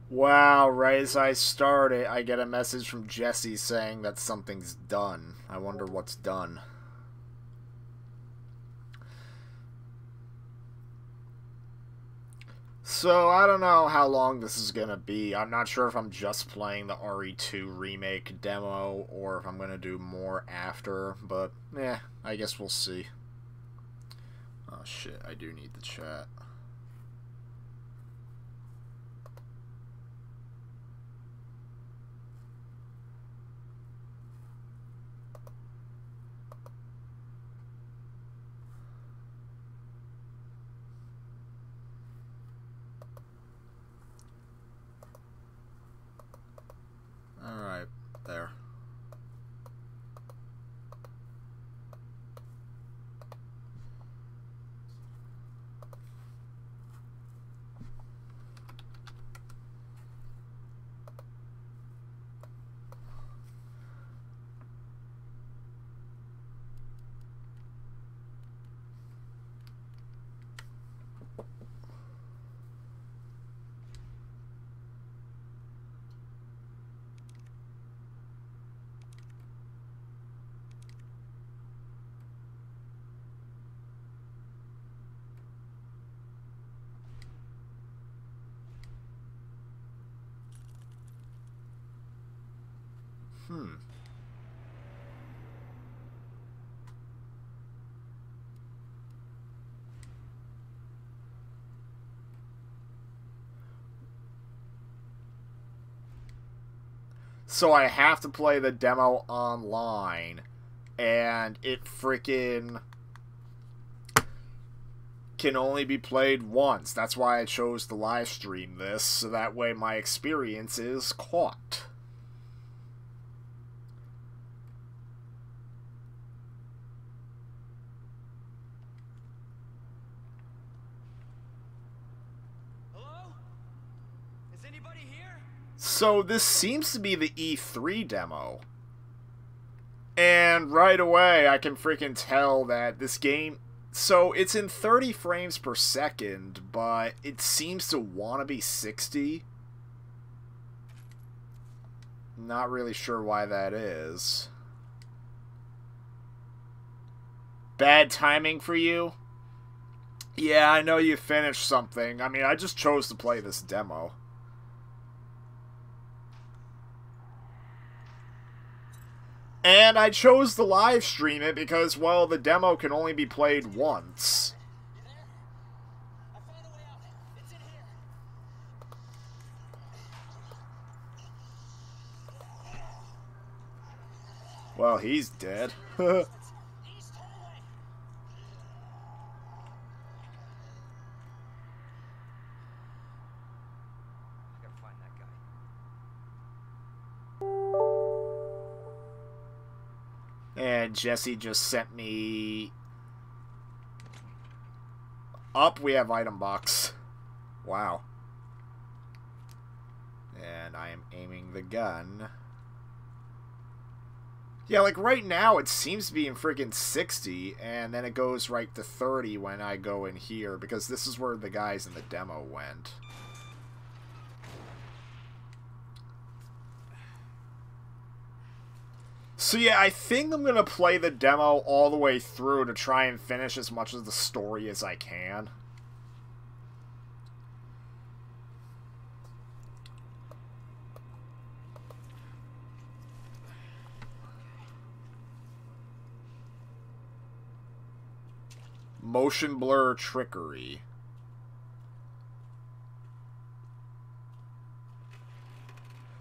Wow, right as I start it, I get a message from Jesse saying that something's done. I wonder what's done. So, I don't know how long this is gonna be. I'm not sure if I'm just playing the RE2 remake demo or if I'm gonna do more after, but I guess we'll see. Oh shit, I do need the chat. Alright, there. So I have to play the demo online, and it freaking can only be played once. That's why I chose to live stream this, so that way my experience is caught. Hello? Is anybody here? So this seems to be the E3 demo. And right away I can freaking tell that this game... So it's in 30 frames per second, but it seems to want to be 60. Not really sure why that is. Bad timing for you? Yeah, I know you finished something. I mean, I just chose to play this demo. And I chose to live stream it because, well, the demo can only be played once. You there? I found a way out. It's in here. Well, he's dead. East hallway. I gotta find that guy. And Jesse just sent me... Up, we have item box. Wow. And I am aiming the gun. Yeah, like right now it seems to be in friggin' 60, and then it goes right to 30 when I go in here, because this is where the guys in the demo went. So yeah, I think I'm gonna play the demo all the way through to try and finish as much of the story as I can. Motion blur trickery.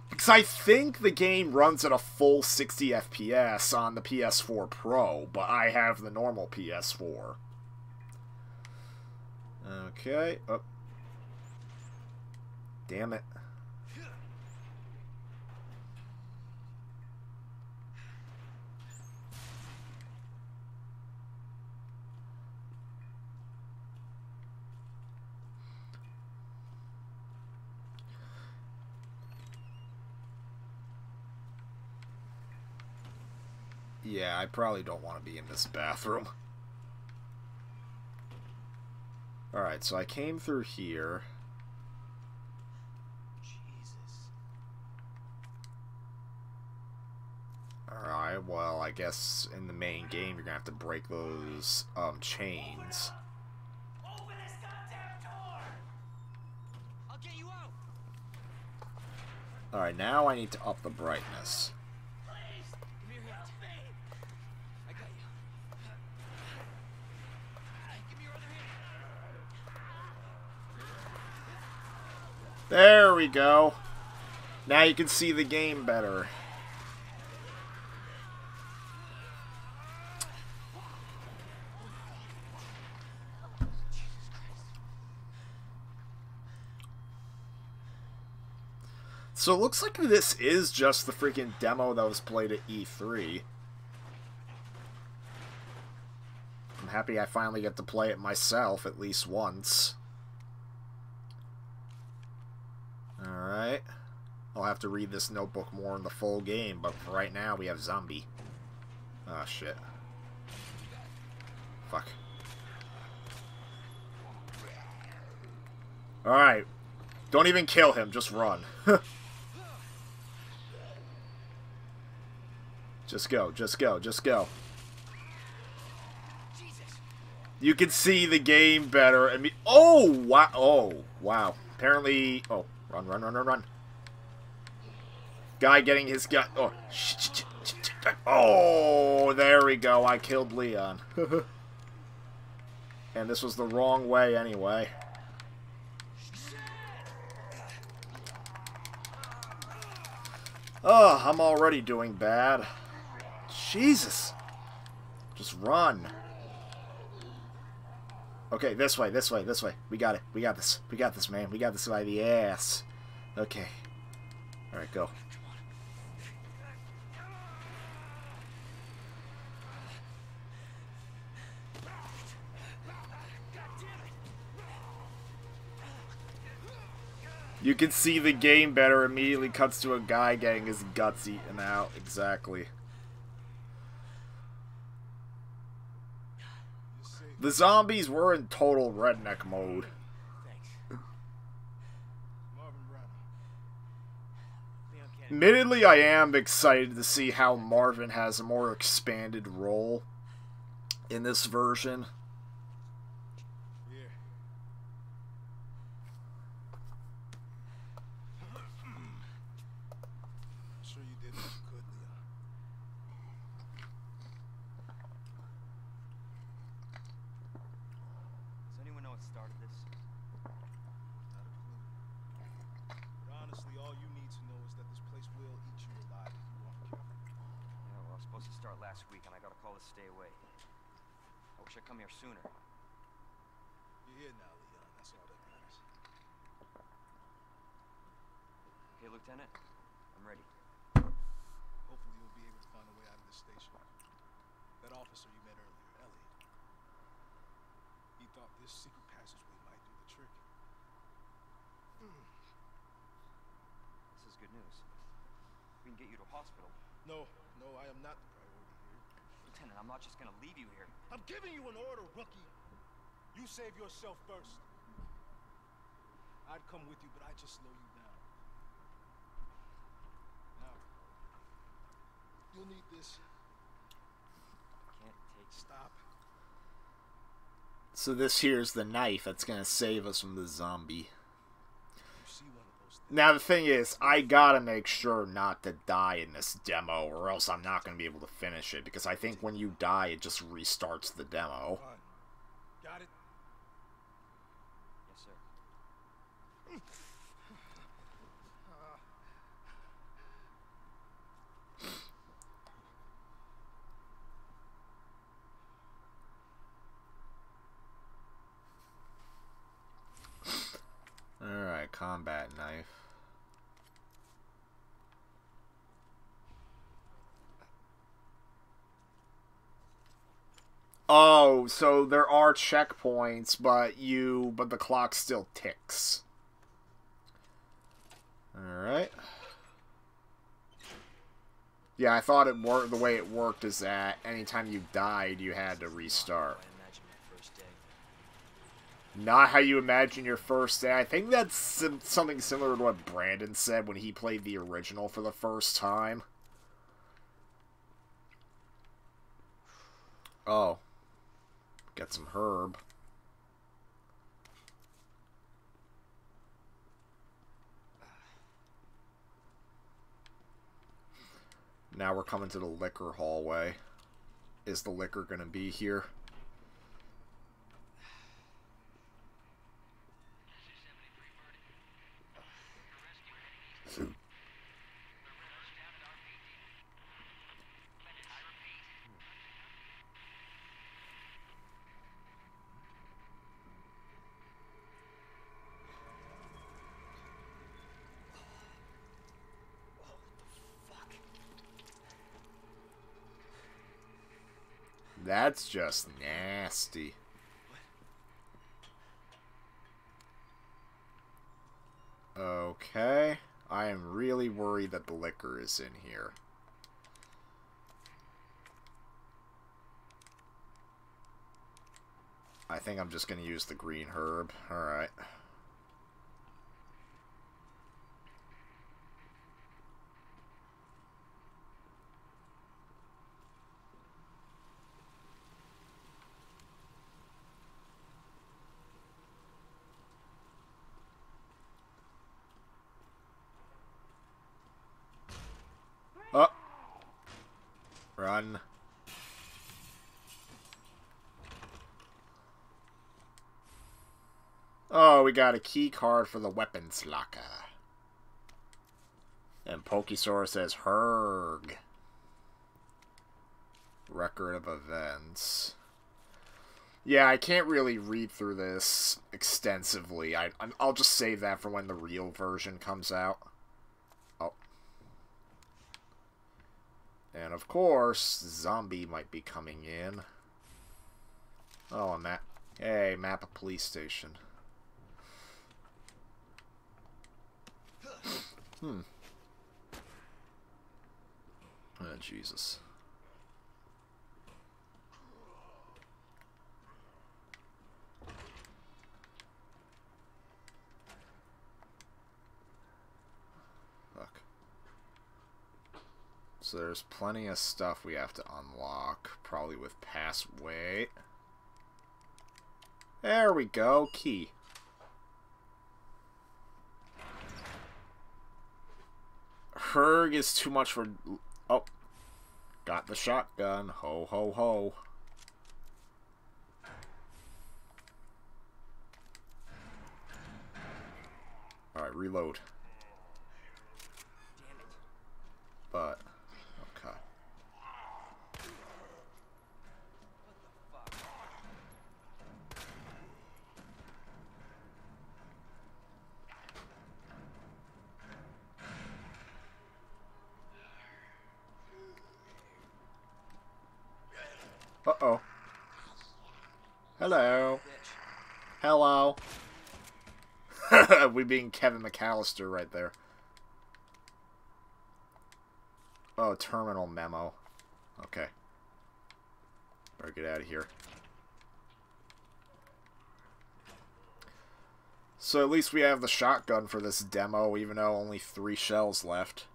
Because I think the game runs at a full 60 FPS on the PS4 Pro, but I have the normal PS4. Okay. Oh. Damn it. Yeah, I probably don't want to be in this bathroom. Alright, so I came through here. Alright, well, I guess in the main game you're gonna have to break those, chains. Open this goddamn door! I'll get you out! Alright, now I need to up the brightness. Please! Give me your hand. I got you. Give me your other hand. There we go. Now you can see the game better. So it looks like this is just the freaking demo that was played at E3. I'm happy I finally get to play it myself at least once. Alright. I'll have to read this notebook more in the full game, but for right now we have zombie. Ah, shit. Fuck. Alright. Don't even kill him, just run. Just go, just go, just go. Jesus. You can see the game better. I mean, oh, wow. Oh, wow. Apparently, oh, run, run, run, run, run. Guy getting his gun. Oh, oh, there we go. I killed Leon. And this was the wrong way anyway. Oh, I'm already doing bad. Jesus. Just run. Okay, this way, this way, this way. We got it. We got this. We got this, man. We got this by the ass. Okay. Alright, go. You can see the game better. Immediately cuts to a guy getting his guts eaten out. Exactly. The zombies were in total redneck mode. Admittedly, I am excited to see how Marvin has a more expanded role in this version. Last week, and I got a call to stay away. I wish I'd come here sooner. You're here now, Leon. That's all that matters. Okay, Lieutenant, I'm ready. Hopefully you'll be able to find a way out of this station. That officer you met earlier, Elliot. He thought this secret passageway might do the trick. This is good news. We can get you to a hospital. No, I am not the priority here. Lieutenant, I'm not just gonna leave you here. I'm giving you an order, rookie. You save yourself first. I'd come with you, but I just slow you down. Now, you'll need this. Can't take... Stop. So this here's the knife that's gonna save us from the zombie. Now the thing is, I gotta make sure not to die in this demo, or else I'm not gonna be able to finish it, because I think when you die, it just restarts the demo. Got it? Yes, sir. Alright, combat knife. Oh, so there are checkpoints, but the clock still ticks. Alright. Yeah, I thought it worked. The way it worked is that anytime you died, you had to restart. Not how you imagine your first day. I think that's something similar to what Brandon said when he played the original for the first time. Oh. Get some herb. Now we're coming to the liquor hallway. Is the liquor gonna be here? That's just nasty. Okay. I am really worried that the liquor is in here. I think I'm just going to use the green herb. Alright. Oh! Run. Oh, we got a key card for the weapons locker. And Pokesaur says Herg. Record of events. Yeah, I can't really read through this extensively. I'll just save that for when the real version comes out. Oh. And of course, zombie might be coming in. Oh, a map. Hey, map a police station. Oh, Jesus. Fuck. So there's plenty of stuff we have to unlock, probably with pass wait. There we go, key. Herg is too much for... Oh. Got the shotgun. Ho, ho, ho. Alright, reload. Damn it. But... Okay. What the fuck? Uh-oh. Hello. Bitch. Hello. We being Kevin McAllister right there. Oh, terminal memo. Okay. Better get out of here. So at least we have the shotgun for this demo, even though only 3 shells left.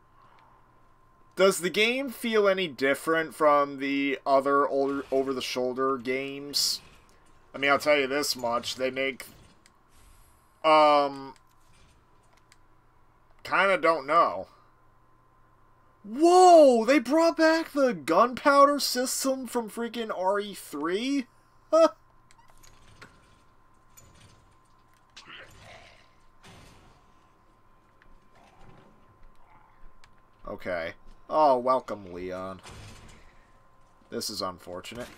Does the game feel any different from the other older over-the-shoulder games? I mean, I'll tell you this much. They make... Kinda don't know. Whoa! They brought back the gunpowder system from freaking RE3? Huh. Okay. Oh, welcome, Leon. This is unfortunate.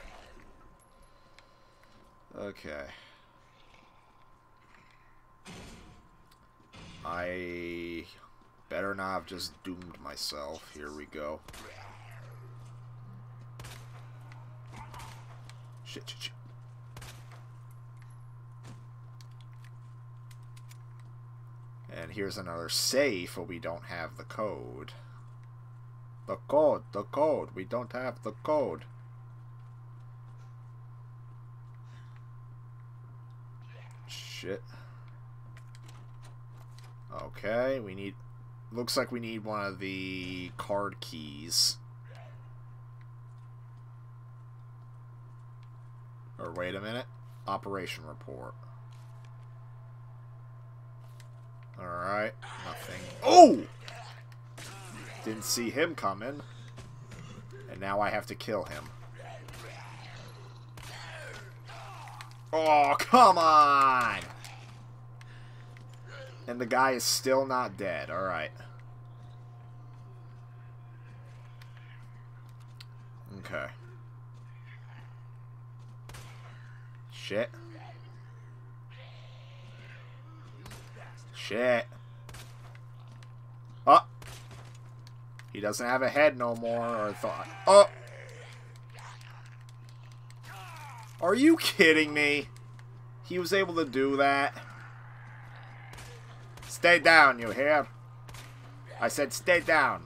Okay. I better not have just doomed myself. Here we go. Shit, shit, shit. And here's another safe, but we don't have the code. The code. We don't have the code. Shit. Okay, we need... Looks like we need one of the card keys. Or wait a minute. Operation report. Alright. Nothing. Oh! Didn't see him coming. And now I have to kill him. Oh, come on! And the guy is still not dead. Alright. Okay. Shit. Shit. Oh! He doesn't have a head no more, or thought. Oh! Are you kidding me? He was able to do that? Stay down, you hear? I said stay down.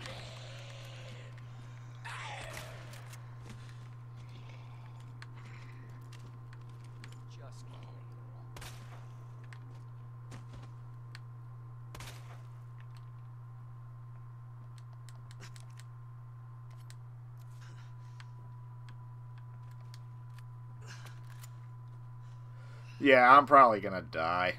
Yeah, I'm probably gonna die.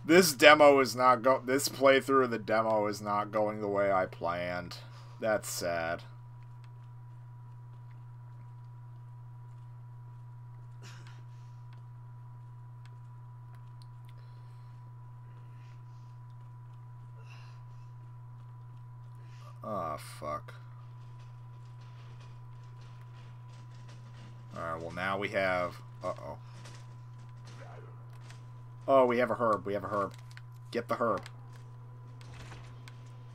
This demo is not this playthrough of the demo is not going the way I planned. That's sad. Oh, fuck. Alright, well now we have... Uh-oh. Oh, we have a herb. We have a herb. Get the herb.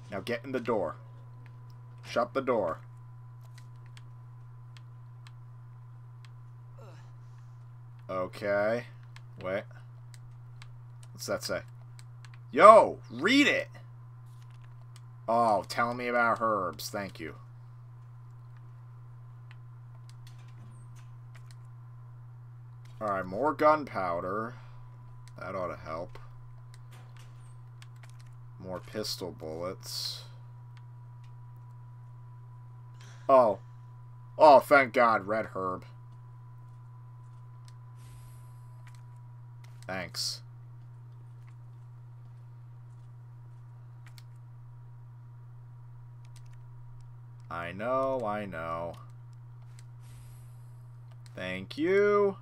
Now get in the door. Shut the door. Okay. Wait. What's that say? Yo! Read it! Oh, tell me about herbs. Thank you. Alright, more gunpowder. That ought to help. More pistol bullets. Oh. Oh, thank God. Red herb. Thanks. I know, I know. Thank you.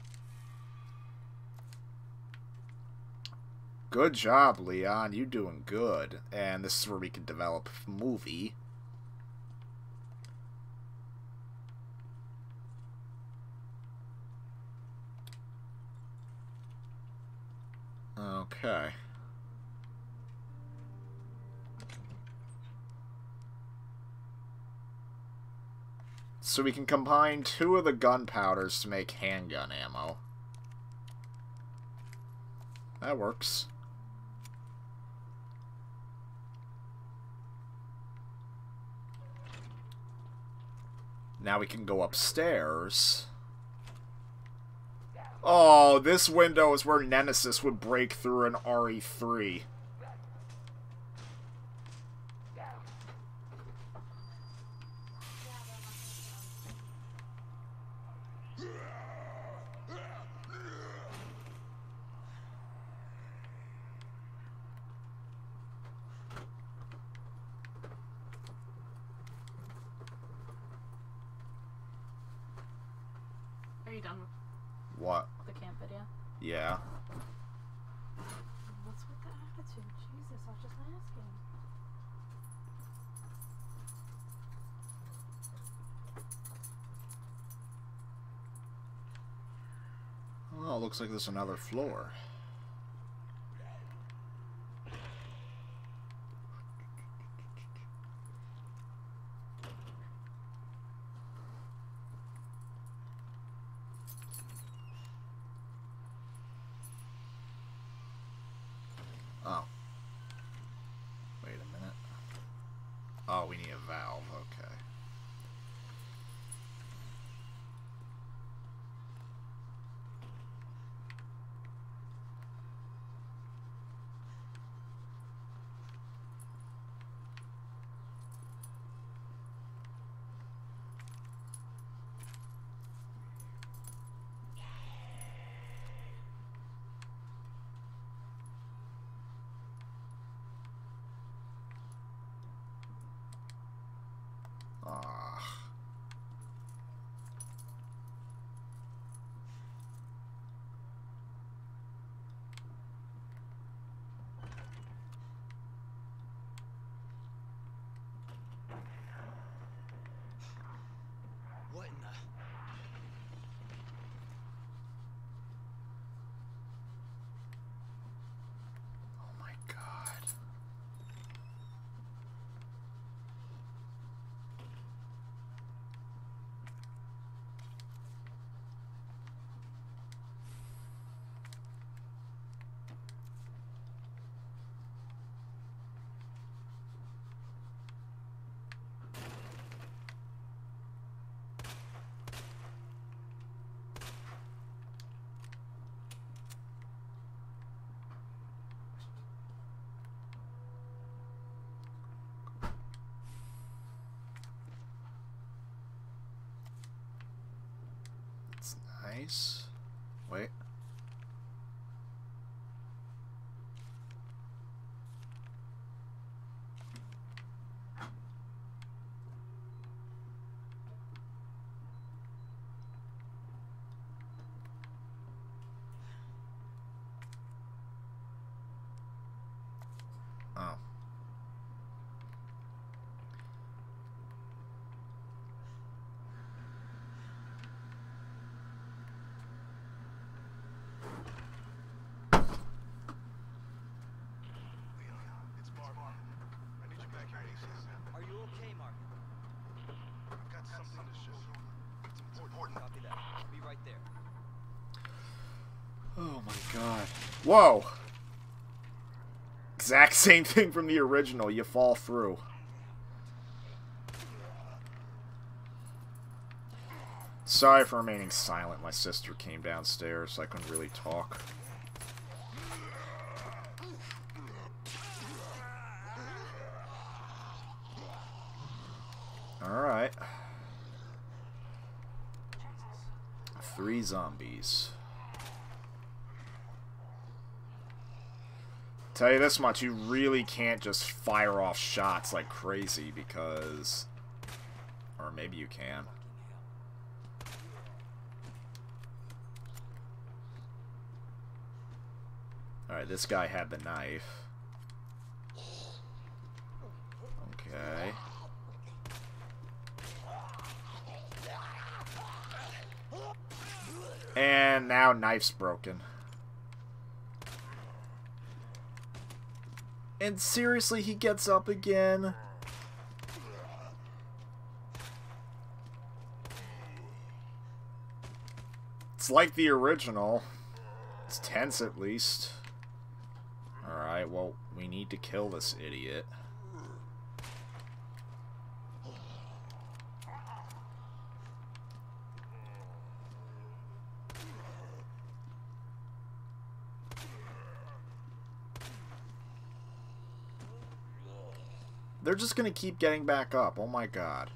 Good job, Leon. You doing good. And this is where we can develop a movie. Okay. So we can combine 2 of the gunpowders to make handgun ammo. That works. Now we can go upstairs. Oh, this window is where Nemesis would break through an RE3. Are you done with What? the camp video? Yeah. What's with the attitude? Jesus, I was just asking. Oh, looks like there's another floor. Oh. Wait a minute. Oh, we need a valve. Okay. Ah. What in the... Oh my god. It's nice. Wait. Oh. It's Mark. I need you back here ASAP. Are you okay, Mark? I've got something to show you. It's important. Copy that. Be right there. Oh my god. Whoa! Exact same thing from the original. You fall through. Sorry for remaining silent. My sister came downstairs, so I couldn't really talk. Alright. 3 zombies. Tell you this much, you really can't just fire off shots like crazy because... Or maybe you can. Alright, this guy had the knife. Okay. And now knife's broken. And seriously, he gets up again. It's like the original. It's tense at least. Alright, well, we need to kill this idiot. They're just gonna keep getting back up. Oh my god.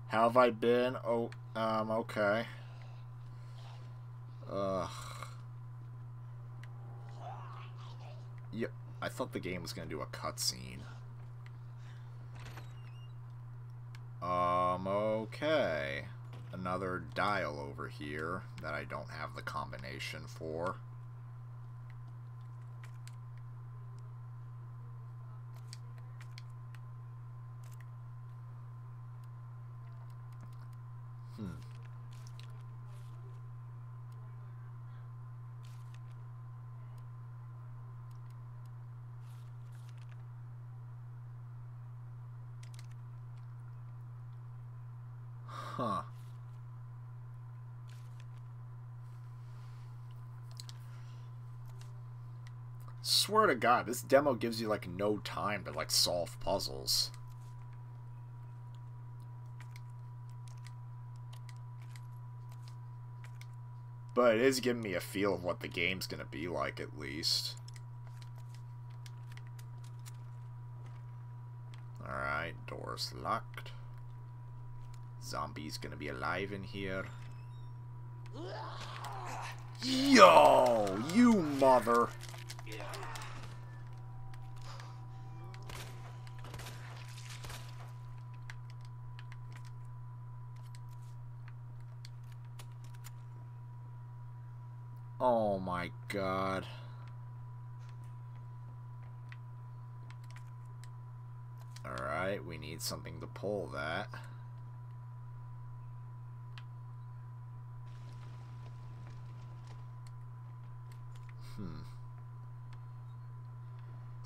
How have I been? Oh, okay. Ugh. Yep. I thought the game was gonna do a cutscene. Okay. Another dial over here that I don't have the combination for. Huh. Swear to God, this demo gives you, like, no time to, like, solve puzzles. But it is giving me a feel of what the game's gonna be like, at least. Alright, door's locked. Zombie's gonna be alive in here. Yo! You mother! Oh my God. Alright, we need something to pull that.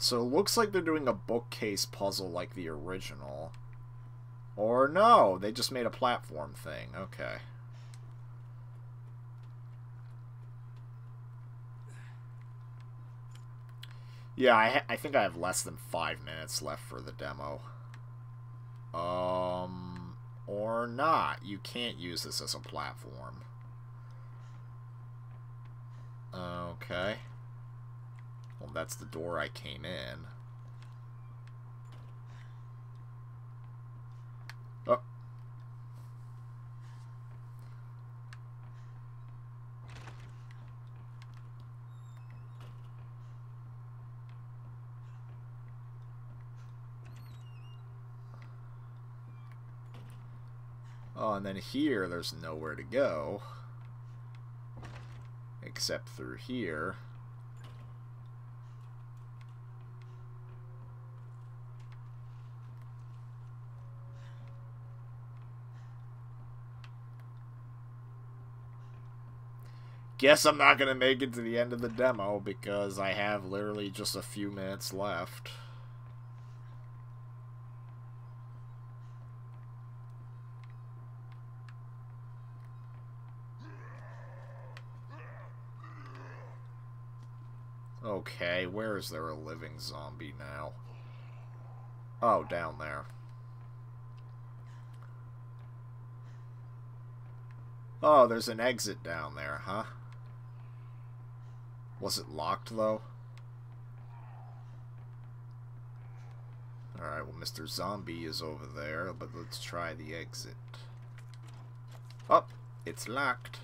So it looks like they're doing a bookcase puzzle like the original. Or no, they just made a platform thing. Okay. Yeah, I think I have less than 5 minutes left for the demo. Or not. You can't use this as a platform. Okay. Well, that's the door I came in. Oh. Oh, and then here, there's nowhere to go. Except through here. Guess I'm not gonna make it to the end of the demo because I have literally just a few minutes left. Okay, where is there a living zombie now? Oh, down there. Oh, there's an exit down there, huh? Was it locked, though? Alright, well, Mr. Zombie is over there, but let's try the exit. Oh, it's locked.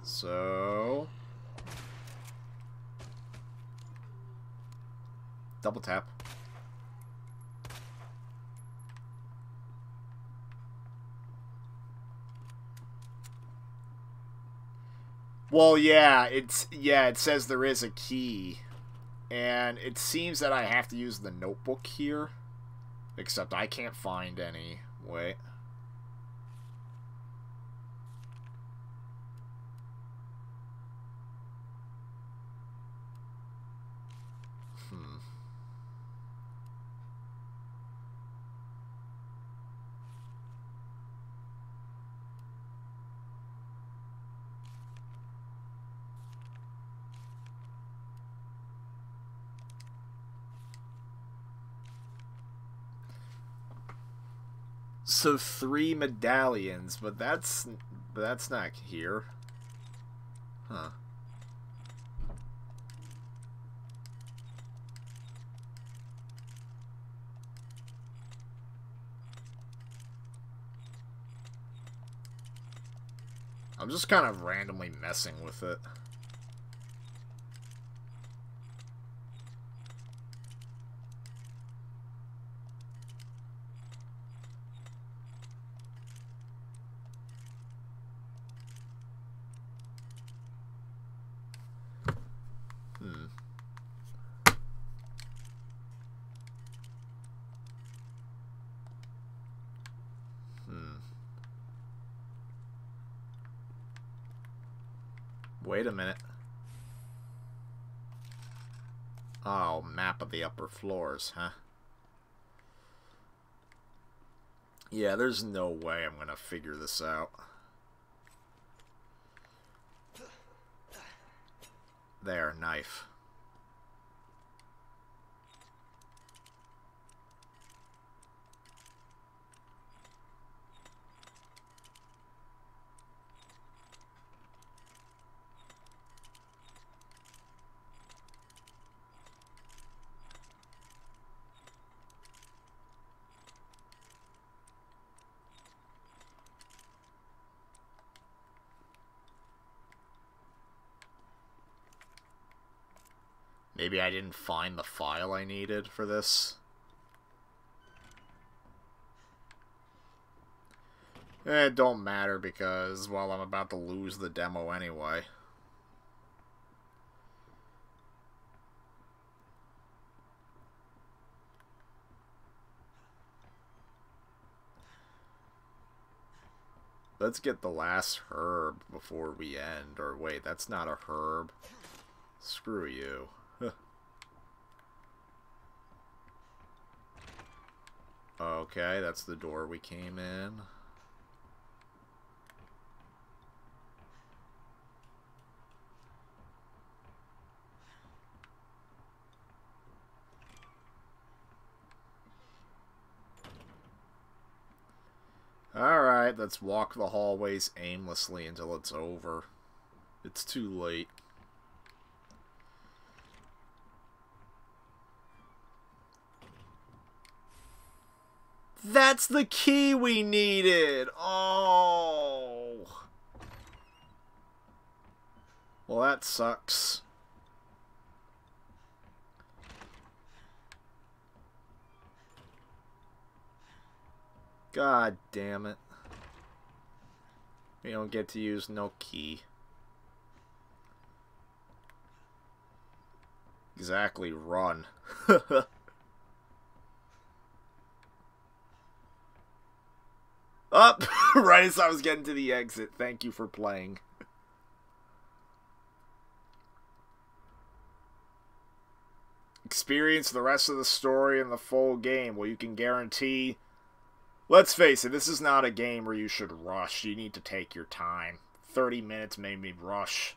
So... double tap. Well, yeah, it says there is a key. And it seems that I have to use the notebook here. Except I can't find any. Wait. So 3 medallions, but that's not here. Huh. I'm just kind of randomly messing with it. Wait a minute. Oh, map of the upper floors, huh? Yeah, there's no way I'm gonna figure this out. There, knife. Maybe I didn't find the file I needed for this. It don't matter because, well, I'm about to lose the demo anyway. Let's get the last herb before we end. Or wait, that's not a herb. Screw you. Okay, that's the door we came in. Alright, let's walk the hallways aimlessly until it's over. It's too late. That's the key we needed! Oh! Well, that sucks. God damn it. We don't get to use no key. Exactly, run. Up! Right as I was getting to the exit. Thank you for playing. Experience the rest of the story in the full game. Well, you can guarantee... Let's face it, this is not a game where you should rush. You need to take your time. 30 minutes made me rush.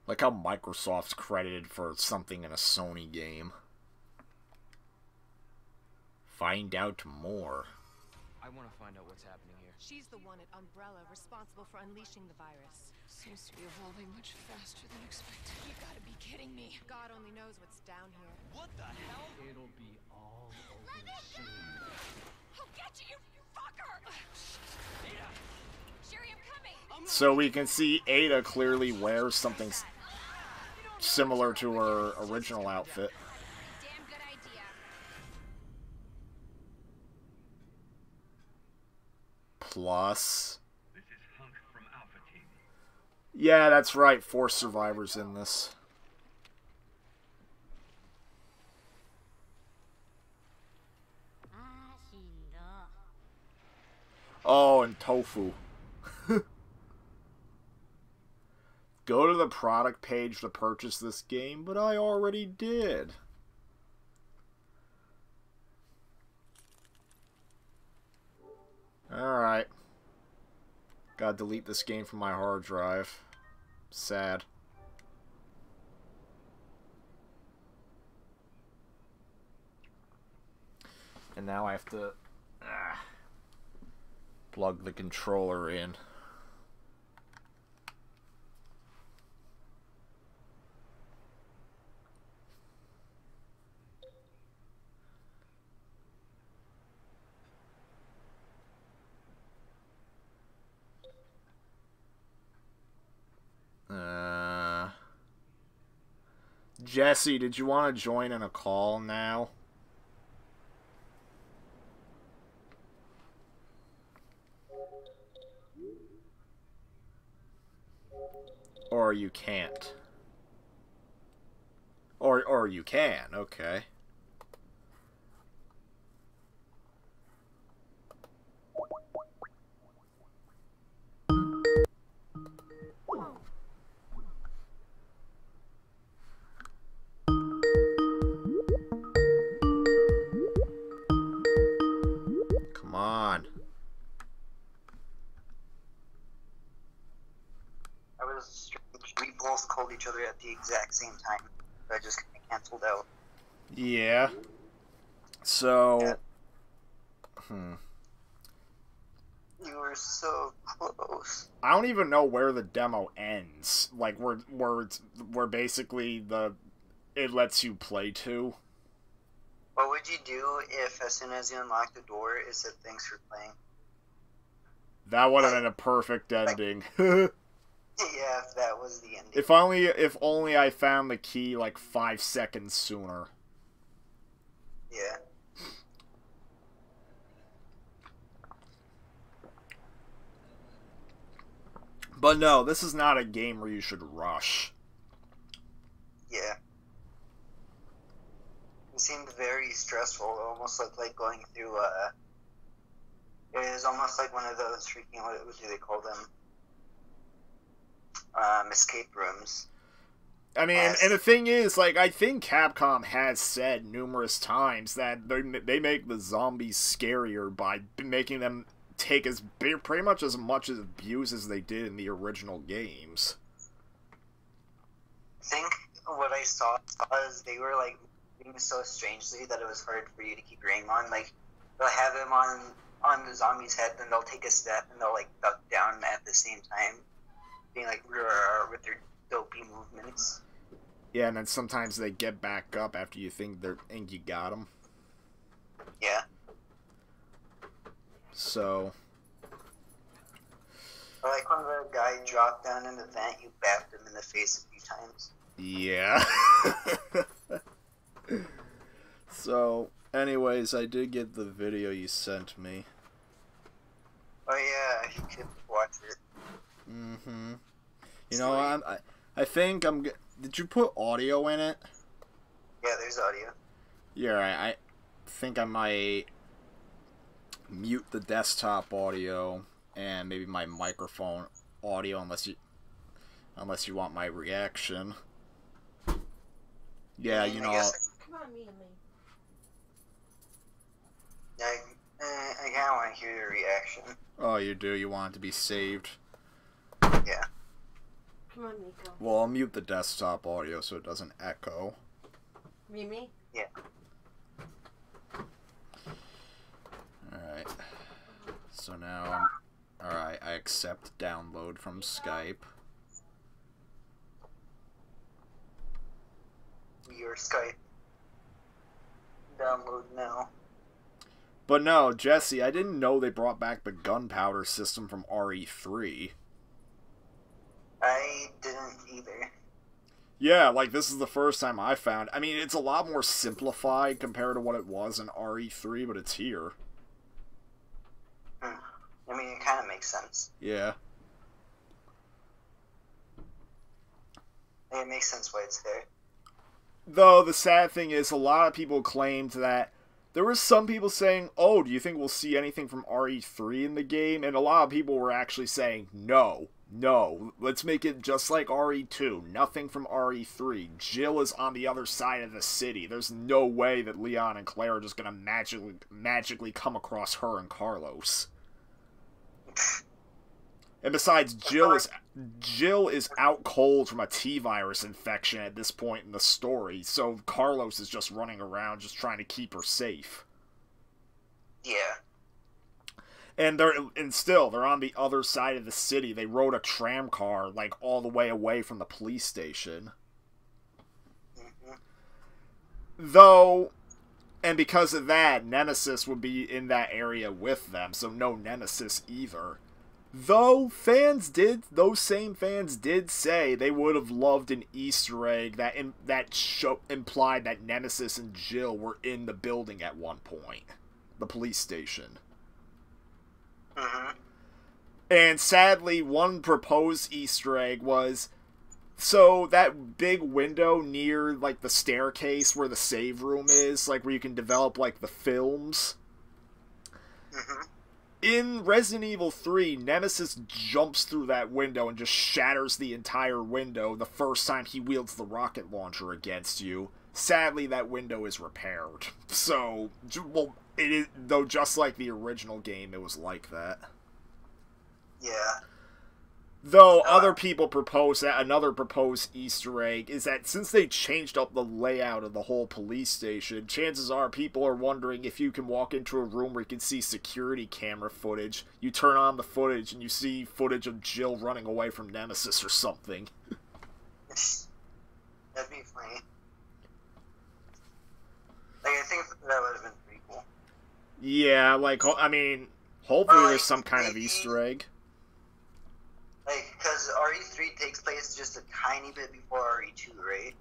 Like how Microsoft's credited for something in a Sony game. Find out more. I want to find out what's happening here. She's the one at Umbrella responsible for unleashing the virus. Seems to be evolving much faster than expected. You gotta be kidding me. God only knows what's down here. What the hell? It'll be all over soon. I'll get you, you fucker! Ada! Sherry, I'm coming! So we can see Ada clearly wears something similar to her original outfit. Damn good idea. Plus... This is Hunk from Alpha Team. Yeah, that's right. 4 survivors in this. Oh, and tofu. Go to the product page to purchase this game, but I already did. Alright. Gotta delete this game from my hard drive. Sad. And now I have to plug the controller in. Jesse, did you want to join in a call now? Or you can't. Or you can, okay. Come on. I was strange. We both called each other at the exact same time. I just kind of canceled out. Yeah. So... Yeah. You were so close. I don't even know where the demo ends. Like, where basically it lets you play to. What would you do if, as soon as you unlock the door, it said thanks for playing? That would have been a perfect ending. Yeah, if that was the ending. If only I found the key like 5 seconds sooner. Yeah. But no, this is not a game where you should rush. Yeah. It seemed very stressful, almost like going through, it was almost like one of those freaking, what do they call them? Escape rooms. I mean, and the thing is, like, I think Capcom has said numerous times that they make the zombies scarier by making them take pretty much as much abuse as they did in the original games. I think what I saw was they were, like, moving so strangely that it was hard for you to keep your aim on. Like, they'll have him on the zombie's head, then they'll take a step and they'll, like, duck down at the same time, being like, with their dopey movements. Yeah, and then sometimes they get back up after you think you got them. Yeah. So. Or like when the guy dropped down in the vent, you bapped him in the face a few times. Yeah. So, anyways, I did get the video you sent me. Oh yeah, you could watch it. Mm-hmm. You know, I think did you put audio in it? Yeah, there's audio. Yeah, I think I might mute the desktop audio and maybe my microphone audio unless you want my reaction. Yeah, you know. Come on, me and me. I kind of want to hear your reaction. Oh, you do? You want it to be saved? Yeah. Come on, Nico. Well, I'll mute the desktop audio so it doesn't echo. Me? Yeah. Alright. So now alright, I accept download from Skype. Your Skype. Download now. But no, Jesse, I didn't know they brought back the gunpowder system from RE3. I didn't either. Yeah, like, this is the first time I found. I mean, it's a lot more simplified compared to what it was in RE3, but it's here. I mean, it kind of makes sense. Yeah. It makes sense why it's there. Though, the sad thing is, a lot of people claimed that there were some people saying, oh, do you think we'll see anything from RE3 in the game? And a lot of people were actually saying, no, let's make it just like RE2, nothing from RE3. Jill is on the other side of the city. There's no way that Leon and Claire are just gonna magically come across her and Carlos. And besides, Jill is out cold from a T-virus infection at this point in the story, so Carlos is just running around just trying to keep her safe. Yeah. And they're on the other side of the city. They rode a tram car, like, all the way away from the police station. Mm-hmm. Though, and because of that, Nemesis would be in that area with them, so no Nemesis either. Though those same fans did say they would have loved an Easter egg that implied that Nemesis and Jill were in the building at one point, the police station. Mm-hmm. And sadly, one proposed Easter egg was, so that big window near, like, the staircase where the save room is, like, where you can develop, like, the films. Mm-hmm. In Resident Evil 3, Nemesis jumps through that window and just shatters the entire window the first time he wields the rocket launcher against you. Sadly, that window is repaired. So, well, it is, though just like the original game, it was like that. Yeah. Though other people propose that another proposed Easter egg is that since they changed up the layout of the whole police station, chances are people are wondering if you can walk into a room where you can see security camera footage. You turn on the footage and you see footage of Jill running away from Nemesis or something. That'd be funny. Like, I think that would have been pretty cool. Yeah, like, I mean, hopefully Or, there's like, some kind of maybe- Easter egg. Like, because RE3 takes place just a tiny bit before RE2, right?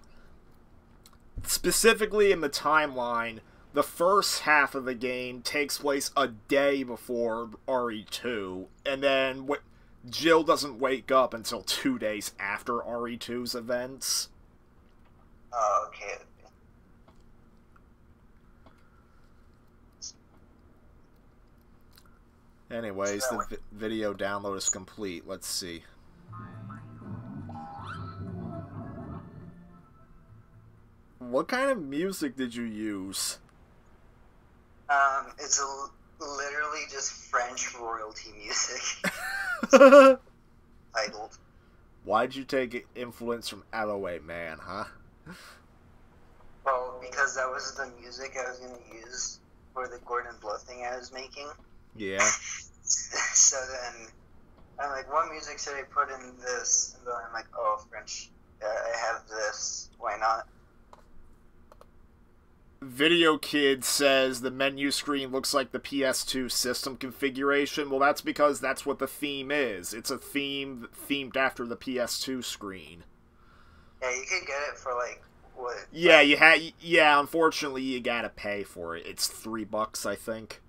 Specifically in the timeline, the first half of the game takes place a day before RE2, and then Jill doesn't wake up until 2 days after RE2's events. Oh, okay. Anyways, the video download is complete. Let's see. What kind of music did you use? It's literally just French royalty music. Titled. Why'd you take influence from Alloway Man, huh? Well, because that was the music I was gonna use for the Gordon Blow thing I was making. Yeah. So then, I'm like, what music should I put in this? And then I'm like, oh, French. I have this. Why not? Video Kid says the menu screen looks like the PS2 system configuration. Well, that's because that's what the theme is. It's a theme themed after the PS2 screen. Yeah, you can get it for like what? Yeah, yeah, unfortunately you gotta pay for it. It's $3, I think.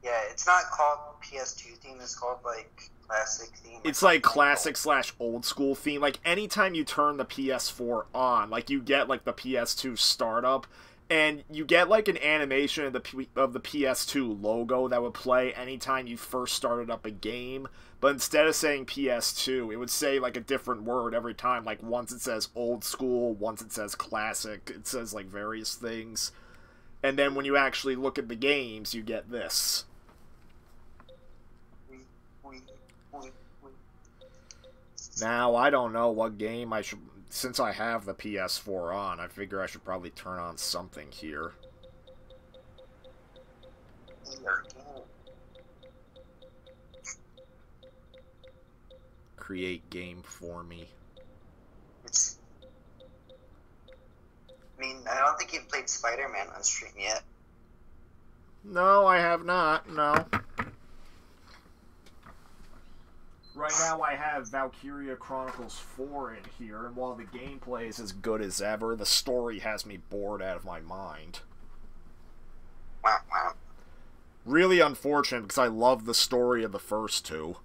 Yeah, it's not called PS2 theme. It's called like classic theme. It's like classic / old school theme. Like anytime you turn the PS4 on, like you get like the PS2 startup, and you get like an animation of the PS2 logo that would play anytime you first started up a game. But instead of saying PS2, it would say like a different word every time. Like once it says old school, once it says classic. It says like various things. And then when you actually look at the games, you get this. Now, I don't know what game I should... Since I have the PS4 on, I figure I should probably turn on something here. Create game for me. I mean, I don't think you've played Spider-Man on stream yet. No, I have not. No. Right now I have Valkyria Chronicles 4 in here, and while the gameplay is as good as ever, the story has me bored out of my mind. Wow. Really unfortunate, because I love the story of the first two.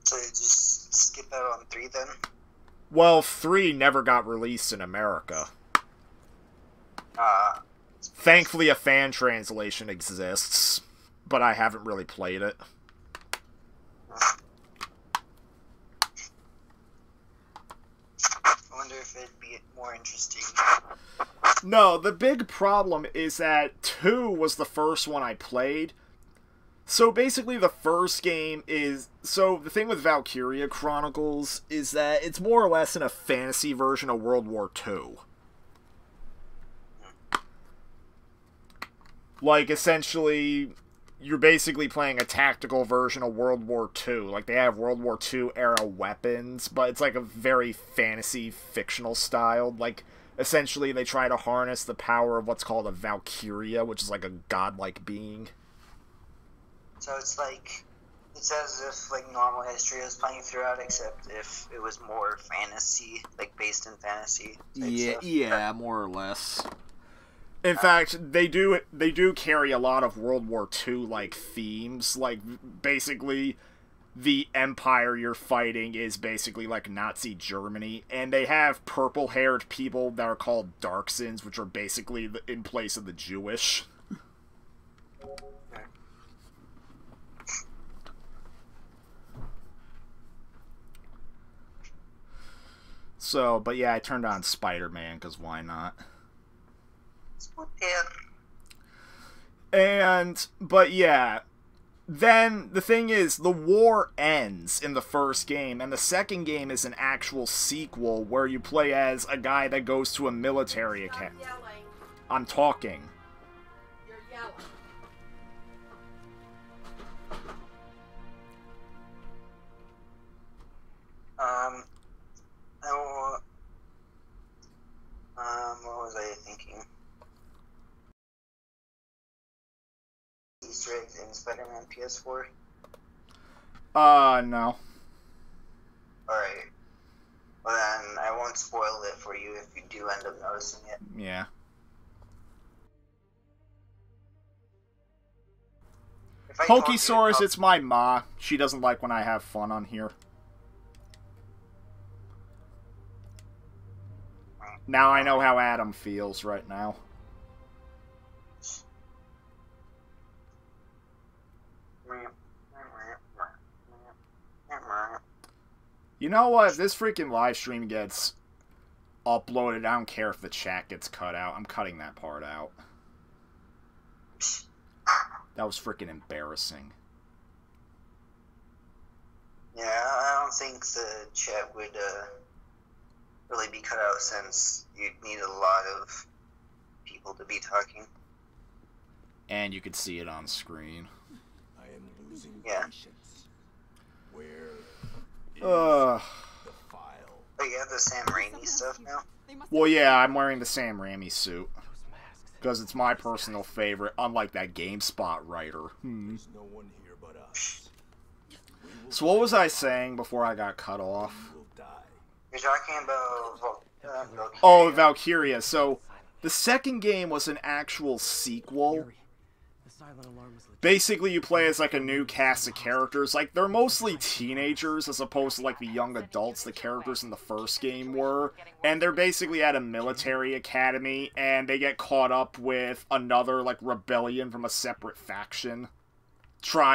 So you just skip out on 3 then? Well, 3 never got released in America. Thankfully a fan translation exists, but I haven't really played it. I wonder if it'd be more interesting. No, the big problem is that 2 was the first one I played. So basically the first game is... So the thing with Valkyria Chronicles is that it's more or less in a fantasy version of World War II. Like, essentially, you're basically playing a tactical version of World War II. Like, they have World War II-era weapons, but it's like a very fantasy, fictional style. Like, essentially, they try to harness the power of what's called a Valkyria, which is like a godlike being. So it's like, it's as if like normal history was playing throughout, except if it was more fantasy, like based in fantasy. Yeah, more or less. In fact, they do carry a lot of World War II like themes. Like basically, the empire you're fighting is basically like Nazi Germany, and they have purple-haired people that are called Darksons, which are basically in place of the Jewish. So, but yeah, I turned on Spider-Man, because why not? But yeah, then the thing is, the war ends in the first game, and the second game is an actual sequel where you play as a guy that goes to a military academy. I'm talking. You're yelling. Well, Amazing Spider-Man PS4? No. Alright. Well then, I won't spoil it for you if you do end up noticing it. Yeah. If I told you Pokesaurus, about- it's my ma. She doesn't like when I have fun on here. Now I know how Adam feels right now. You know what? If this freaking live stream gets uploaded, I don't care if the chat gets cut out. I'm cutting that part out. That was freaking embarrassing. Yeah, I don't think the chat would really be cut out since you'd need a lot of people to be talking. And you could see it on screen. I am losing patience. Where is the file? Oh, you have the Sam Raimi stuff now? Well, yeah, I'm wearing the Sam Raimi suit. Because it's my personal favorite, unlike that GameSpot writer. There's no one here but us. So what was I saying before I got cut off? You're talking about Valkyria. Oh, Valkyria. So, the second game was an actual sequel. Basically, you play as, like, a new cast of characters. Like, they're mostly teenagers as opposed to, like, the young adults the characters in the first game were. And they're basically at a military academy, and they get caught up with another, like, rebellion from a separate faction.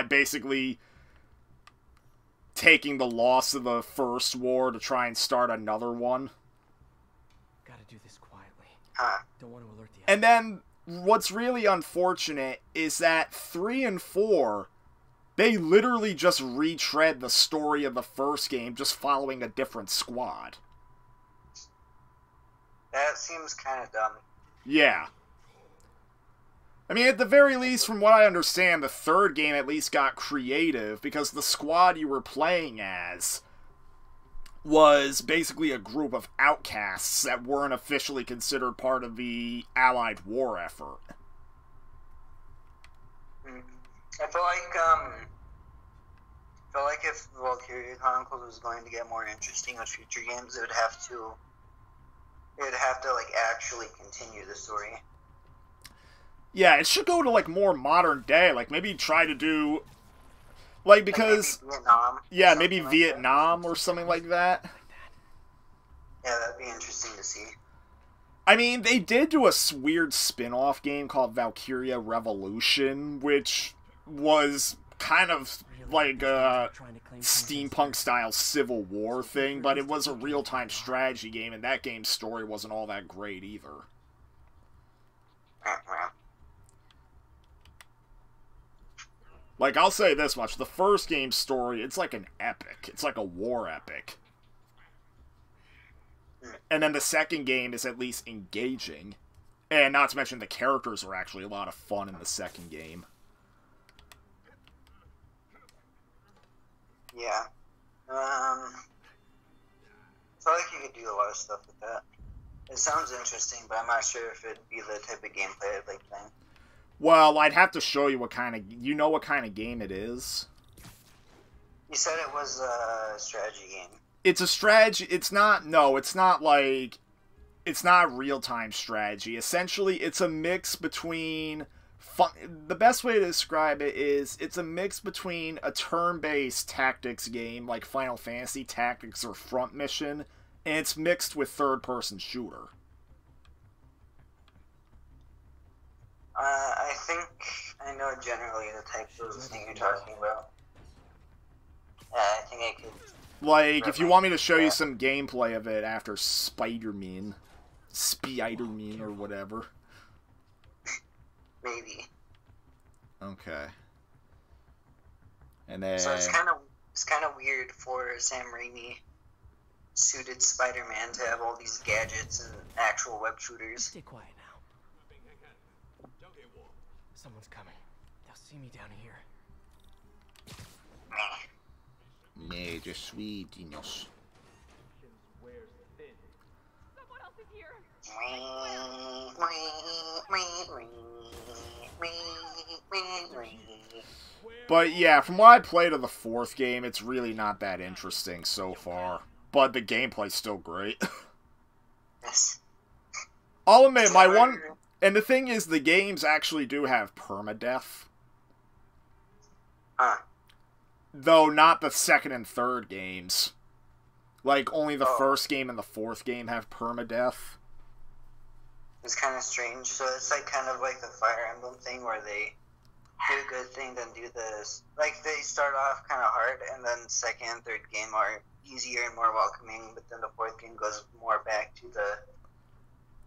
Basically taking the loss of the first war to try and start another one. Gotta do this quietly. Huh. Don't want to alert the And then, what's really unfortunate is that 3 and 4, they literally just retread the story of the first game, just following a different squad. That seems kind of dumb. Yeah. I mean, at the very least, from what I understand, the third game at least got creative, because the squad you were playing as was basically a group of outcasts that weren't officially considered part of the Allied war effort. I feel like if Valkyria Chronicles was going to get more interesting with future games, it would have to like actually continue the story. Yeah, it should go to, like, more modern day. Like, maybe try to do, like, because... Like maybe Vietnam. Yeah, maybe like Vietnam or something like that. Yeah, that'd be interesting to see. I mean, they did do a weird spin-off game called Valkyria Revolution, which was kind of like a steampunk-style Civil War thing, but it was a real-time strategy game, and that game's story wasn't all that great either. Like, I'll say this much, the first game's story, it's like an epic. It's like a war epic. And then the second game is at least engaging. And not to mention the characters are actually a lot of fun in the second game. Yeah. I feel like you could do a lot of stuff with that. It sounds interesting, but I'm not sure if it'd be the type of gameplay I'd like playing. Well, I'd have to show you what kind of... You know what kind of game it is? You said it was a strategy game. It's a strategy... It's not... No, it's not like... It's not real-time strategy. Essentially, it's a mix between... The best way to describe it is it's a mix between a turn-based tactics game like Final Fantasy Tactics or Front Mission, and it's mixed with third-person shooter. I think I know generally the type of thing you're talking about. Yeah, I think I could... Like, if you want me to show you some gameplay of it after Spider-Man, or whatever. Maybe. Okay. And then... So it's kind of weird for Sam Raimi suited Spider-Man to have all these gadgets and actual web shooters. Stay quiet now. Someone's coming. They'll see me down here. May the sweetness. Someone else is here. But yeah, from what I played of the fourth game, it's really not that interesting so far. But the gameplay's still great. Yes. I'll admit, my one... And the thing is, the games actually do have permadeath. Huh. Though not the second and third games. Like, only the first game and the fourth game have permadeath. It's kind of strange. So it's like kind of like the Fire Emblem thing where they do a good thing, then do this. Like, they start off kind of hard, and then second and third game are easier and more welcoming, but then the fourth game goes more back to the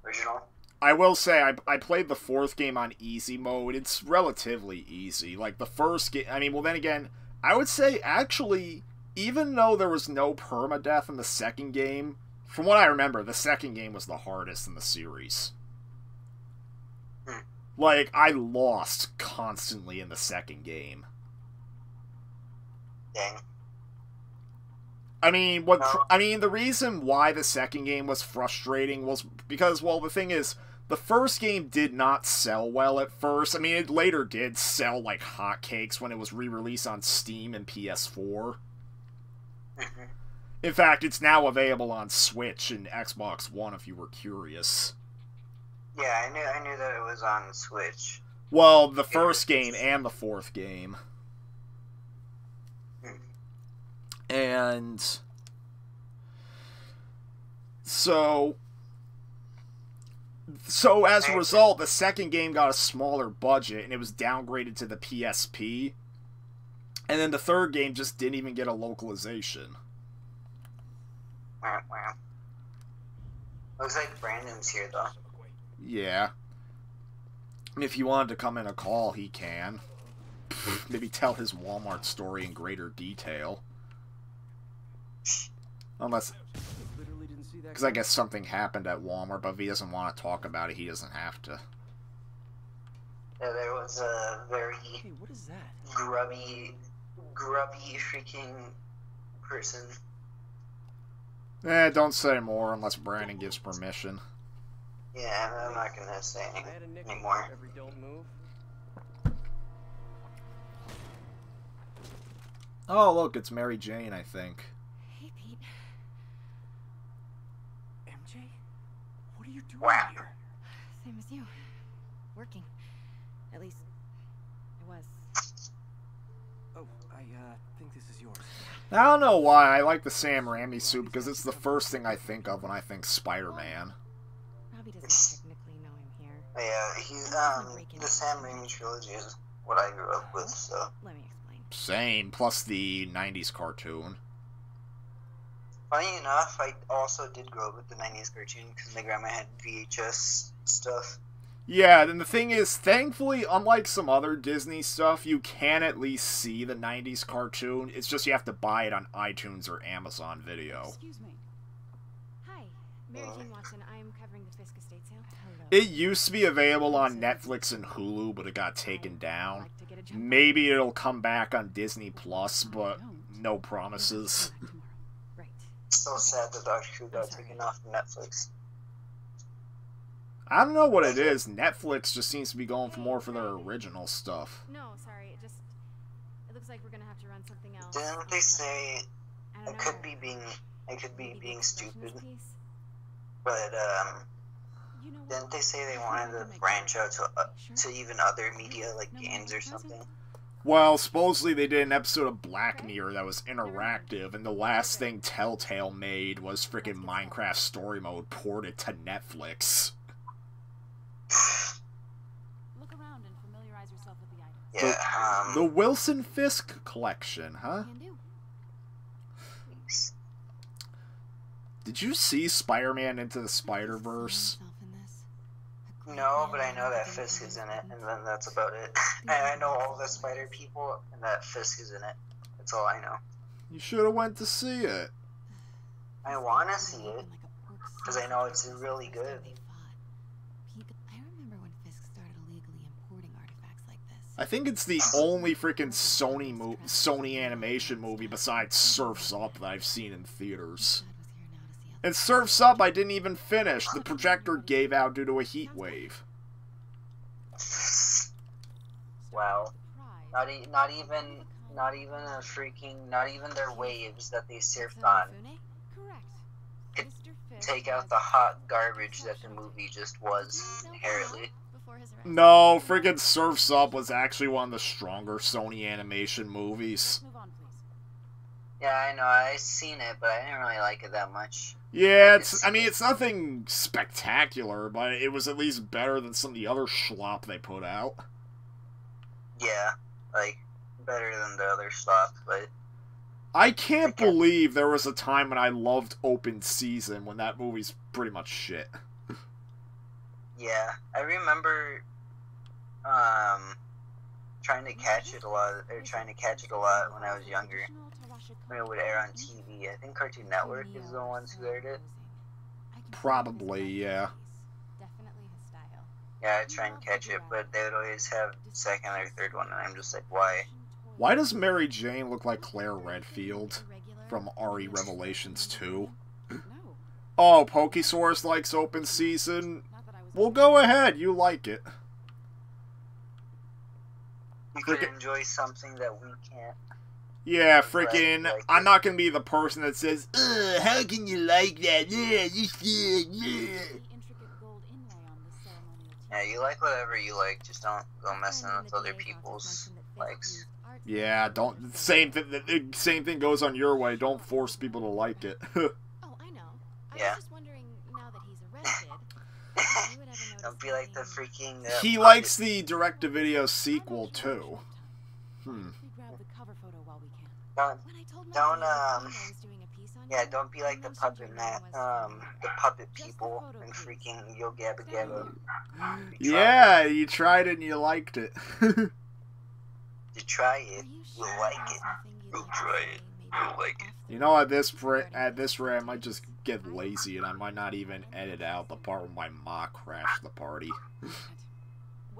original. I will say, I played the fourth game on easy mode. It's relatively easy. Like, the first game... I mean, well, then again, I would say, actually, even though there was no permadeath in the second game, from what I remember, the second game was the hardest in the series. Like, I lost constantly in the second game. Dang. I mean, the reason why the second game was frustrating was because, well, the thing is, the first game did not sell well at first. I mean, it later did sell like hotcakes when it was re-released on Steam and PS4. Mm-hmm. In fact, it's now available on Switch and Xbox One if you were curious. Yeah, I knew that it was on Switch. Well, the first game and the fourth game. And so as a result, the second game got a smaller budget and it was downgraded to the PSP. And then the third game just didn't even get a localization. Wow. Looks like Brandon's here, though. Yeah. And if he wanted to come in a call, he can. Maybe tell his Walmart story in greater detail. Unless... Because I guess something happened at Walmart, but if he doesn't want to talk about it, he doesn't have to. Yeah, there was a very Hey, what is that? grubby freaking person. Don't say more unless Brandon gives permission. Yeah, I'm not gonna say I had a nickel anymore. for every don't move. Oh, look, it's Mary Jane, I think. Hey, Pete. MJ? What are you doing Wow. here? Same as you. Working. At least, it was. Oh, I think this is yours. I don't know why I like the Sam Raimi suit, because it's the first thing I think of when I think Spider-Man. Robbie doesn't technically know I'm here. Yeah, he's the Sam Raimi trilogy is what I grew up with, so. Let me explain. Same, plus the 90s cartoon. Funny enough, I also did grow up with the 90s cartoon because my grandma had VHS stuff. Yeah, and the thing is, thankfully, unlike some other Disney stuff, you can at least see the 90s cartoon. It's just you have to buy it on iTunes or Amazon Video. Excuse me. Hi, Mary Jane Watson. I'm covering the Fisk estate sale. Hello. It used to be available on Netflix and Hulu, but it got taken down. Maybe it'll come back on Disney Plus, but no promises. Right. So sad that Doctor Who got taken off of Netflix. I don't know what it is. Netflix just seems to be going for more for their original stuff. No, sorry. It looks like we're gonna have to run something else. Didn't they say I I don't could know. be being Maybe being the stupid, Christmas piece? but You know what? didn't they say they I wanted think to I'll branch out Sure. to even other media like No, games or present? something? Well, supposedly they did an episode of Black Mirror that was interactive, and the last thing Telltale made was frickin' Minecraft Story Mode ported to Netflix. Look around and familiarize yourself with the items. Yeah, The Wilson Fisk collection, huh? Can do. Did you see Spider-Man Into the Spider-Verse? no, but I know that Fisk is in it, and then that's about it. And I know all the spider people, and that Fisk is in it. That's all I know. You should have went to see it. I want to see it, because I know it's really good. I remember when Fisk started illegally importing artifacts like this. I think it's the only freaking Sony animation movie besides Surf's Up that I've seen in theaters. And Surf's Up I didn't even finish. The projector gave out due to a heat wave. Wow. Not even a freaking, not even their waves that they surfed So, on Mifune? Correct. could Mr. Fisk take has out the hot garbage that the movie just was no inherently. before his arrest. No, freaking Surf's Up was actually one of the stronger Sony animation movies. Move on, please. Yeah, I know, I seen it, but I didn't really like it that much. Yeah, it's nothing spectacular, but it was at least better than some of the other schlop they put out. Yeah, like, better than the other stuff, but I can't believe there was a time when I loved Open Season when that movie's pretty much shit. yeah, I remember, trying to catch it a lot when I was younger. When it would air on TV. I think Cartoon Network is the ones who aired it. Probably, yeah. Definitely his style. Yeah, I try and catch it, but they would always have second or third one, and I'm just like, why? Why does Mary Jane look like Claire Redfield from RE Revelations 2? Oh, Pokesaurus likes Open Season. Well, go ahead, you like it. You could enjoy something that we can't. Yeah, freaking, I'm not gonna be the person that says, ugh, how can you like that? Yeah, you should, yeah. Yeah, you like whatever you like, just don't go messing with other people's likes. Yeah, don't, same thing goes on your way, don't force people to like it. Oh, I know. I Yeah. was just wondering, now that he's arrested, if you would ever notice Don't be like the anything- freaking... He likes the direct-to-video sequel, too. We grab the cover photo while we can. Don't, When I told my don't, dad I was doing a piece on yeah, you, don't be like he the mentioned puppet your man, name was- the puppet Just the people photo, and please. freaking Yo Gabba Gabba. Yeah, you tried it and you liked it. To try Are it, you you'll sure like there's it. nothing you'd You'll like to try say, it. maybe You'll like it. off the You know, at this record rate, I might just get lazy and I might not even edit out the part where my ma crashed the party. Wait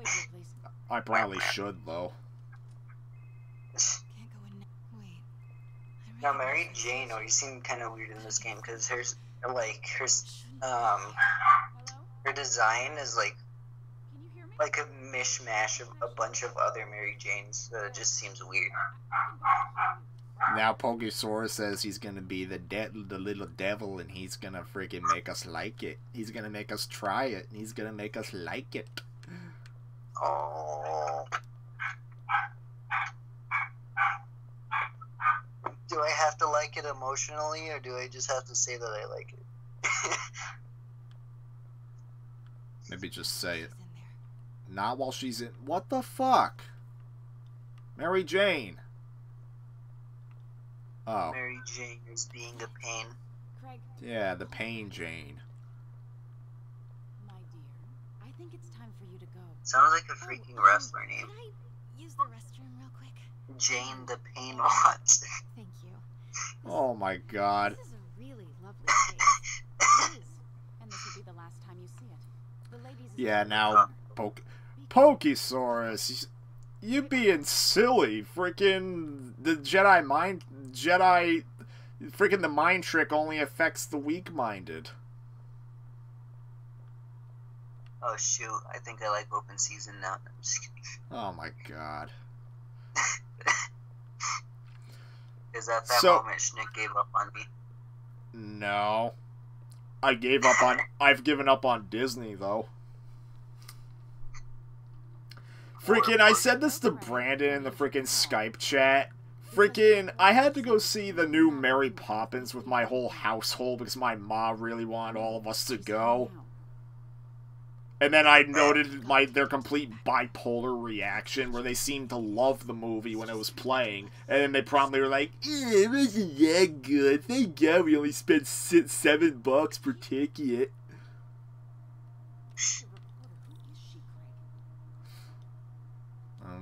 here, please. I probably should, though. Can't go in. Wait. I Now, recognize Mary this. Jane always seemed kind of weird in this game because her Hello? design is Can you hear me? like a mishmash of a bunch of other Mary Janes. It just seems weird. Now Pokesaurus says he's gonna be the little devil and he's gonna freaking make us like it. He's gonna make us try it and he's gonna make us like it. Oh. Do I have to like it emotionally, or do I just have to say that I like it? Maybe just say it. She's in there. Not while she's in. What the fuck? Mary Jane. Oh. Mary Jane is being a pain. Craig, Yeah, the Pain Jane. my dear, I think it's time for you to go. Sounds like a freaking Oh, wrestlers name. Can I use the restroom real quick? Jane the Pain Watts. Thank you. Oh my god. This is a really lovely space. It is. And this will be the last time you see it. The ladies. Yeah, now Pokesaurus, you being silly. Freaking the freaking the mind trick only affects the weak-minded. Oh shoot, I think I like open season now. I'm just kidding. Oh my god. Is that moment Shnick gave up on me? No. I've given up on Disney, though. Freaking, I said this to Brandon in the freaking Skype chat. Freaking, I had to go see the new Mary Poppins with my whole household because my mom really wanted all of us to go. And then I noted their complete bipolar reaction where they seemed to love the movie when it was playing. And then they promptly were like, it wasn't that good. Thank God we only spent $7 per ticket.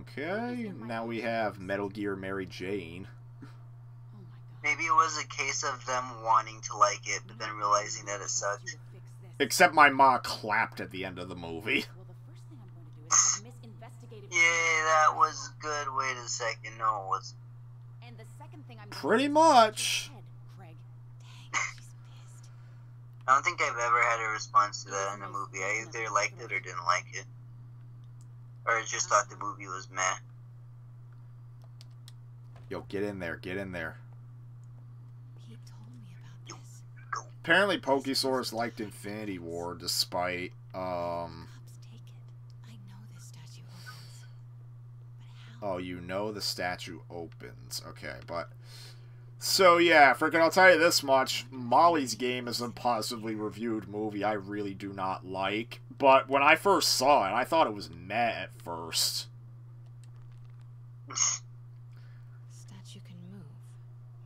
Okay, now we have Metal Gear Mary Jane. Maybe it was a case of them wanting to like it, but then realizing that it sucked. Except my ma clapped at the end of the movie. Well, the first thing I'm going to do is have Miss Investigative. Yeah, that was good. Wait a second. No, it wasn't. And the second thing I'm Pretty going to do is much. head, Craig. Dang, she's pissed. I don't think I've ever had a response to that in a movie. I either liked it or didn't like it. Or I just thought the movie was meh. Yo, get in there. Get in there. Pete told me about this. Apparently, Pokesaurus liked Infinity War, despite, Cops take it. I know this statue opens. But how? Oh, you know the statue opens. Okay, but... So, yeah, freaking I'll tell you this much. Molly's Game is a positively reviewed movie I really do not like. But when I first saw it, I thought it was meh at first. Statue can move.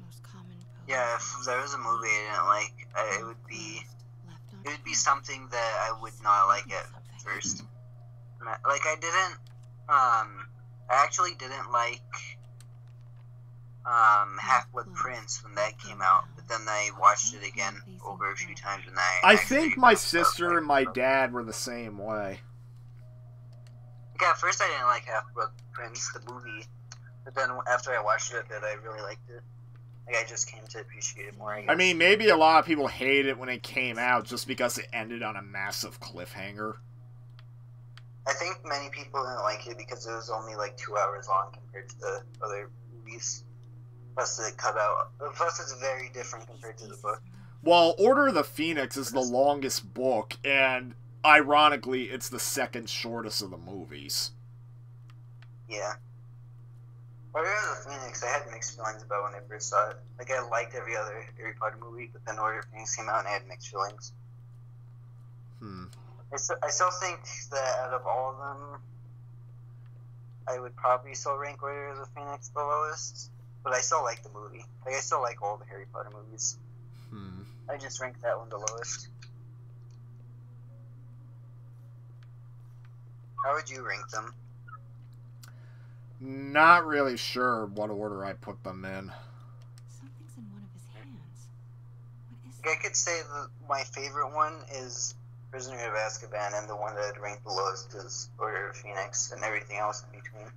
Most common pose. Yeah, if there was a movie I didn't like, it would be something that I would not like at first. Like I actually didn't like Half-Blood Prince when that came out, but then I watched it again over a few times, and I think my sister and my dad were the same way. Yeah, at first I didn't like Half-Blood Prince, the movie, but then after I watched it, I really liked it. Like, I just came to appreciate it more, I guess. I mean, maybe a lot of people hated it when it came out just because it ended on a massive cliffhanger. I think many people didn't like it because it was only like 2 hours long compared to the other movies. Plus, it's very different compared to the book. Well, Order of the Phoenix is the longest book, and ironically, it's the second shortest of the movies. Yeah. Order of the Phoenix, I had mixed feelings about when I first saw it. Like, I liked every other Harry Potter movie, but then Order of the Phoenix came out and I had mixed feelings. I still think that out of all of them, I would probably still rank Order of the Phoenix the lowest. But I still like the movie. Like, I still like all the Harry Potter movies. I just ranked that one the lowest. How would you rank them? Not really sure what order I put them in. Something's in one of his hands. What is Like, I could say that my favorite one is Prisoner of Azkaban, and the one that I'd rank the lowest is Order of Phoenix, and everything else in between.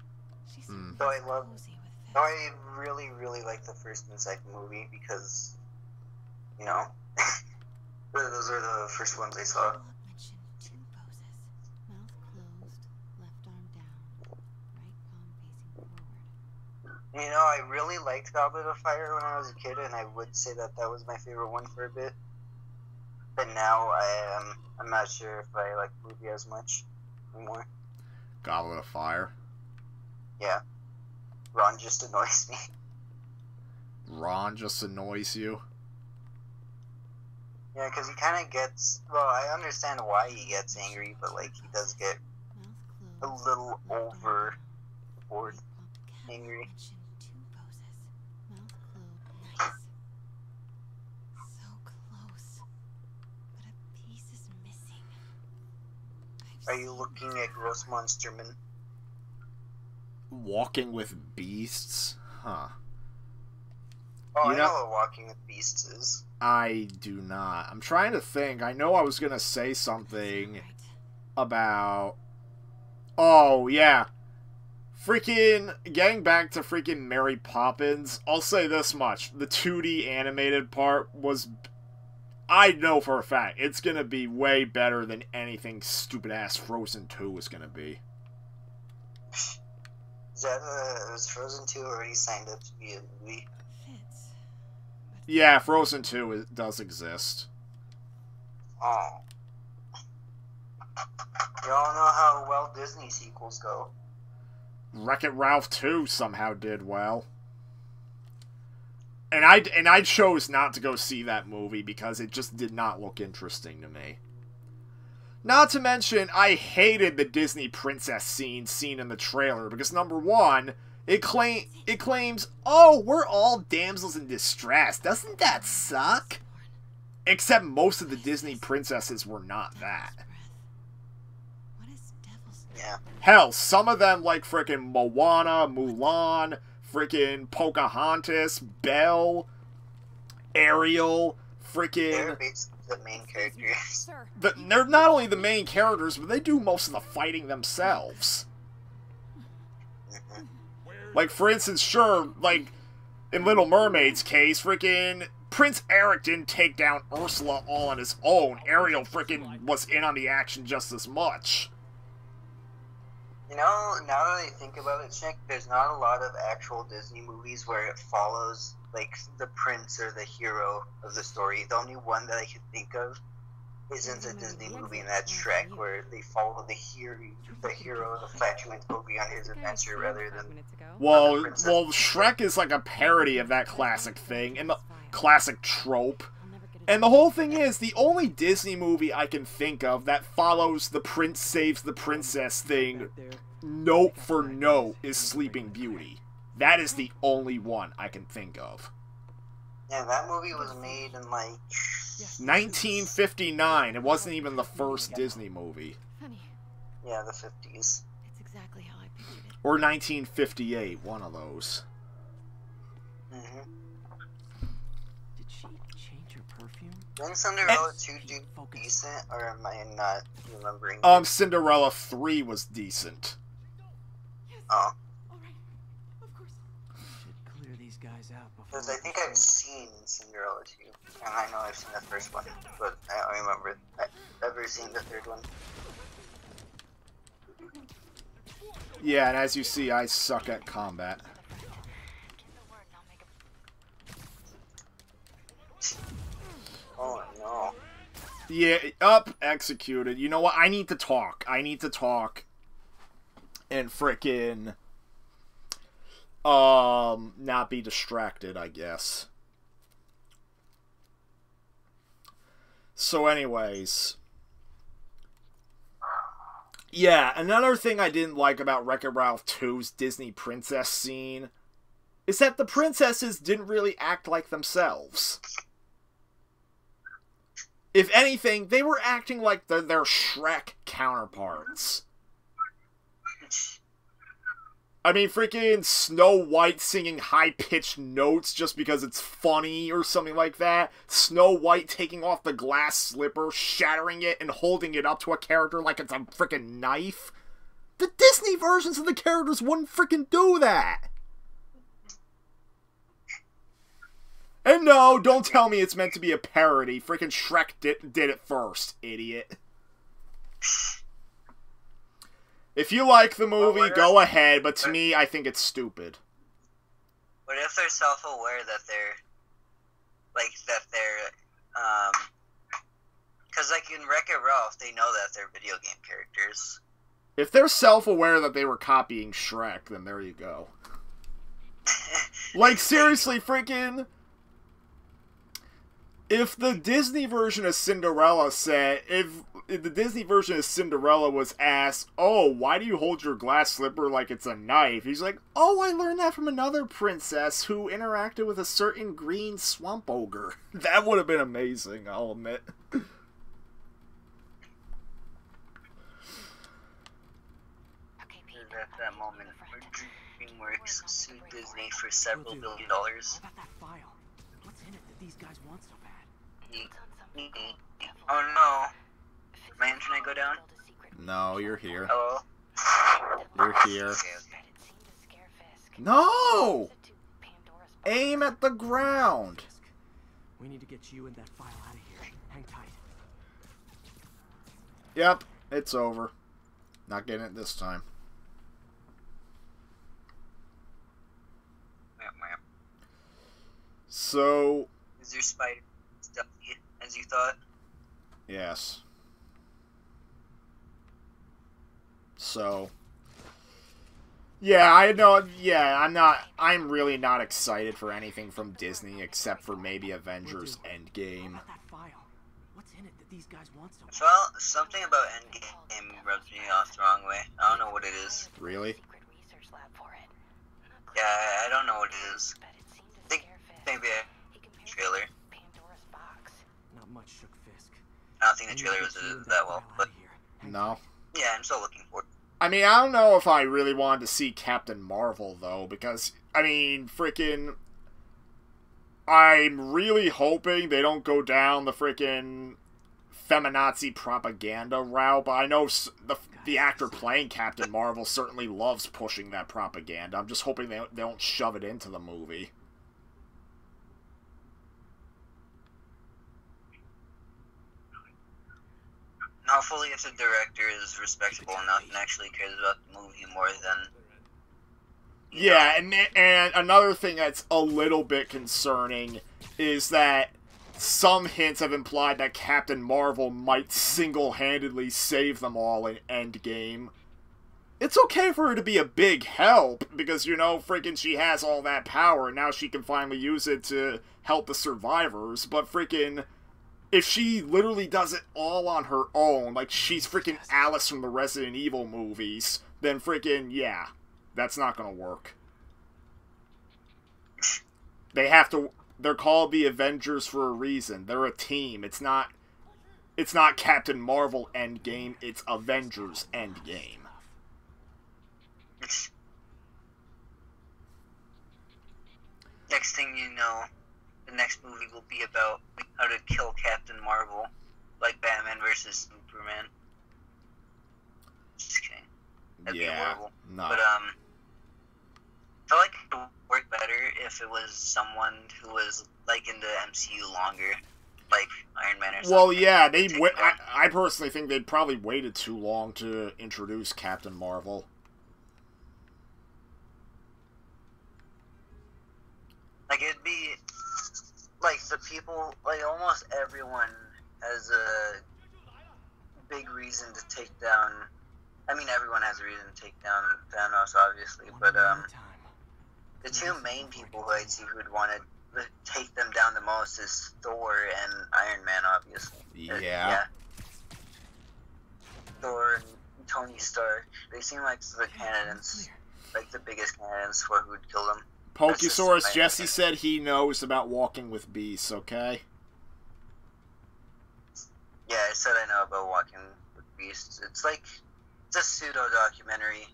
She's So I love... cozy with So I really, really like the first and second movie because, you know, those are the first ones I saw. Philip mentioned 2 poses. Mouth closed, left arm down, right palm facing forward. You know, I really liked Goblet of Fire when I was a kid, and I would say that that was my favorite one for a bit. But now I'm not sure if I like the movie as much anymore. Goblet of Fire. Yeah. Ron just annoys me. Ron just annoys you? Yeah, because he kind of gets... Well, I understand why he gets angry, but, like, he does get a Mouth closed, little left arm overboard down. angry. Mentioned 2 poses. Mouth closed. Nice. So close. But a piece is missing. Are you looking at Gross Monsterman? Walking with Beasts? Huh. Oh, You I know- know what Walking with Beasts is. I do not. I'm trying to think. I know I was gonna say something Right. about... Oh, yeah. Freaking... Getting back to freaking Mary Poppins, I'll say this much. The 2D animated part was... I know for a fact it's gonna be way better than anything stupid-ass Frozen 2 is gonna be. Is that, was Frozen 2 already signed up to be a movie? Fits. But Yeah, Frozen 2 does exist. Oh. You all know how well Disney sequels go. Wreck-It Ralph 2 somehow did well. And I chose not to go see that movie because it just did not look interesting to me. Not to mention, I hated the Disney princess scene seen in the trailer because, number one, it claims, oh, we're all damsels in distress. Doesn't that suck? Except most of the Disney princesses were not that. what is devil's Yeah. Hell, some of them, like frickin' Moana, Mulan, frickin' Pocahontas, Belle, Ariel, They're frickin'... basically the main characters. Sir, They're not only the main characters, but they do most of the fighting themselves. Mhm. Like, for instance, sure, like, in Little Mermaid's case, frickin' Prince Eric didn't take down Ursula all on his own. Ariel frickin' was in on the action just as much. You know, now that I think about it, Shnick, there's not a lot of actual Disney movies where it follows, like, the prince or the hero of the story. The only one that I can think of isn't a Disney movie, and that's Shrek, where they follow the hero of the flatulent movie on his adventure rather than... Well, Shrek is like a parody of that classic thing, and the classic trope. And the whole thing is, the only Disney movie I can think of that follows the prince saves the princess thing note for note is Sleeping Beauty. That is the only one I can think of. Yeah, that movie was made in, like... 1959. It wasn't even the first Disney movie. Funny. Yeah, the 50s. It's exactly how I pictured it. Or 1958, one of those. Mm-hmm. Did she change her perfume? Didn't Cinderella 2 do decent, or am I not remembering? Cinderella 3 was decent. Oh. Alright. Of course. Should clear these guys out before. Because I think I've seen Cinderella 2, and I know I've seen the first one, but I don't remember ever seeing the third one. Yeah, and as you see, I suck at combat. Oh no. Yeah, executed. You know what? I need to talk. And frickin' not be distracted, I guess. So anyways, yeah, another thing I didn't like about Wreck-It Ralph 2's Disney princess scene is that the princesses didn't really act like themselves. If anything, they were acting like their Shrek counterparts. I mean, freaking Snow White singing high-pitched notes just because it's funny or something like that. Snow White taking off the glass slipper, shattering it, and holding it up to a character like it's a freaking knife. The Disney versions of the characters wouldn't freaking do that. And no, don't tell me it's meant to be a parody. Freaking Shrek did it first, idiot. If you like the movie, go ahead, but to me, I think it's stupid. What if they're self-aware that they're, because, like, in Wreck-It Ralph, they know that they're video game characters. If they're self-aware that they were copying Shrek, then there you go. Like, seriously, freaking... If the Disney version of Cinderella said, if the Disney version of Cinderella was asked, oh, why do you hold your glass slipper like it's a knife? He's like, oh, I learned that from another princess who interacted with a certain green swamp ogre. That would have been amazing, I'll admit. At that moment, DreamWorks sued Disney for several $1 billion. What about that file? What's in it that these guys want so bad? Oh no. Did my internet go down? No, you're here. Hello? You're here. No! Aim at the ground! We need to get you and that file out of here. Hang tight. Yep, it's over. Not getting it this time. So... Is your spider stealthy as you thought? Yes. So... Yeah, I know, I'm really not excited for anything from Disney except for maybe Avengers Endgame. What's in it that these guys want so bad? Well, something about Endgame rubs me off the wrong way. I don't know what it is. Really? Yeah, I don't know what it is. I think maybe a trailer. Not much, Shook Fisk. I don't think the trailer was that well, but... No. Yeah, I'm still looking for it. I mean, I don't know if I really wanted to see Captain Marvel, though, because, I mean, freaking... I'm really hoping they don't go down the freaking feminazi propaganda route, but I know the actor playing Captain Marvel certainly loves pushing that propaganda. I'm just hoping they don't shove it into the movie. Hopefully hopefully if the director is respectable enough and actually cares about the movie more than... Yeah, and another thing that's a little bit concerning is that some hints have implied that Captain Marvel might single-handedly save them all in Endgame. It's okay for her to be a big help, because, you know, freaking she has all that power, and now she can finally use it to help the survivors, but freaking... if she literally does it all on her own, like she's freaking Alice from the Resident Evil movies, then freaking, yeah, that's not gonna work. They have to... they're called the Avengers for a reason. They're a team. It's not Captain Marvel Endgame, it's Avengers Endgame. Next thing you know, the next movie will be about how to kill Captain Marvel, like Batman versus Superman. Just kidding. That'd be horrible. No. But I feel like it would work better if it was someone who was like in the MCU longer, like Iron Man or something. Well, yeah, I personally think they'd probably waited too long to introduce Captain Marvel. Like, it'd be, like, the people, like, almost everyone has a big reason to take down, I mean, everyone has a reason to take down Thanos, obviously, but, the two main people who I'd see who would want to take them down the most is Thor and Iron Man, obviously. Yeah. Thor and Tony Stark, they seem like the candidates, like, the biggest candidates for who would kill them. Pokesaurus, Jesse said he knows about walking with beasts, okay? Yeah, I said I know about walking with beasts. It's like, it's a pseudo-documentary.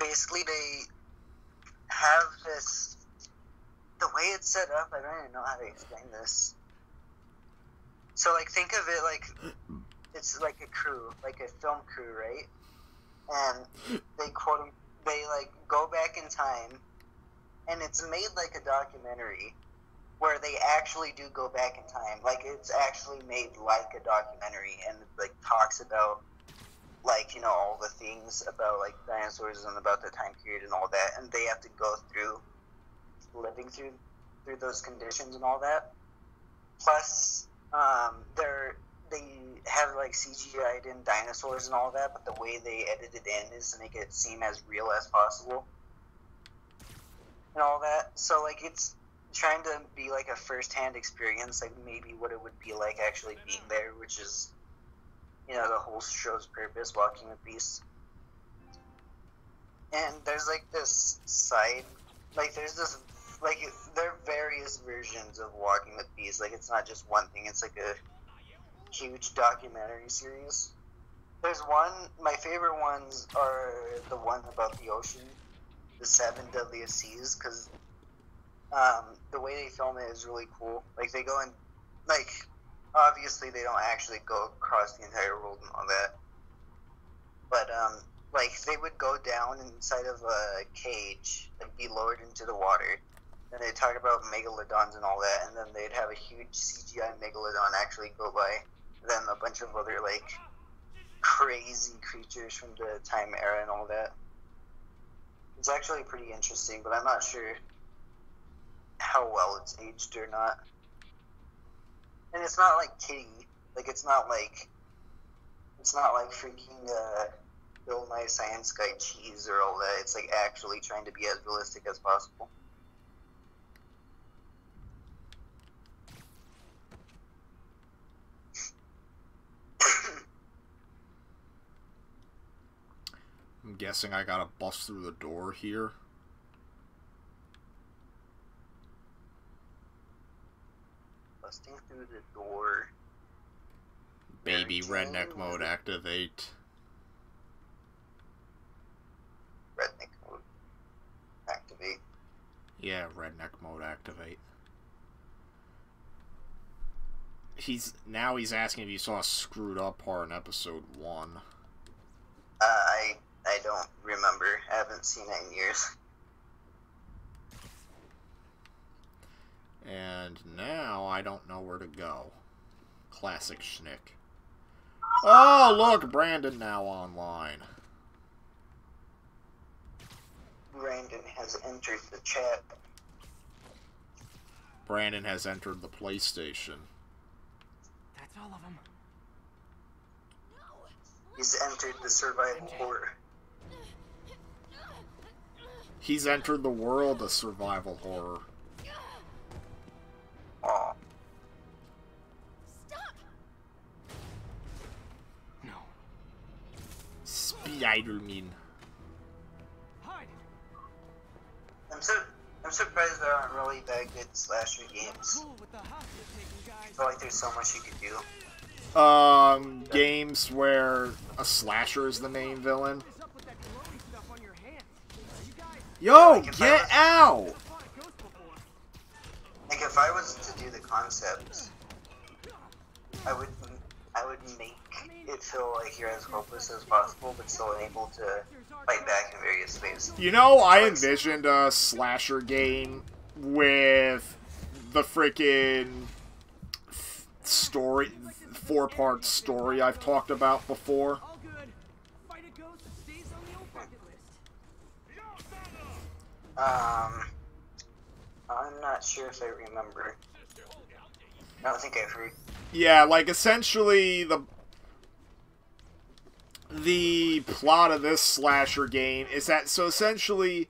Basically, they have this... the way it's set up, I don't even know how to explain this. So, like, think of it like... it's like a crew, like a film crew, right? And they like go back in time, and it's made like a documentary where they actually do go back in time. Like, it's actually made like a documentary, and like talks about, like, you know, all the things about like dinosaurs and about the time period and all that, and they have to go through living through those conditions and all that. Plus, they have like CGI'd in dinosaurs and all that, but the way they edit it in is to make it seem as real as possible and all that. So like, it's trying to be like a first-hand experience, like maybe what it would be like actually being there, which is, you know, the whole show's purpose, walking with beasts. And there's like this side, like there's this, like, there are various versions of walking with beasts. Like, it's not just one thing, it's like a huge documentary series. There's one, my favorite ones are the one about the ocean, the 7 Deadliest Seas, because the way they film it is really cool. Like, they go in, like, obviously they don't actually go across the entire world and all that, but like, they would go down inside of a cage, like, be lowered into the water, and they'd talk about megalodons and all that, and then they'd have a huge CGI megalodon actually go by, then a bunch of other, like, crazy creatures from the time era and all that. It's actually pretty interesting, but I'm not sure how well it's aged or not. And it's not like kiddie. Like, it's not like freaking Bill Nye Science Guy cheese or all that. It's like actually trying to be as realistic as possible. I'm guessing I gotta bust through the door here. Busting through the door. Baby redneck mode activate. Redneck mode activate. Yeah, redneck mode activate. He's asking if you saw a screwed up part in episode 1. I don't remember. I haven't seen it in years. And now I don't know where to go. Classic shnick. Oh, look, Brandon now online. Brandon has entered the chat. Brandon has entered the PlayStation. That's all of them. He's entered the survival horror. He's entered the world of survival horror. Aw. Stop! No. Spider-Man. Hide. I'm surprised there aren't really that good slasher games. Cool with the hostage taking, I guys. feel like there's so much you could do. Games where a slasher is the main villain. What's up with that glowy stuff on your hands? You guys Yo, Like, if get out! fought a ghost before. Like if I was to do the concepts, I would make it feel like you're as hopeless as possible, but still able to fight back in various ways. You know, I envisioned a slasher game with the freaking story, 4-part story I've talked about before. All good. Fight a ghost that stays on the old bucket list. I'm not sure if I remember. I don't think I've heard. Yeah, like, essentially, the plot of this slasher game is that, so essentially,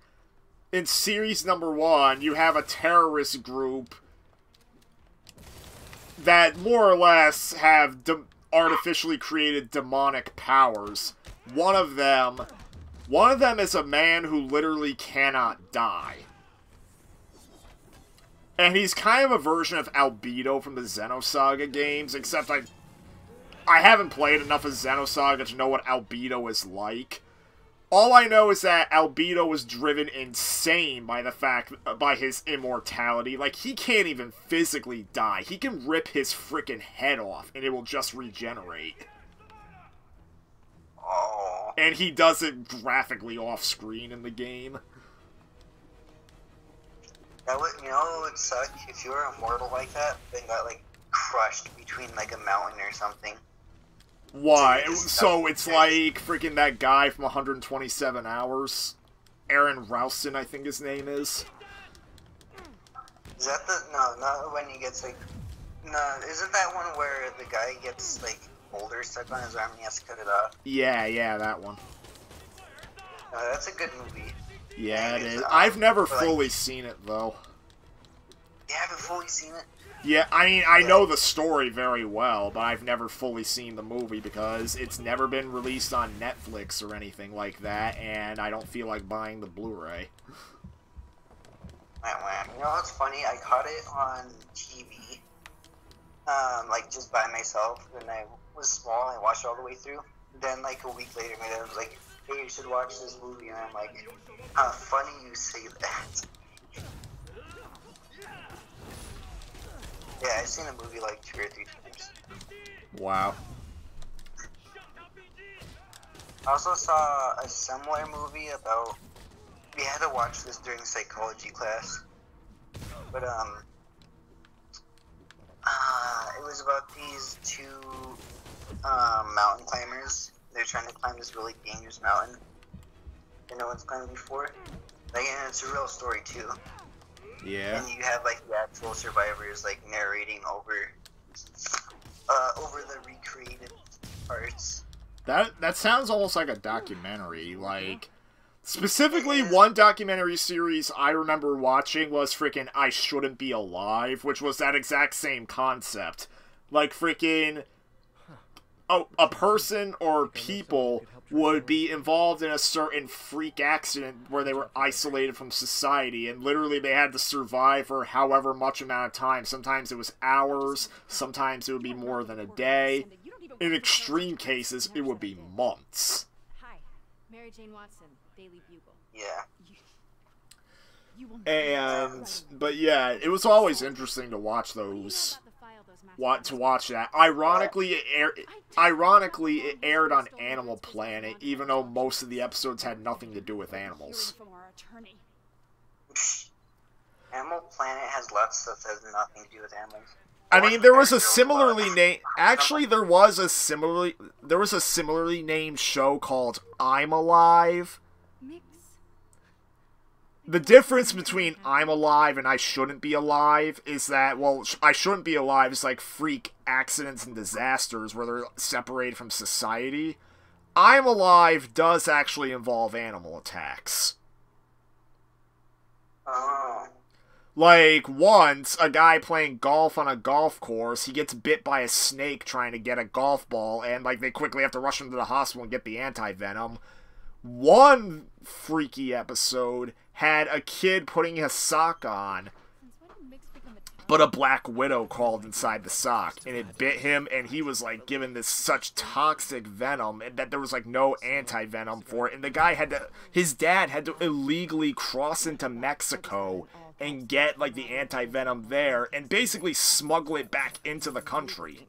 in series number 1, you have a terrorist group that more or less have artificially created demonic powers. One of them is a man who literally cannot die. And he's kind of a version of Albedo from the Xenosaga games, except I haven't played enough of Xenosaga to know what Albedo is like. All I know is that Albedo was driven insane by his immortality. Like, he can't even physically die. He can rip his frickin' head off, and it will just regenerate. Oh. And he does it graphically off-screen in the game. You know what would suck if you were immortal like that, then got like crushed between like a mountain or something. Why? So it's like freaking that guy from 127 Hours. Aaron Ralston, I think his name is. Is that no, not when he gets like, no, isn't that one where the guy gets like boulder stuck on his arm and he has to cut it off? Yeah, that one. That's a good movie. Yeah, it is. I've never but, like, fully seen it, though. You haven't fully seen it? Yeah, I mean, I know the story very well, but I've never fully seen the movie because it's never been released on Netflix or anything like that, and I don't feel like buying the Blu-ray. You know what's funny? I caught it on TV, like just by myself when I was small. I watched it all the way through. Then, like a week later, my dad was like, "Hey, you should watch this movie," and I'm like, funny you say that." Yeah, I've seen a movie like 2 or 3 times. Wow. I also saw a similar movie about. We had to watch this during psychology class, but it was about these two mountain climbers. They're trying to climb this really dangerous mountain that no one's climbed before. Like, and it's a real story too. Yeah. And you have like the actual survivors like narrating over the recreated parts. That sounds almost like a documentary. Like, specifically, one documentary series I remember watching was freaking I Shouldn't Be Alive, which was that exact same concept. Like, freaking a person or people would be involved in a certain freak accident where they were isolated from society, and literally they had to survive for however much amount of time. Sometimes it was hours, sometimes it would be more than a day. In extreme cases, it would be months. Hi, Mary Jane Watson, Daily Bugle. Yeah. But yeah, it was always interesting to watch those. To watch that. Ironically, it aired on Animal Planet, even though most of the episodes had nothing to do with animals. Animal Planet has lots of stuff that has nothing to do with animals. I mean, there was a similarly named. Actually, there was a similarly named show called I'm Alive. Mix. The difference between I'm Alive and I Shouldn't Be Alive is that, well, I Shouldn't Be Alive is like freak accidents and disasters where they're separated from society. I'm Alive does actually involve animal attacks. Oh. Like, once, a guy playing golf on a golf course, he gets bit by a snake trying to get a golf ball, and, like, they quickly have to rush him to the hospital and get the anti-venom. One freaky episode had a kid putting a sock on, Since when did Mix become a town? but a black widow crawled inside the sock, and it bit him, and he was, like, given this such toxic venom, and that there was, like, no anti-venom for it, and the guy had to, his dad had to illegally cross into Mexico and get, like, the anti-venom there, and basically smuggle it back into the country.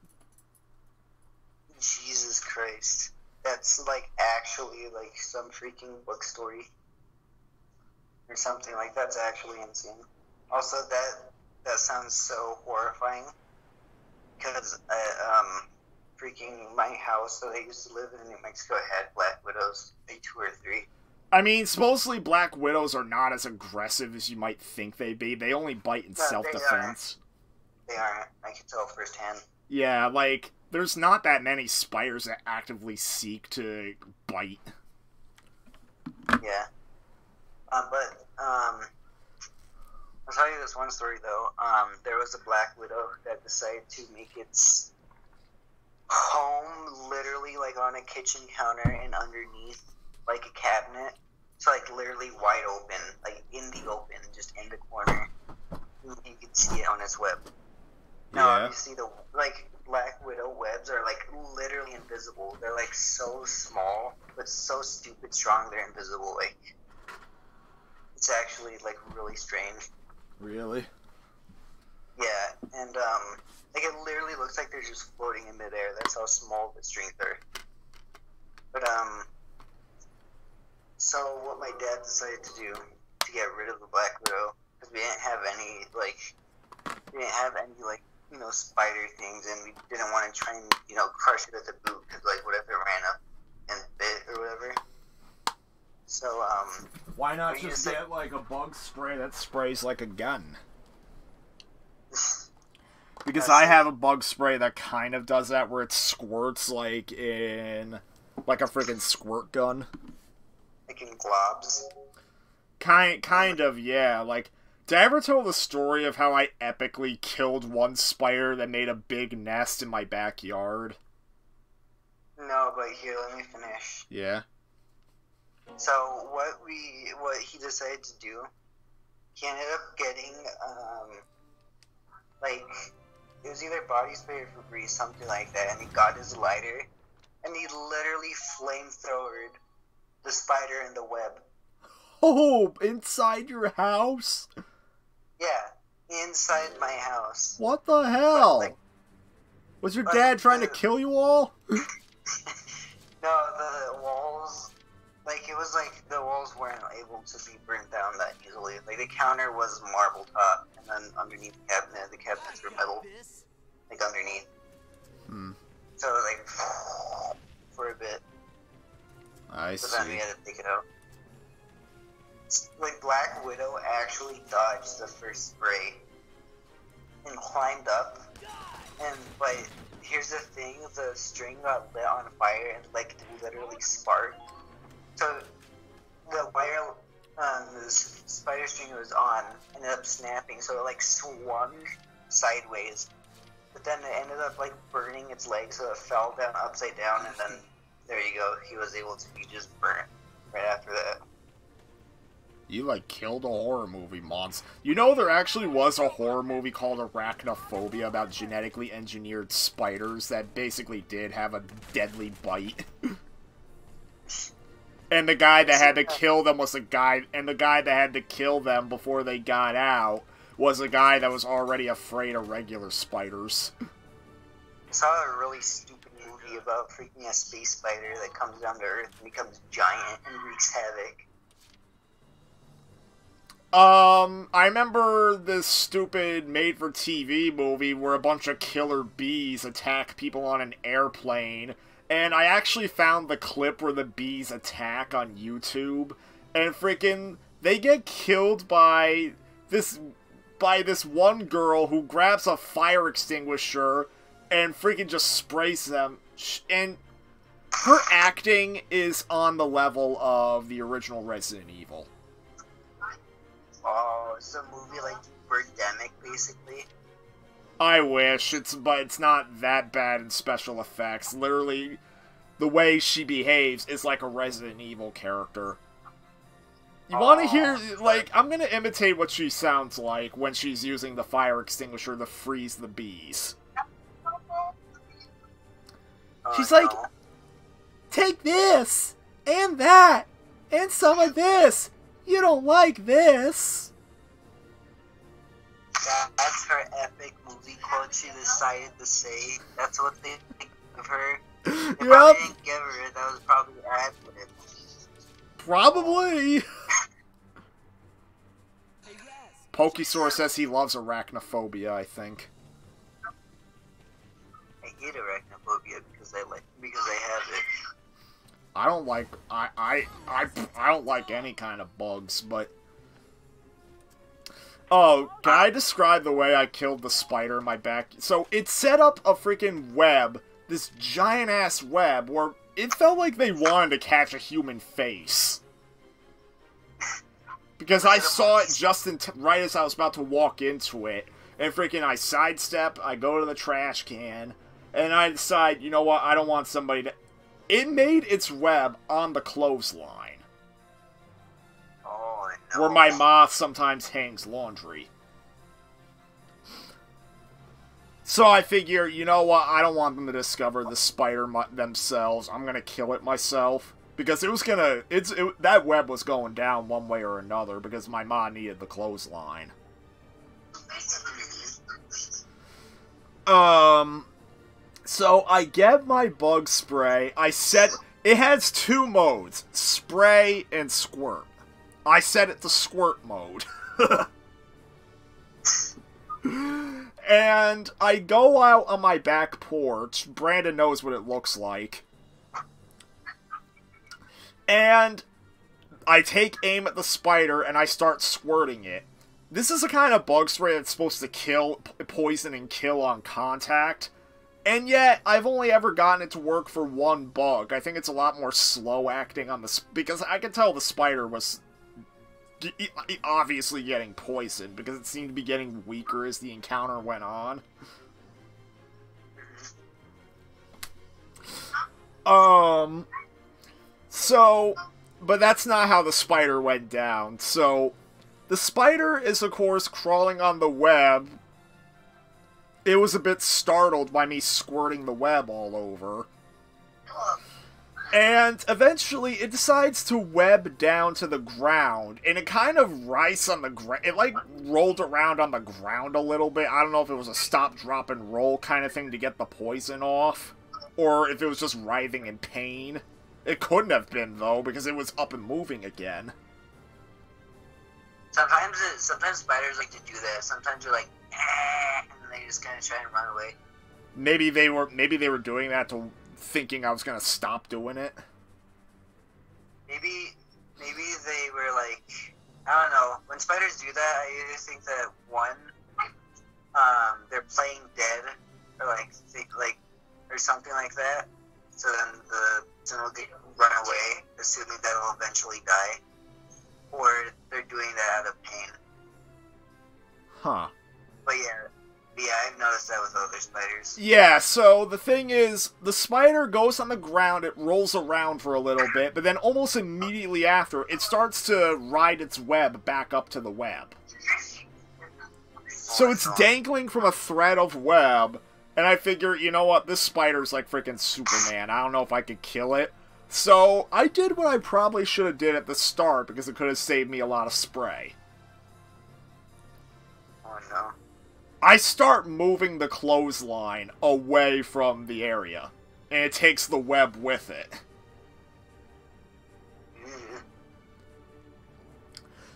Jesus Christ. That's, like, actually, like, some freaking book story. Or something. Like, that's actually insane. Also, that sounds so horrifying. Because, freaking my house that I used to live in New Mexico had black widows, like 2 or 3. I mean, supposedly black widows are not as aggressive as you might think they'd be. They only bite in No, self-defense. They aren't. I can tell firsthand. Yeah, like, there's not that many spiders that actively seek to bite. Yeah. I'll tell you this one story, though. There was a black widow that decided to make its home literally, like, on a kitchen counter and underneath, like, a cabinet. So, like, literally wide open, like, in the open, just in the corner. You can see it on its web. Now, Yeah. obviously, the, like, black widow webs are, like, literally invisible. They're, like, so small, but so stupid strong they're invisible. Like, it's actually, like, really strange. Really? Yeah, and, like, it literally looks like they're just floating in midair. That's how small the strings are. But, so what my dad decided to do to get rid of the black widow, because we didn't have any, like, you know, spider things, and we didn't want to try and, you know, crush it at the boot, because, like, what if it ran up and bit or whatever? So, Why not we just used get, like, a bug spray that sprays like a gun? Because I have a bug spray that kind of does that, where it squirts, like, in, like, a freaking squirt gun. like in globs. Kind of, yeah. Like, did I ever tell the story of how I epically killed one spider that made a big nest in my backyard? No, but here, let me finish. Yeah. So what he decided to do, he ended up getting like, it was either body spray or Febreze, something like that, and he got his lighter, and he literally flamethrowered the spider in the web. Oh, inside your house? Yeah, inside my house. What the hell? But, like, was your dad trying to kill you all? No, the walls, like, it was like the walls weren't able to be burnt down that easily. Like, the counter was marble top, and then underneath the cabinets were metal, like, underneath. So, like, for a bit. I But then we see. had to take it out. Like, Black Widow actually dodged the first spray and climbed up, and, like, here's the thing, the string got lit on fire and, like, literally sparked. So, the wire, the spider string it was on ended up snapping, so it, like, swung sideways. But then it ended up, like, burning its legs, so it fell down upside down, and then, there you go, he was able to be just burnt right after that. You, like, killed a horror movie, Mons. You know there actually was a horror movie called Arachnophobia about genetically engineered spiders that basically did have a deadly bite. And the guy that had to kill them was the guy that had to kill them before they got out was a guy that was already afraid of regular spiders. I saw a really stupid movie about freaking a space spider that comes down to Earth and becomes giant and wreaks havoc. I remember this stupid made-for-TV movie where a bunch of killer bees attack people on an airplane, and I actually found the clip where the bees attack on YouTube, and freaking, they get killed by this one girl who grabs a fire extinguisher and freaking just sprays them, and her acting is on the level of the original Resident Evil. Oh, it's a movie like Birdemic, basically. I wish, but it's not that bad in special effects. Literally, the way she behaves is like a Resident Evil character. You want to hear, like, I'm gonna imitate what she sounds like when she's using the fire extinguisher to freeze the bees. She's like, take this, and that, and some of this. You don't like this. That's her epic movie quote she decided to say. That's what they think of her. If I didn't give her it, that was probably ad-lib. Probably. Pokesaur says he loves arachnophobia, I think. I hate arachnophobia because I have it. I don't like I don't like any kind of bugs, but oh, can I describe the way I killed the spider in my back? So it set up a freaking web, this giant ass web, where it felt like they wanted to catch a human face. Because I saw it just right as I was about to walk into it, and freaking I sidestep, I go to the trash can, and I decide, you know what, I don't want somebody to... It made its web on the clothesline. Oh, no. Where my moth sometimes hangs laundry. So I figure, you know what, I don't want them to discover the spider themselves. I'm gonna kill it myself. Because it was gonna... that web was going down one way or another, because my ma needed the clothesline. So I get my bug spray. I set... It has two modes. Spray and squirt. I set it to squirt mode. And I go out on my back porch. Brandon knows what it looks like. And I take aim at the spider and I start squirting it. This is a kind of bug spray that's supposed to kill, poison and kill on contact. And yet, I've only ever gotten it to work for one bug. I think it's a lot more slow acting on the... Because I could tell the spider was obviously getting poisoned, because it seemed to be getting weaker as the encounter went on. So... But that's not how the spider went down. So, the spider is, of course, crawling on the web. It was a bit startled by me squirting the web all over. And eventually it decides to web down to the ground. And it kind of writhes on the ground. It like rolled around on the ground a little bit. I don't know if it was a stop, drop, and roll kind of thing to get the poison off. Or if it was just writhing in pain. It couldn't have been, though, because it was up and moving again. Sometimes spiders like to do that. Sometimes you're like, and they just kind of try and run away. Maybe they were doing that to thinking I was gonna stop doing it. Maybe they were like, I don't know. When spiders do that, I either think that one, they're playing dead, or or something like that. So then will run away, assuming that it'll eventually die, or they're doing that out of pain. Huh. But yeah, I've noticed that with other spiders. Yeah, so the thing is, the spider goes on the ground, it rolls around for a little bit, but then almost immediately after, it starts to ride its web back up to the web. So it's dangling from a thread of web, and I figure, you know what, this spider's like freaking Superman, I don't know if I could kill it. So, I did what I probably should have did at the start, because it could have saved me a lot of spray. Oh no. I start moving the clothesline away from the area, and it takes the web with it.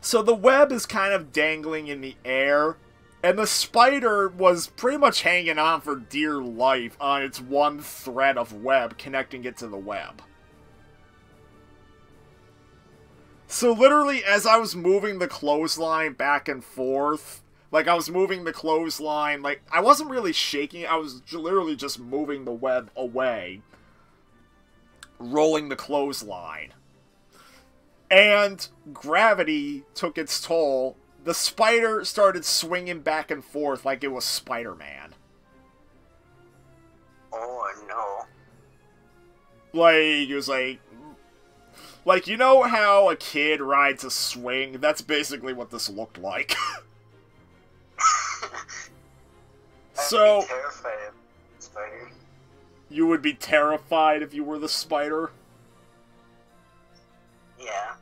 So the web is kind of dangling in the air, and the spider was pretty much hanging on for dear life on its one thread of web connecting it to the web. So literally, as I was moving the clothesline back and forth, like, I was moving the clothesline, like, I wasn't really shaking it, I was literally just moving the web away, rolling the clothesline. And gravity took its toll. The spider started swinging back and forth like it was Spider-Man. Oh, no. Like, it was like, you know how a kid rides a swing? That's basically what this looked like. So, I'd be terrified of the spider. You would be terrified if you were the spider? Yeah.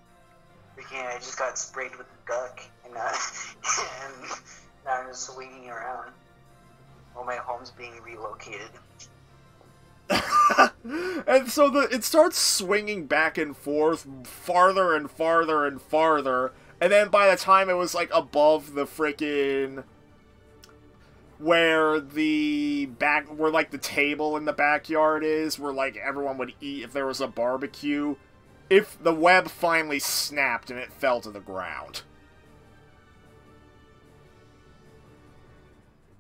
Freaking, I just got sprayed with a duck, and now I'm just swinging around while my home's being relocated. And so it starts swinging back and forth, farther and farther and farther, and then by the time it was, like, above the frickin' where like, the table in the backyard is, where, like, everyone would eat if there was a barbecue, if the web finally snapped and it fell to the ground.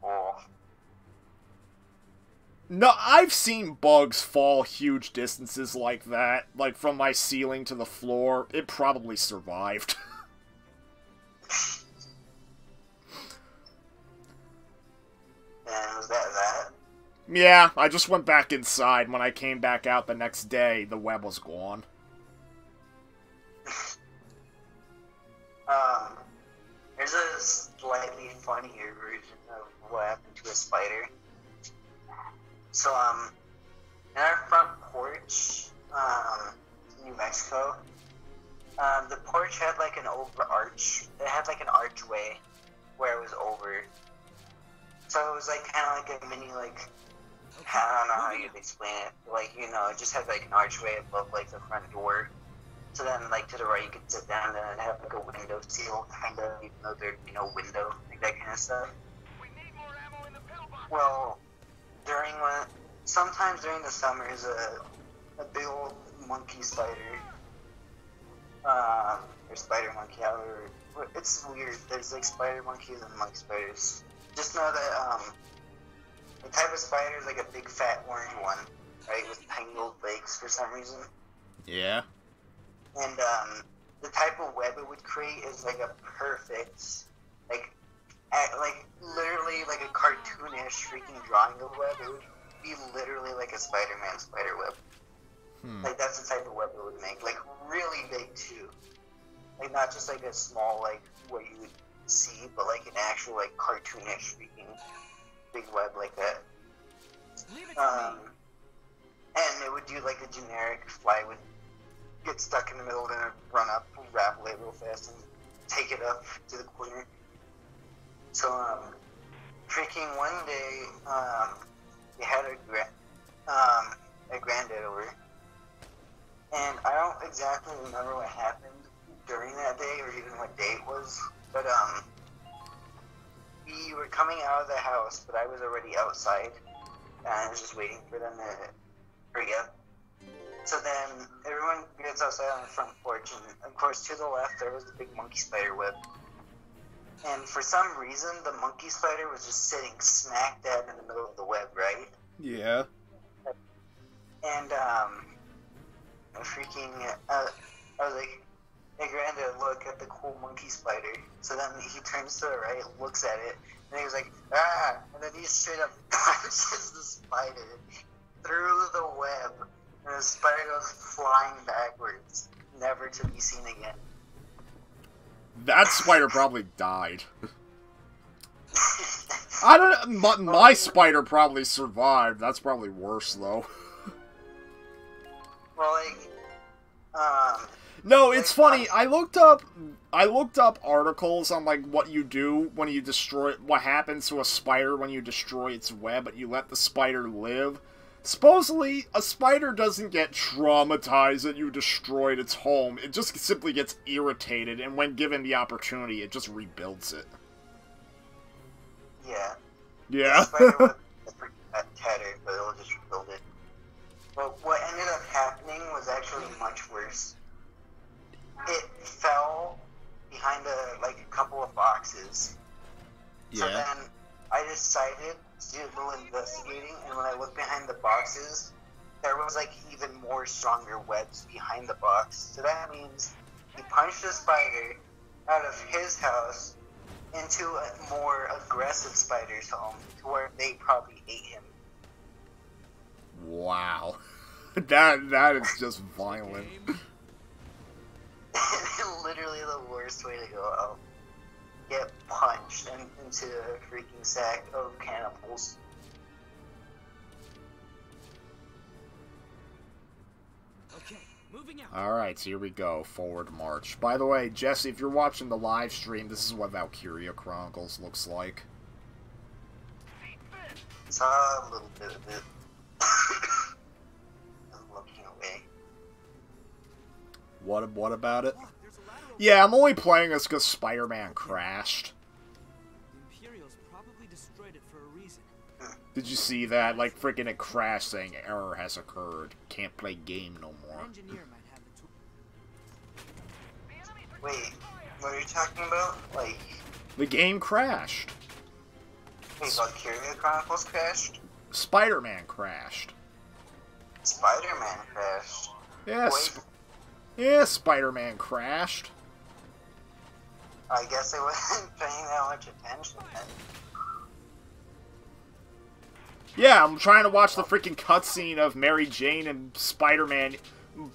Oh. No, I've seen bugs fall huge distances like that, like from my ceiling to the floor. It probably survived. And was that? Yeah, I just went back inside. When I came back out the next day, the web was gone. There's a slightly funnier version of what happened to a spider. So, in our front porch, in New Mexico, the porch had like an overarch. It had like an archway where it was over. So it was like kind of like a mini, like, I don't know how you'd explain it. Like, you know, it just had like an archway above like the front door. So then, like, to the right, you could sit down and it'd have like a window seal, kind of, even though there'd be no window, like that kind of stuff. Well, sometimes during the summers, a big old monkey spider, or spider monkey, however, it's weird. There's like spider monkeys and monkey spiders. Just know that the type of spider is like a big fat orange one, right, with tiny little legs for some reason. Yeah. And the type of web it would create is like a perfect, like literally like a cartoonish freaking drawing of web. It would be literally like a Spider-Man spider web. Like, that's the type of web it would make. Like, really big too. Like, not just like a small, like, what you would see, but like an actual, like, cartoonish freaking big web like that. And it would do like a generic fly would get stuck in the middle, then run up, ravel it real fast, and take it up to the corner. So, freaking one day, we had a granddad over, and I don't exactly remember what happened during that day, or even what day it was, but, we were coming out of the house, but I was already outside, and I was just waiting for them to hurry up. So then, everyone gets outside on the front porch, and of course, to the left, there was the big monkey spider web. And for some reason, the monkey spider was just sitting smack dab in the middle of the web, right? Yeah. And, I was like, hey, Granddad, look at the cool monkey spider. So then he turns to the right, looks at it, and he was like, ah! And then he straight up punches the spider through the web. And the spider goes flying backwards, never to be seen again. That spider probably died. I don't know, my spider probably survived. That's probably worse, though. Well, like, no, it's funny. I looked up articles on, like, what you do when you destroy, what happens to a spider when you destroy its web, but you let the spider live. Supposedly, a spider doesn't get traumatized that you destroyed its home. It just simply gets irritated, and when given the opportunity, it just rebuilds it. Yeah. Yeah. The spider was tattered, but it'll just rebuild it. But what ended up happening was actually much worse. It fell behind a couple of boxes. So Yeah. then I decided to do a little investigating, and when I looked behind the boxes, there was even more stronger webs behind the box. So that means he punched a spider out of his house into a more aggressive spider's home, to where they probably ate him. Wow. That is just violent. Literally the worst way to go out. Get punched into a freaking sack of cannibals. Okay, moving out. Alright, so here we go. Forward march. By the way, Jesse, if you're watching the live stream, this is what Valkyria Chronicles looks like. Saw a little bit of it. I'm looking away. What about it? Yeah, I'm only playing this because Spider-Man crashed. The Imperials probably destroyed it for a reason. Did you see that? Like, freaking it crashed saying error has occurred. Can't play game no An more. engineer might have the tool. Wait, what are you talking about? The game crashed. Wait, Valkyria Chronicles crashed? Spider-Man crashed. Spider-Man crashed? Yeah, Wait, Spider-Man crashed. I guess I wasn't paying that much attention then. Yeah, I'm trying to watch the freaking cutscene of Mary Jane and Spider-Man,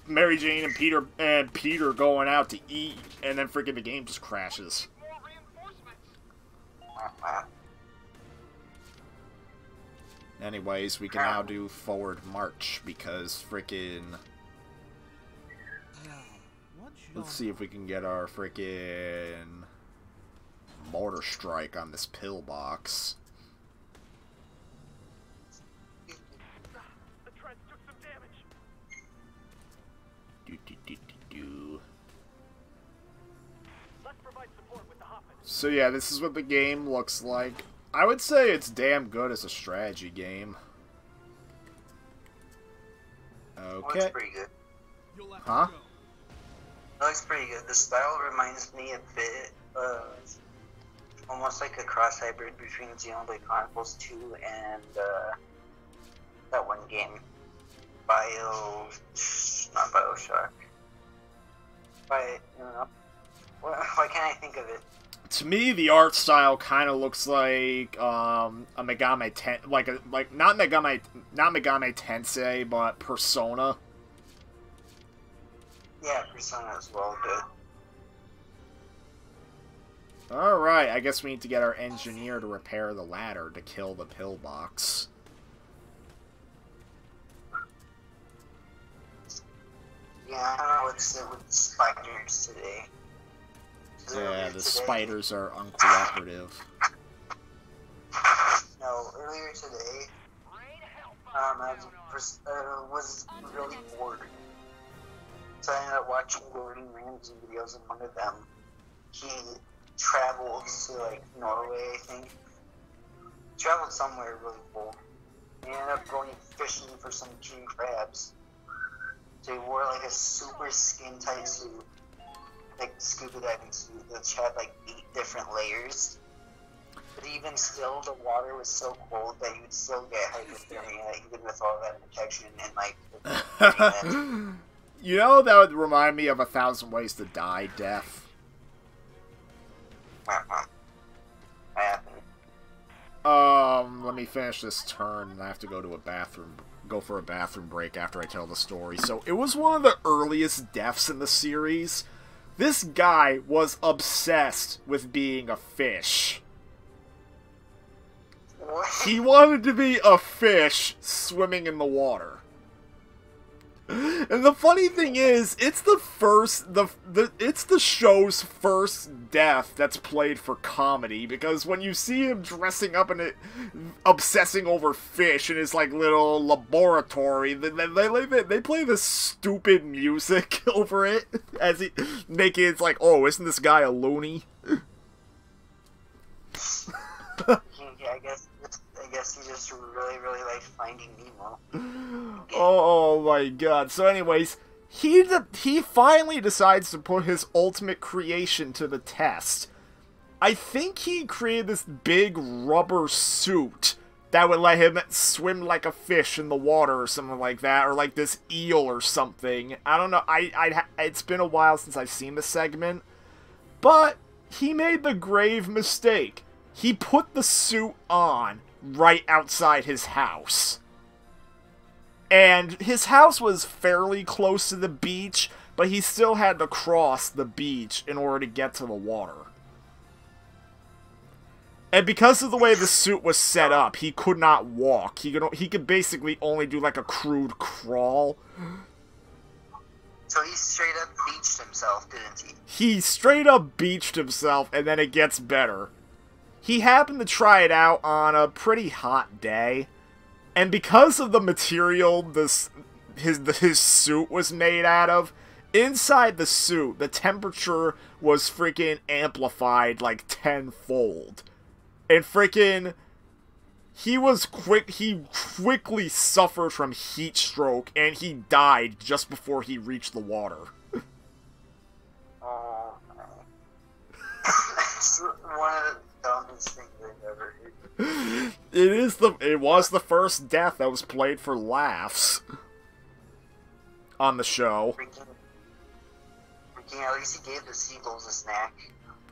Mary Jane and Peter going out to eat, and then freaking the game just crashes. Anyways, we can now do forward march because freaking. Let's see if we can get our freaking mortar strike on this pillbox. The treads took some damage. Do. Let's provide support with the Hoffman. So yeah, this is what the game looks like. I would say it's damn good as a strategy game. Okay. Looks pretty good. Huh? It looks pretty good. The style reminds me a bit of almost like a cross hybrid between Xenoblade Chronicles 2 and that one game. Not Bioshock. Why can't I think of it? To me, the art style kind of looks like a Megami not Megami Tensei, but Persona. Yeah, Persona as well, but Alright, I guess we need to get our engineer to repair the ladder to kill the pillbox. yeah, I don't know what's it with spiders today. Yeah, the spiders are uncooperative. No, earlier today, I was really bored. So I ended up watching Gordon Ramsay videos, and one of them, he traveled to Norway, I think. Traveled somewhere really cool. He ended up going fishing for some king crabs. So he wore a super skin tight suit, scuba diving suit, which had 8 different layers. But even still, the water was so cold that you would still get hypothermia, even with all that protection and You know, that would remind me of 1,000 Ways to Die death. Let me finish this turn, and I have to go to a bathroom, go for a bathroom break after I tell the story. So, it was one of the earliest deaths in the series. This guy was obsessed with being a fish. He wanted to be a fish swimming in the water. And the funny thing is, it's it's the show's first death that's played for comedy, because when you see him dressing up and obsessing over fish in his like little laboratory, they play this stupid music over it as he making it's like, oh, isn't this guy a loony? Yeah, I guess he just really likes Finding Nemo. Oh my god. So anyways, he finally decides to put his ultimate creation to the test. I think he created this big rubber suit that would let him swim like a fish in the water or something like that, or like this eel or something. I don't know. It's been a while since I've seen the segment, but he made the grave mistake. He put the suit on right outside his house. And his house was fairly close to the beach, but he still had to cross the beach in order to get to the water. And because of the way the suit was set up, he could not walk. He could basically only do like a crude crawl. So he straight up beached himself, didn't he? He straight up beached himself, and then it gets better. He happened to try it out on a pretty hot day, and because of the material his suit was made out of, inside the suit, the temperature was freaking amplified like tenfold. And freaking, he quickly suffered from heat stroke, and he died just before he reached the water. Oh, that's one of the dumbest things I've ever heard. It was the first death that was played for laughs on the show. Freaking, at least he gave the seagulls a snack.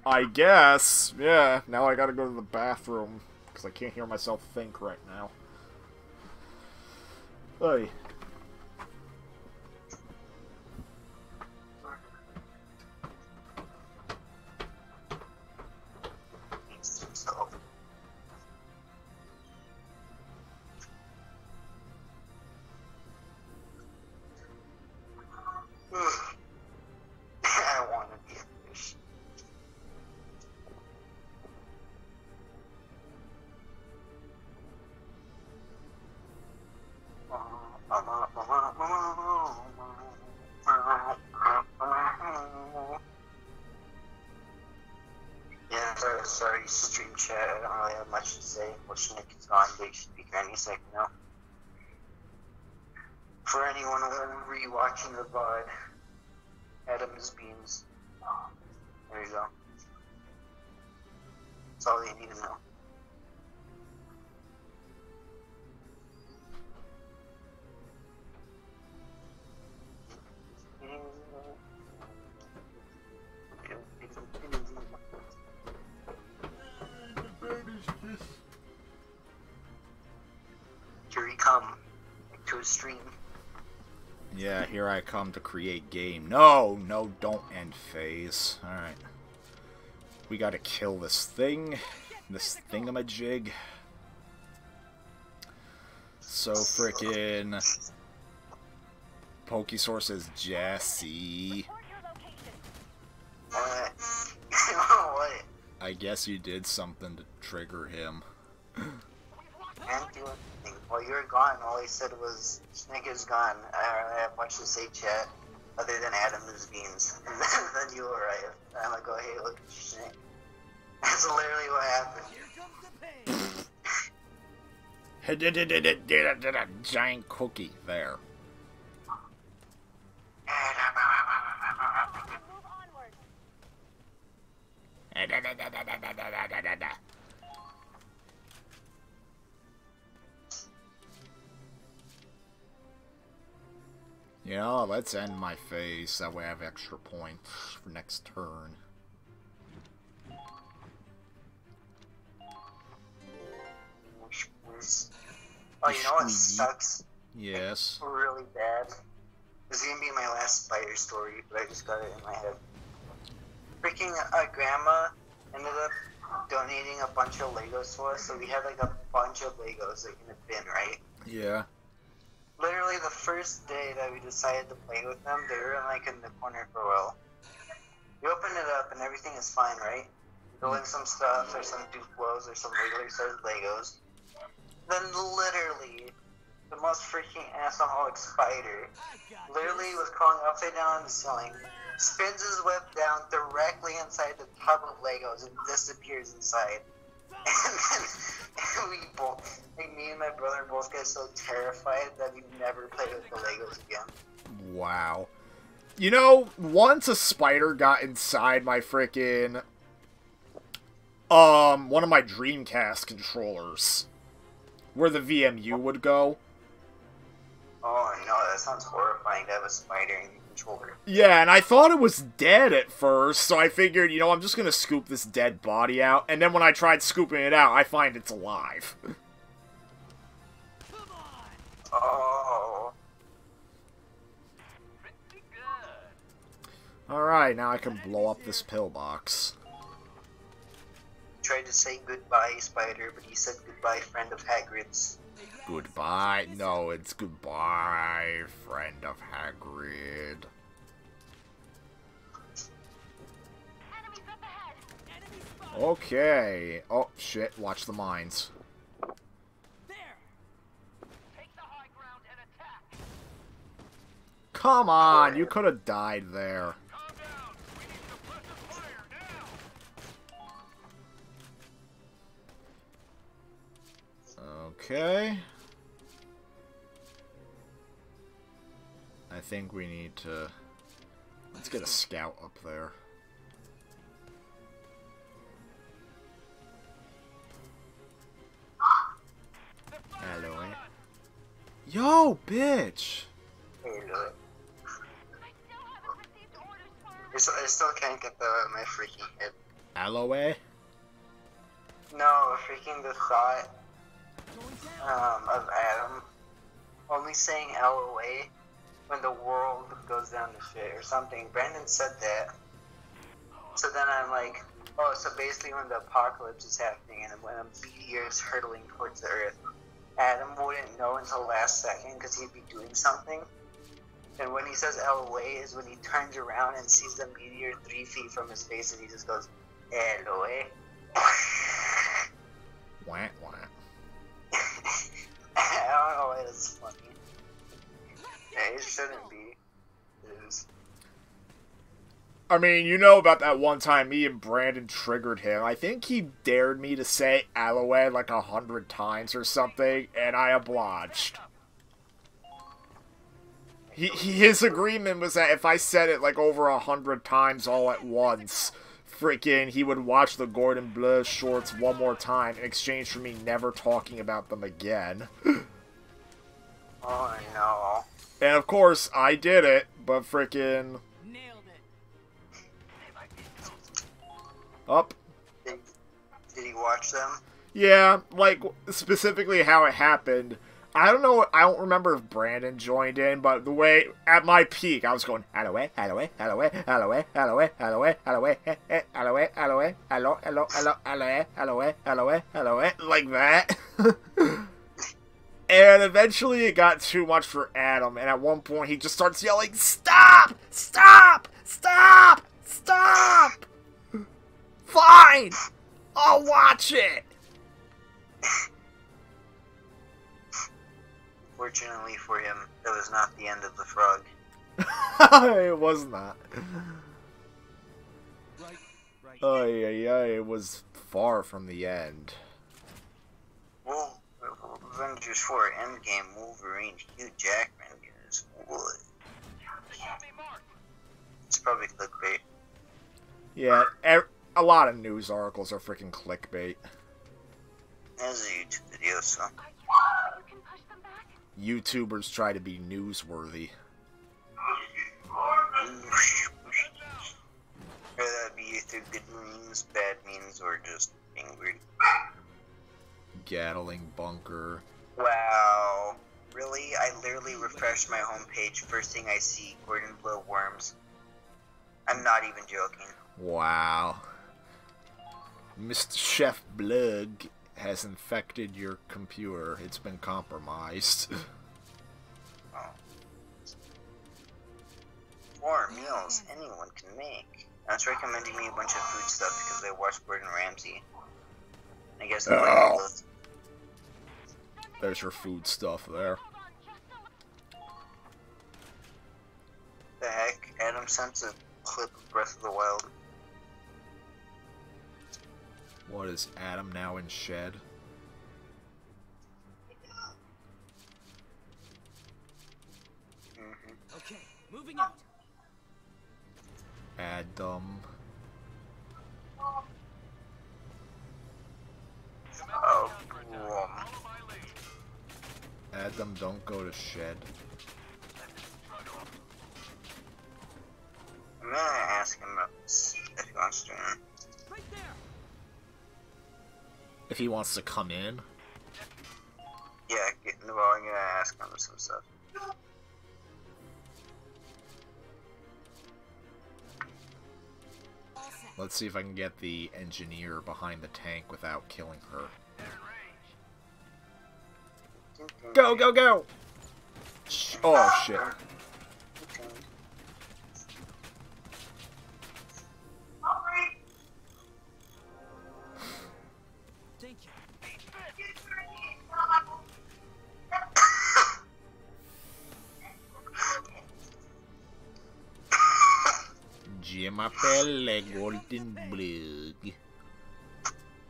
I guess. Yeah, now I gotta go to the bathroom, because I can't hear myself think right now. Hey. I want to be a fish. Yeah, sorry, stream chat. I don't really have much to say. Well, Shnick is gone, but he should be here any second now. For anyone rewatching the VOD, Adam's Beans. There you go. That's all you need to know. Here he come to a stream. Yeah, here I come to create game. No, don't end phase. Alright. We gotta kill this thing. This thingamajig. So frickin' Pokesaur says Jesse. What? What? I guess you did something to trigger him. Can't do anything. While you were gone, all he said was, Shnick is gone. I don't really have much to say, chat, other than Adam's Beans. And then you arrived. And I'm like, oh, hey, look at Shnick. That's literally what happened. Giant cookie there. Yeah, let's end my phase. That way I have extra points for next turn. Oh, you know what sucks? Yes. Like, really bad. This is gonna be my last spider story, but I just got it in my head. Freaking grandma ended up donating a bunch of Legos to us, so we had like a bunch of Legos like in a bin, right? Yeah. Literally literally the first day that we decided to play with them, they were like in the corner for a while. We open it up and everything is fine, right? Building some stuff, or some Duplos, or some regular sized Legos. Then literally, the most freaking assholic spider literally was crawling upside down on the ceiling, spins his web down directly inside the tub of Legos and disappears inside. And then we both, like me and my brother both get so terrified that we never played with the Legos again. Wow. You know, once a spider got inside my frickin' one of my Dreamcast controllers, where the VMU would go. Oh no, that sounds horrifying to have a spider in your controller. Yeah, and I thought it was dead at first, so I figured, you know, I'm just gonna scoop this dead body out, and then when I tried scooping it out, I find it's alive. Oh. Alright, now I can blow up this pillbox. Tried to say goodbye, spider, but he said goodbye, friend of Hagrid's. Goodbye? No, it's goodbye, friend of Hagrid. Okay. Oh, shit. Watch the mines. Come on, you could have died there. Okay. I think we need to... Let's get a scout up there. Hello. Yo, bitch! I still can't get my freaking head. Aloe? No, freaking the thought of Adam only saying LOA when the world goes down to shit or something. Brandon said that. So then I'm like, oh, so basically when the apocalypse is happening and when a meteor is hurtling towards the earth, Adam wouldn't know until the last second because he'd be doing something. And when he says LOA is when he turns around and sees the meteor 3 feet from his face and he just goes, LOA. Wah, wah. I don't know why that's funny. Yeah, it shouldn't be. It is. I mean, you know about that one time me and Brandon triggered him. I think he dared me to say Aloe like 100 times or something, and I obliged. His agreement was that if I said it like over 100 times all at once, freaking, he would watch the Gordon Bleu shorts one more time in exchange for me never talking about them again. Oh no. And of course, I did it, but freaking... Nailed it. Up. Did he watch them? Yeah, like, specifically how it happened. I don't know, I don't remember if Brandon joined in, but the way, at my peak, I was going, Aloe, Aloe, Aloe, Aloe, Aloe, Aloe, Aloe, Aloe, Aloe, Aloe, Aloe, Aloe, Aloe, Aloe, Aloe, like that. And eventually it got too much for Adam, and at one point he just starts yelling, Stop! Stop! Stop! Stop! Fine! I'll watch it! Fortunately for him, that was not the end of the frog. It was not. Right. Oh, yeah, it was far from the end. Well, Avengers 4 Endgame Wolverine Hugh Jackman is wood. It's probably clickbait. Yeah, a lot of news articles are freaking clickbait. As a YouTube video, so. You can push them back? YouTubers try to be newsworthy. Whether that be through good memes, bad memes, or just angry. Gatling bunker. Wow. Really? I literally refreshed my homepage. First thing I see, Gordon Bleu worms. I'm not even joking. Wow. Mr. Chef Blug has infected your computer. It's been compromised. Oh. 4 meals anyone can make. Now it's recommending me a bunch of food stuff because I watched Gordon Ramsay. I guess I'm like, Oh. There's your food stuff there. the heck? Adam sent a clip of Breath of the Wild. What is Adam now in shed? Okay, moving out. Adam. Oh, Adam, don't go to shed. I'm gonna ask him if he wants to. Right there. If he wants to come in. Yeah, well, I'm gonna ask him some stuff. Let's see if I can get the engineer behind the tank without killing her. Go, go, go! Oh, shit. Thank you. Gemma Pelle Golden Blug.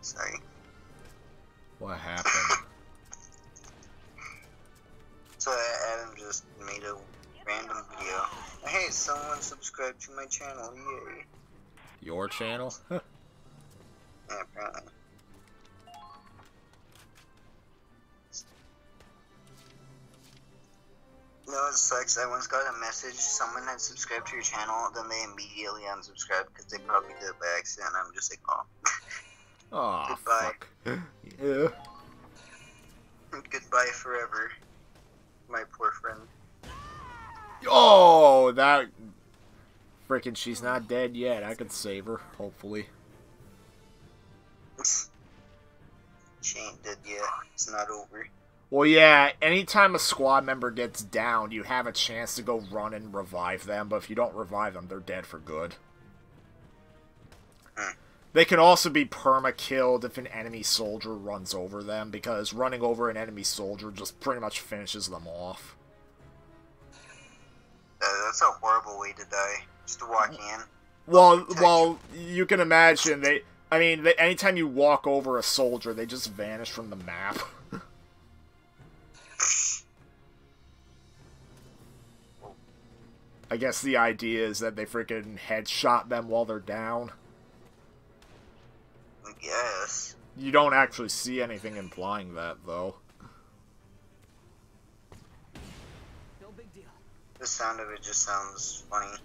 Sorry. What happened? So Adam just made a random video. Hey, someone subscribed to my channel, yay. Your channel? Yeah, apparently. No, it sucks. I once got a message, someone had subscribed to your channel, then they immediately unsubscribed because they probably did it by accident. I'm just like, oh. Aw, Goodbye. fuck. Yeah. Goodbye forever, my poor friend. Oh, that... Frickin' she's not dead yet. I could save her, hopefully. She ain't dead yet. It's not over. Well, yeah, anytime a squad member gets down, you have a chance to go run and revive them, but if you don't revive them, they're dead for good. They can also be perma-killed if an enemy soldier runs over them, because running over an enemy soldier just pretty much finishes them off. That's a horrible way to die. Just walking in. Well, you can imagine, anytime you walk over a soldier, they just vanish from the map. I guess the idea is that they freaking headshot them while they're down. I guess. You don't actually see anything implying that, though. No big deal. The sound of it just sounds funny.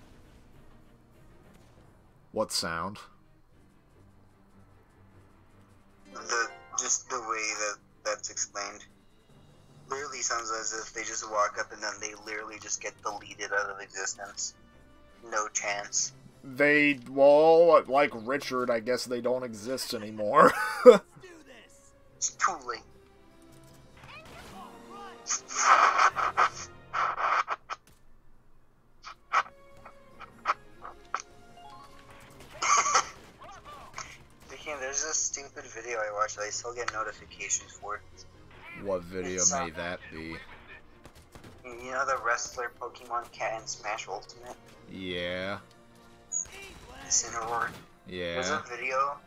What sound? Just the way that's explained. Literally sounds as if they just walk up and then they literally just get deleted out of existence. No chance. Well, like Richard, I guess they don't exist anymore. It's too late. There's this stupid video I watched that I still get notifications for. What video may that be? You know the wrestler Pokemon Cat in Smash Ultimate? Yeah. Incineroar? Yeah. There's a video.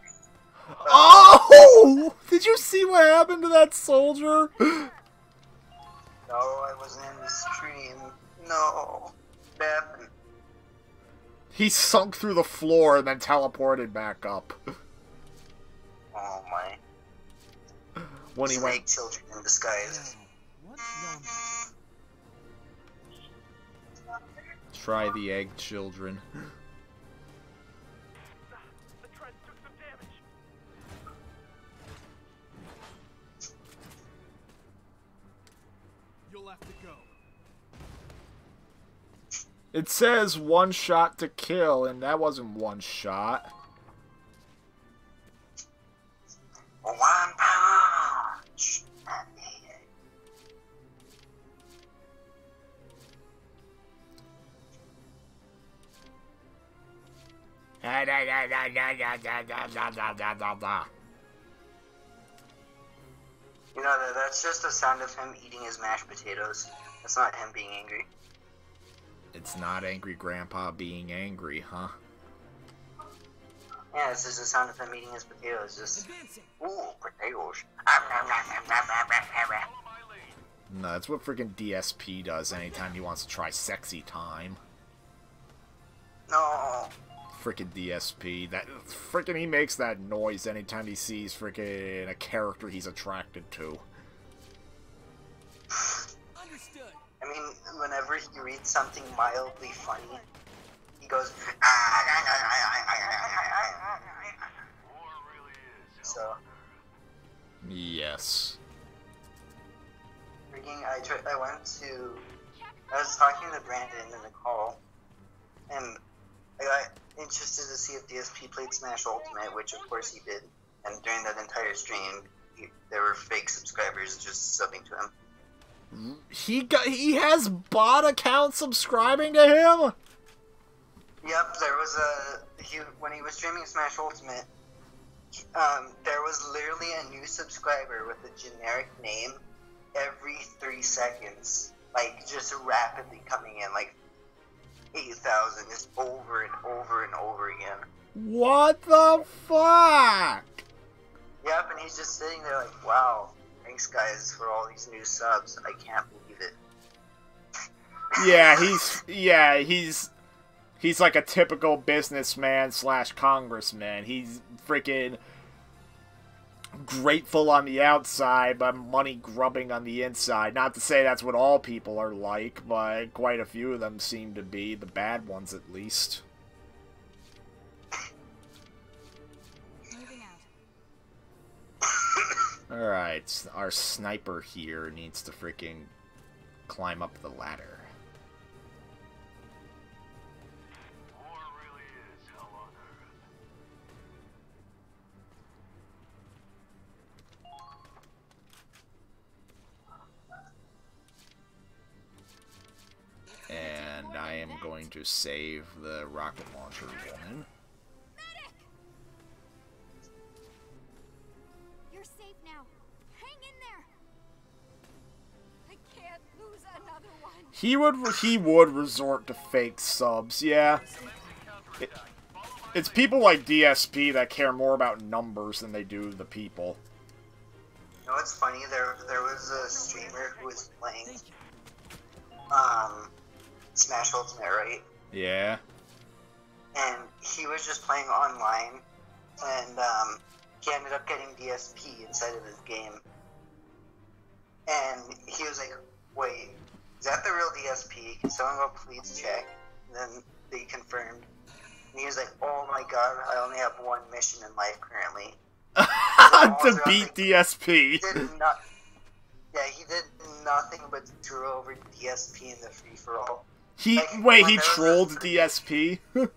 Oh! Did you see what happened to that soldier? No, I wasn't in the stream. No. What happened? He sunk through the floor and then teleported back up. Oh my. When he went... Snake children in disguise. What's wrong? Try the egg children. The tread took some damage. You'll have to go. It says one shot to kill, and that wasn't one shot. One punch. You know, that's just the sound of him eating his mashed potatoes. That's not him being angry. It's not angry grandpa being angry, huh? Yeah, it's just the sound of him eating his potatoes. Just, ooh, potatoes. No, that's what freaking DSP does anytime he wants to try sexy time. No. Freaking DSP. That freaking he makes that noise anytime he sees freaking a character he's attracted to. Understood. I mean, whenever he reads something mildly funny, he goes. So. Yes. I was talking to Brandon in the call, and I got interested to see if DSP played Smash Ultimate, which of course he did. And during that entire stream, there were fake subscribers just subbing to him. He has bot accounts subscribing to him? Yep, there was when he was streaming Smash Ultimate, there was literally a new subscriber with a generic name every 3 seconds, like just rapidly coming in, like 8,000, just over and over and over again. What the fuck? Yep, and he's just sitting there like, wow, thanks guys for all these new subs. I can't believe it. He's like a typical businessman / congressman. He's freaking grateful on the outside, but money grubbing on the inside. Not to say that's what all people are like, but quite a few of them seem to be, the bad ones at least. Moving out. Alright, our sniper here needs to freaking climb up the ladder. And I am going to save the rocket launcher woman. Medic! You're safe now. Hang in there. I can't lose another one. He would resort to fake subs, yeah. It's people like DSP that care more about numbers than they do the people. You know what's funny? There was a streamer who was playing Smash Ultimate, right? Yeah. And he was just playing online, and he ended up getting DSP inside of his game. And he was like, wait, is that the real DSP? Can someone go please check? And then they confirmed. And he was like, oh my god, I only have one mission in life currently. To beat DSP. He did nothing but screw over DSP in the free-for-all. He trolled DSP? Yeah,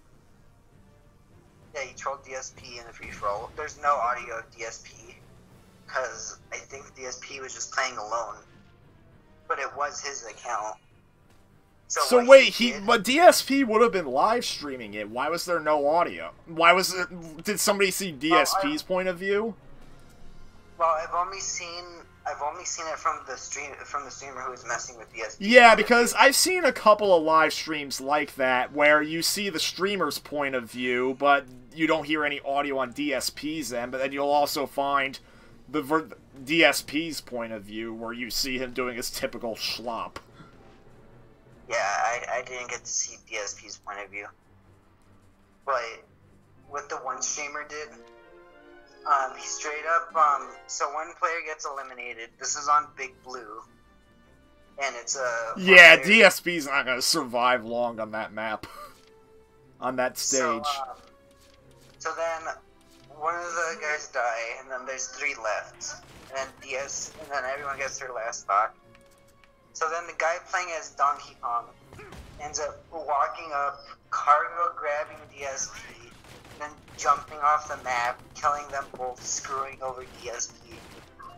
he trolled DSP in the free-for-all. There's no audio of DSP, because I think DSP was just playing alone. But it was his account. So wait, but DSP would have been live streaming it. Why was there no audio? Did somebody see DSP's point of view? Well, I've only seen it from the streamer who was messing with DSP. Yeah, because I've seen a couple of live streams like that where you see the streamer's point of view, but you don't hear any audio on DSP's end. But then you'll also find the DSP's point of view where you see him doing his typical schlop. Yeah, I didn't get to see DSP's point of view. But what the one streamer did, he straight up, so one player gets eliminated. This is on Big Blue. And it's a... Yeah, DSP's not going to survive long on that map. On that stage. So then, one of the guys die, and then there's 3 left. And then everyone gets their last stock. So then the guy playing as Donkey Kong ends up walking up, cargo grabbing DSP, then jumping off the map, killing them both, screwing over DSP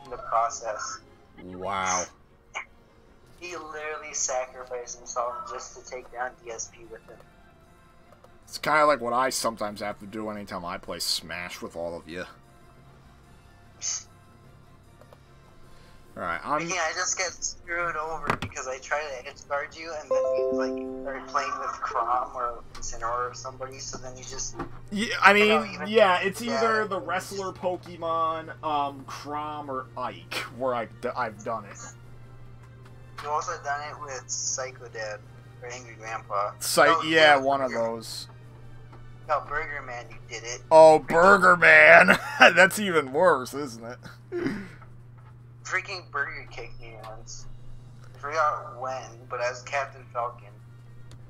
in the process. Wow. He literally sacrificed himself just to take down DSP with him. It's kind of like what I sometimes have to do anytime I play Smash with all of you. Alright, I just get screwed over because I try to edge guard you, and then you like start playing with Chrom or Incineroar or somebody, so then you just... Yeah, I mean, yeah, it's either the wrestler Pokemon, Chrom, or Ike, where I've done it. You've also done it with Psycho Dad, or Angry Grandpa. Yeah, one of those. No, Burger Man, you did it. Oh, Burger Man! That's even worse, isn't it? Freaking Burger kicked me once. I forgot when, but as Captain Falcon.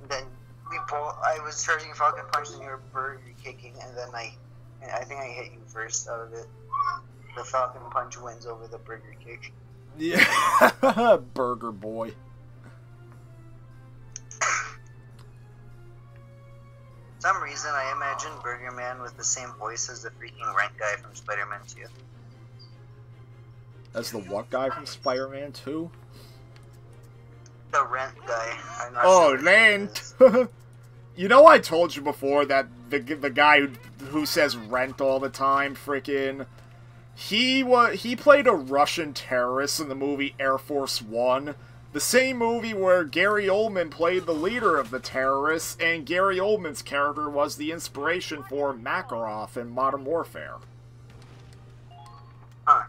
And then I was charging Falcon Punch and you were Burger kicking, and then I think I hit you first out of it. The Falcon Punch wins over the Burger kick. Yeah, Burger Boy. For some reason, I imagine Burger Man with the same voice as the freaking Rent guy from Spider-Man 2. That's the what guy from Spider-Man 2? The Rent guy. I'm not Oh, sure Rent! You know I told you before that the guy who says Rent all the time, frickin'... He played a Russian terrorist in the movie Air Force One. The same movie where Gary Oldman played the leader of the terrorists, and Gary Oldman's character was the inspiration for Makarov in Modern Warfare. Huh.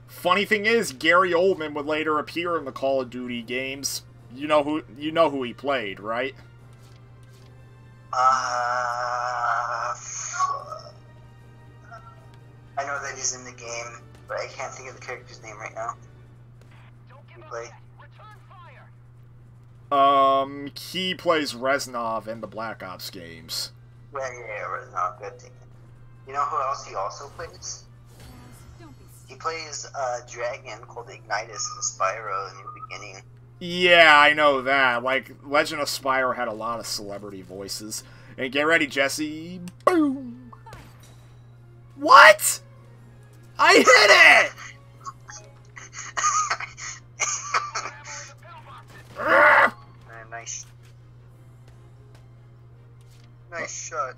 Funny thing is, Gary Oldman would later appear in the Call of Duty games. You know who he played, right? I know that he's in the game, but I can't think of the character's name right now. You play? He plays Reznov in the Black Ops games. Yeah, Reznov, good thing. You know who else he also plays? He plays a dragon called Ignitus in Spyro in the beginning. Yeah, I know that. Like, Legend of Spyro had a lot of celebrity voices. And get ready, Jesse. Boom! What? I hit it! Nice shot.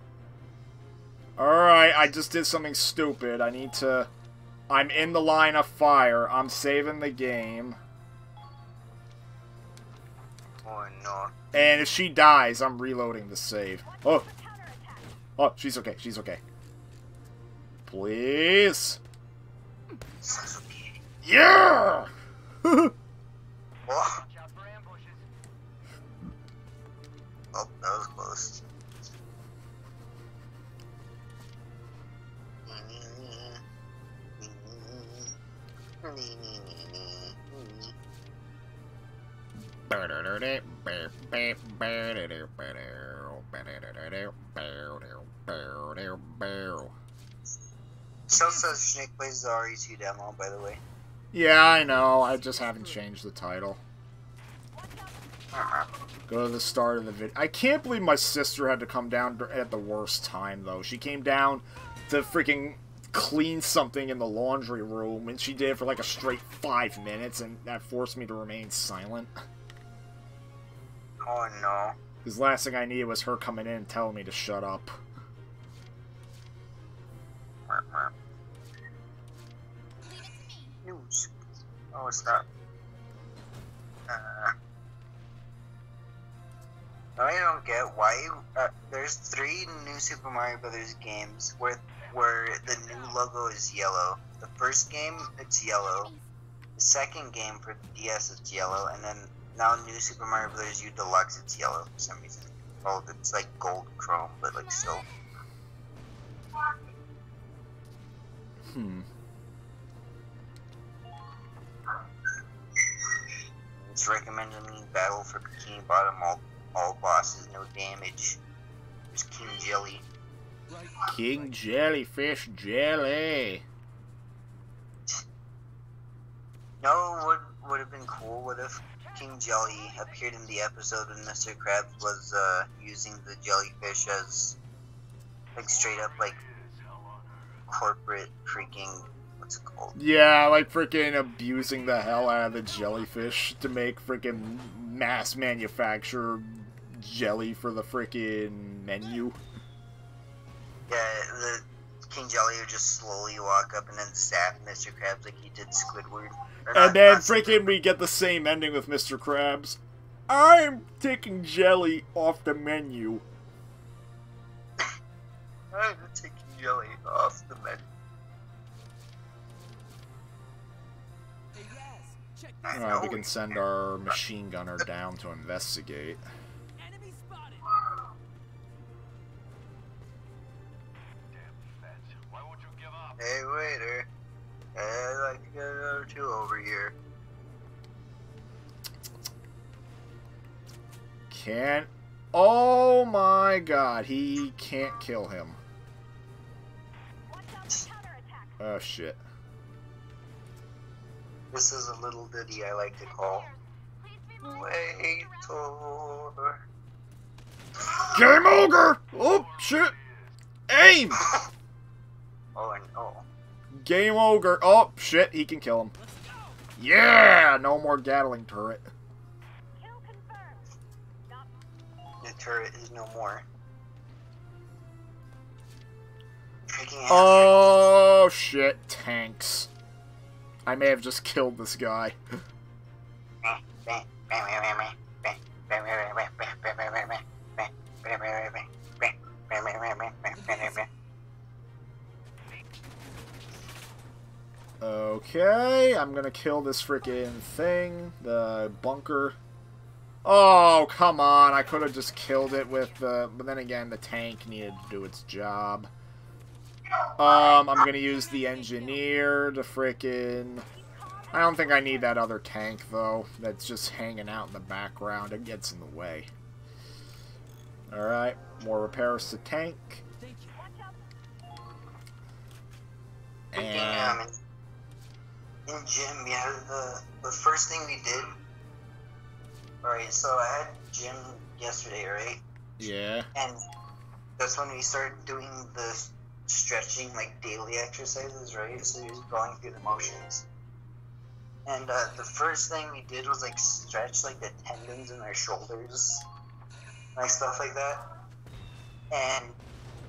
Alright, I just did something stupid. I'm in the line of fire. I'm saving the game. Oh no. And if she dies, I'm reloading the save. Oh. Oh, she's okay. She's okay. Please. Yeah! Oh. Oh, that was close. So says Shnick plays the RE2 demo, by the way. Yeah, I know. I just haven't changed the title. Go to the start of the video. I can't believe my sister had to come down at the worst time, though. She came down to freaking clean something in the laundry room, and she did it for like a straight 5 minutes, and that forced me to remain silent. Oh no. Because the last thing I needed was her coming in and telling me to shut up. News. Oh, it's not. I don't get why there's 3 new Super Mario Brothers games where the new logo is yellow. The first game, it's yellow. The second game for the DS, it's yellow, and then now New Super Mario Brothers U Deluxe, it's yellow for some reason. Well, it's like gold chrome, but like still. It's recommended me battle for Bikini Bottom, all bosses, no damage. There's King Jelly. King Jellyfish Jelly. No, what would have been cool would if King Jelly appeared in the episode when Mr. Krabs was using the jellyfish as like straight up like corporate freaking what's it called? Yeah, like freaking abusing the hell out of the jellyfish to make freaking mass manufacture jelly for the freaking menu. Yeah, the King Jelly would just slowly walk up and then zap Mr. Krabs like he did Squidward. And then freaking we get the same ending with Mr. Krabs. I'm taking jelly off the menu. I'm taking jelly off the menu. We can send our machine gunner down to investigate. Enemy spotted. Damn feds. Why won't you give up? Hey, waiter. I'd like to get another 2 over here. Can't. Oh my god, he can't kill him. Oh shit. This is a little ditty I like to call Waiter. Game over! Oh shit! Aim! Oh, and oh. Game over. Oh shit, he can kill him. Yeah! No more Gatling turret. The turret is no more. Freaking Oh shit, tanks. I may have just killed this guy. Okay, I'm gonna kill this freaking thing, the bunker. Oh, come on, I could have just killed it with the... But then again, the tank needed to do its job. I'm gonna use the engineer to freaking... I don't think I need that other tank, though. That's just hanging out in the background. It gets in the way. Alright, more repairs to tank. And... in gym, yeah, the first thing we did... Alright, so I had gym yesterday, right? Yeah. And that's when we started doing the stretching, like, daily exercises, right? So you're going through the motions. And the first thing we did was, like, stretch, like, the tendons in our shoulders. Like, stuff like that. And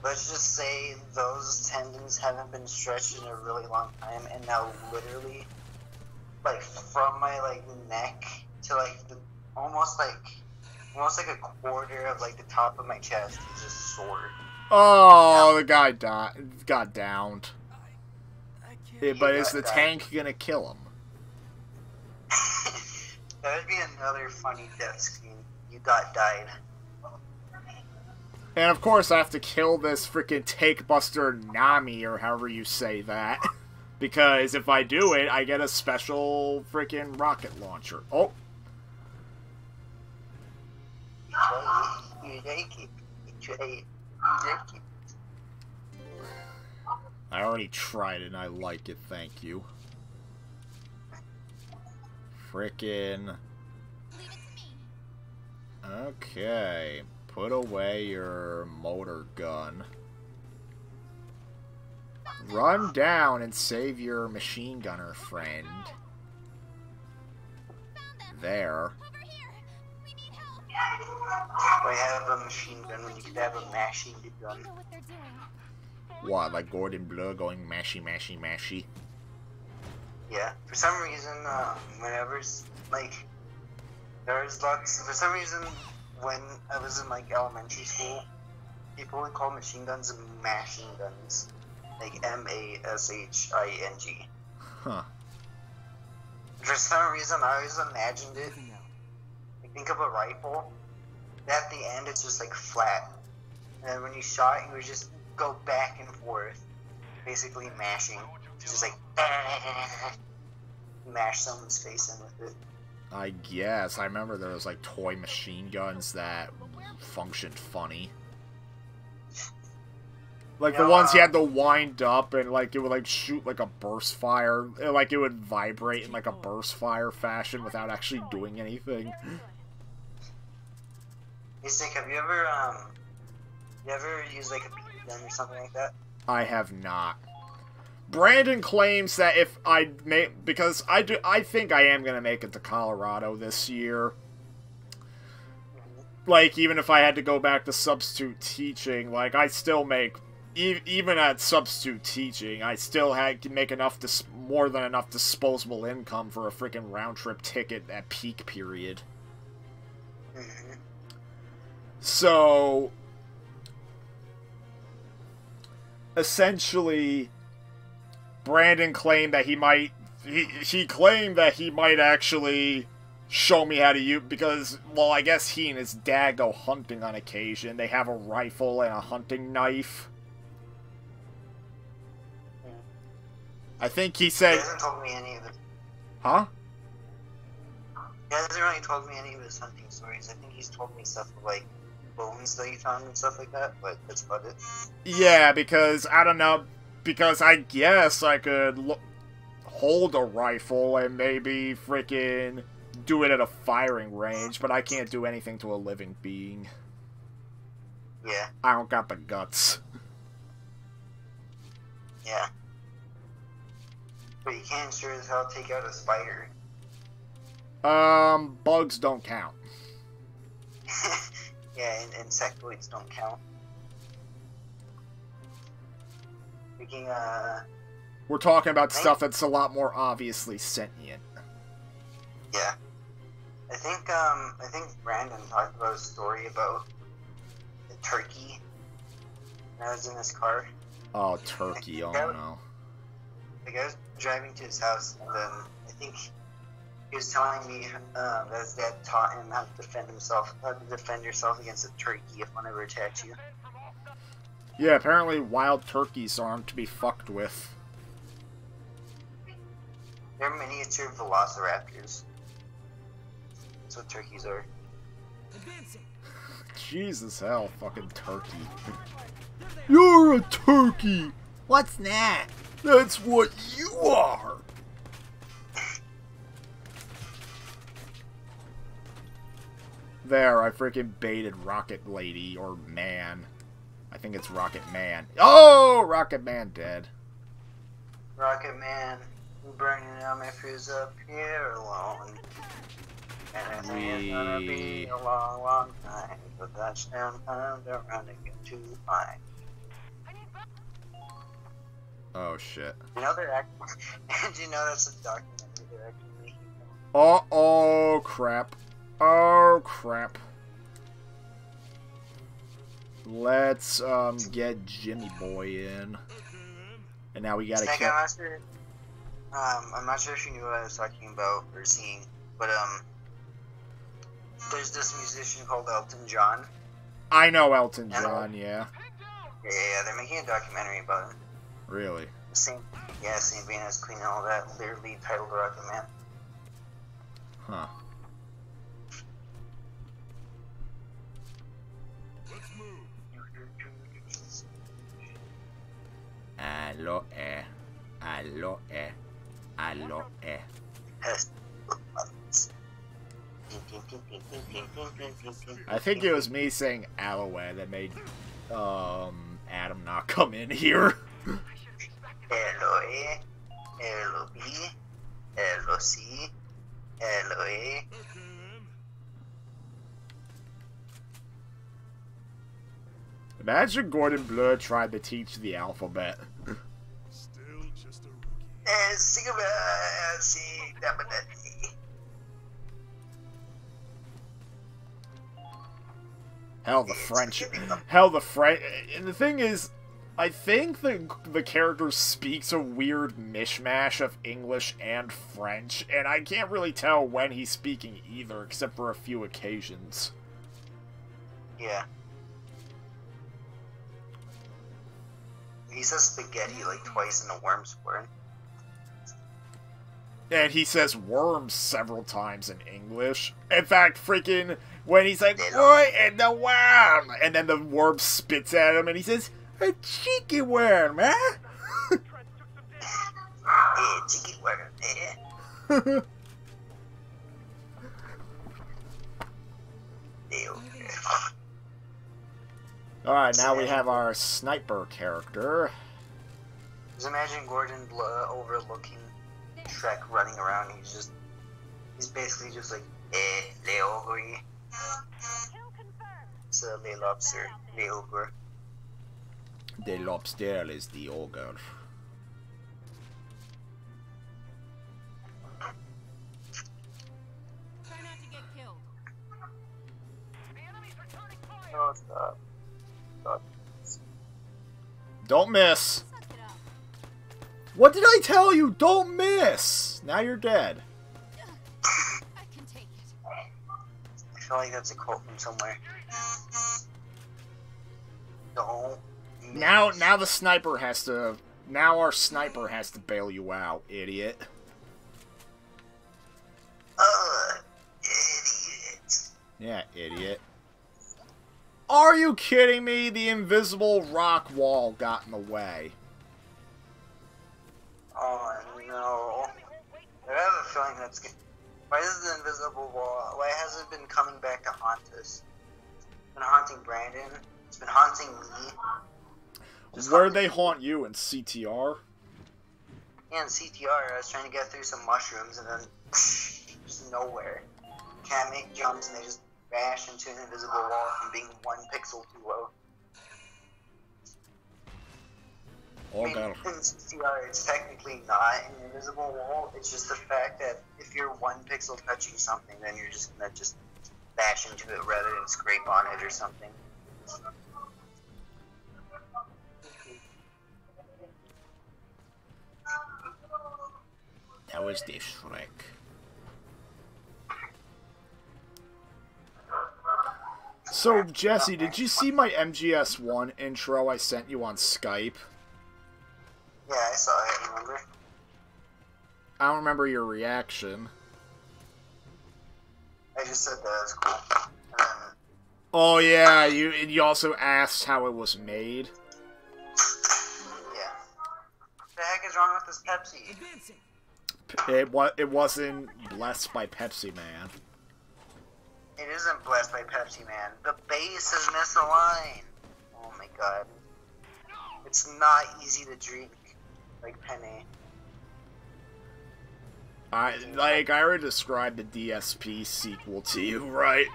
let's just say those tendons haven't been stretched in a really long time, and now literally, like, from my, like, neck to, like, the almost like a quarter of like the top of my chest is just sore. Oh, the guy got downed. I But is the tank gonna kill him? That would be another funny death scene. You died. And of course I have to kill this freaking Take Buster Nami, or however you say that. Because if I do it, I get a special freaking rocket launcher. Oh! I already tried it and I like it, thank you. Frickin'. Okay. Put away your motor gun. Run down and save your machine gunner friend. There. Why have a machine gun when you could have a machine gun? What, like Gordon Bleu going mashy, mashy, mashy? Yeah. For some reason, whenever, like, there's lots, for some reason, when I was in, like, elementary school, people would call machine guns mashing guns. Like, M-A-S-H-I-N-G. Huh. For some reason, I always imagined it. Like, think of a rifle. At the end, it's just, like, flat. And then when you shot, you would just go back and forth. Basically mashing. Just like, mash someone's face in with it. I guess. I remember there was, like, toy machine guns that functioned funny. Like, the ones you had to wind up, and, like, it would, like, shoot, like, a burst fire. Like, it would vibrate in, like, a burst fire fashion without actually doing anything. Hey, Stick, have you ever used, like, a BB gun or something like that? I have not. Brandon claims that if I make... Because I think I am going to make it to Colorado this year. like, even if I had to go back to substitute teaching, like, I still make, even at substitute teaching, I still had to make enough, more than enough disposable income for a freaking round-trip ticket at peak period. Mhm. So, essentially, Brandon claimed that he might, he claimed that he might actually show me how to use, because, well, I guess he and his dad go hunting on occasion. They have a rifle and a hunting knife. I think he He said... hasn't told me any of it. Huh? He hasn't really told me any of his hunting stories. I think he's told me stuff like bones that he found and stuff like that, but that's about it. Yeah, because, I don't know, because I guess I could hold a rifle and maybe freaking do it at a firing range, but I can't do anything to a living being. Yeah. I don't got the guts. Yeah. But you can sure as hell take out a spider. Bugs don't count. Yeah, and insectoids don't count. Speaking, We're talking about stuff that's a lot more obviously sentient. yeah. I think Brandon talked about a story about the turkey that was in his car. Oh, turkey, oh no. The guy was driving to his house, and then I think he was telling me that his dad taught him how to defend himself, how to defend yourself against a turkey if one ever attacks you. Yeah, apparently wild turkeys aren't to be fucked with. They're miniature velociraptors. That's what turkeys are. Jesus hell, fucking turkey. You're a turkey! What's that? That's what you are! There, I freaking baited Rocket Lady, or Man. I think it's Rocket Man. Oh! Rocket Man dead. Rocket Man, burning all my fuse up here alone. And I think it's gonna be a long, long time. But touchdown time, they're running it too fine. Oh shit. You know they're actually. Did you know that's a documentary they're actually making? Oh crap. Oh crap. Let's get Jimmy Boy in. And now we gotta Snake, kill. I'm not sure if you knew what I was talking about or seeing, but there's this musician called Elton John. I know Elton John, yeah. Yeah, they're making a documentary about him. Really? Same vein as Queen and all that. Their lead titled Rocket Man. Huh. Allo allo allo I think it was me saying Aloe that made Adam not come in here. L-O-A, L-O-B, L-O-C, L-O-A. Imagine Gordon Bleu tried to teach the alphabet. Still just a rookie. Hell, the French. Hell, the French. And the thing is, I think the character speaks a weird mishmash of English and French, and I can't really tell when he's speaking either, except for a few occasions. Yeah. He says spaghetti like twice in a worm's word. And he says worms several times in English. In fact, freaking, when he's like, "Boy, and the worm!" And then the worm spits at him, and he says, "A cheeky worm, eh?" Yeah, cheeky worm, eh? Alright, now we have our sniper character. Just imagine Gordon Bleu overlooking Shrek running around. He's basically just like, Leo, It's Le Lobster, Le Ogre. The lobster is the ogre. Try not to get killed. No, stop. Stop. Don't miss. Suck it up. What did I tell you? Don't miss. Now you're dead. I can take it. I feel like that's a quote from somewhere. Don't. Now the sniper has to. Now our sniper has to bail you out, idiot. Idiot. Yeah, idiot. Are you kidding me? The invisible rock wall got in the way. Oh no. I have a feeling that's good. Why is the invisible wall? Why hasn't it been coming back to haunt us? It's been haunting Brandon. It's been haunting me. Where they haunt you in CTR? Yeah, in CTR, I was trying to get through some mushrooms and then just nowhere. Can't make jumps and they just bash into an invisible wall from being 1 pixel too low. I mean, in CTR, it's technically not an invisible wall. It's just the fact that if you're 1 pixel touching something, then you're just gonna just bash into it rather than scrape on it or something. That was the Shrek. So, Jesse, did you see my MGS1 intro I sent you on Skype? Yeah, I saw it, remember? I don't remember your reaction. I just said that was cool. And then, Oh yeah, you also asked how it was made. yeah. What the heck is wrong with this Pepsi? Advancing. It wasn't blessed by Pepsi Man. It isn't blessed by Pepsi Man. The base is misaligned. Oh my god. It's not easy to drink like Penny. I already described the DSP sequel to you, right?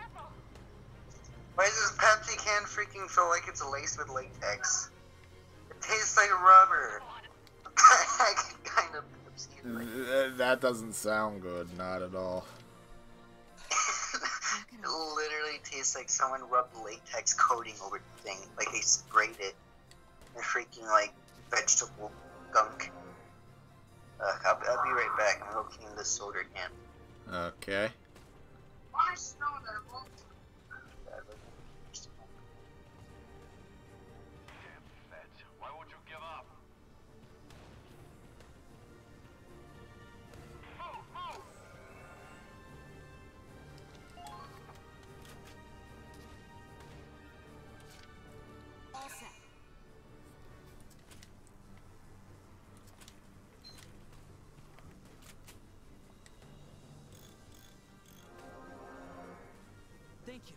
Why does this Pepsi can freaking feel like it's laced with latex? It tastes like rubber. What the heck kind of Pepsi is like? That doesn't sound good, not at all. It literally tastes like someone rubbed latex coating over the thing. Like they sprayed it in freaking like vegetable gunk. I'll be right back. I'm gonna go clean this soda can. Okay. Feds, why won't you give up? Move, move! All set. Thank you.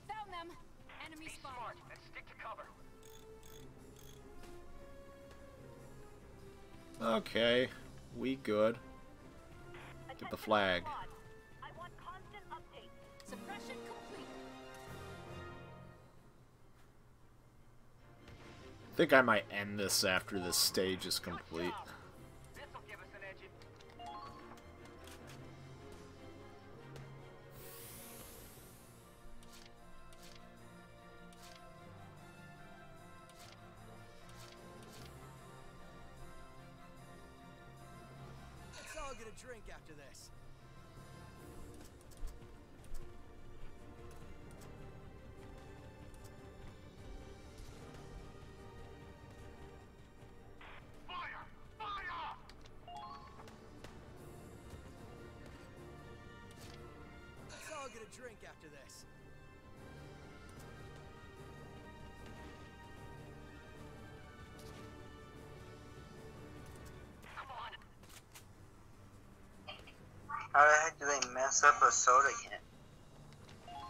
Found them. Enemy Be spotted. smart and stick to cover. Okay, we good. Get the flag. Suppression complete. I think I might end this after this stage is complete. This'll give us an edge. Let's all get a drink after this. Fire! Fire! Let's all get a drink after this. Come on! How the heck do they mess up a soda can?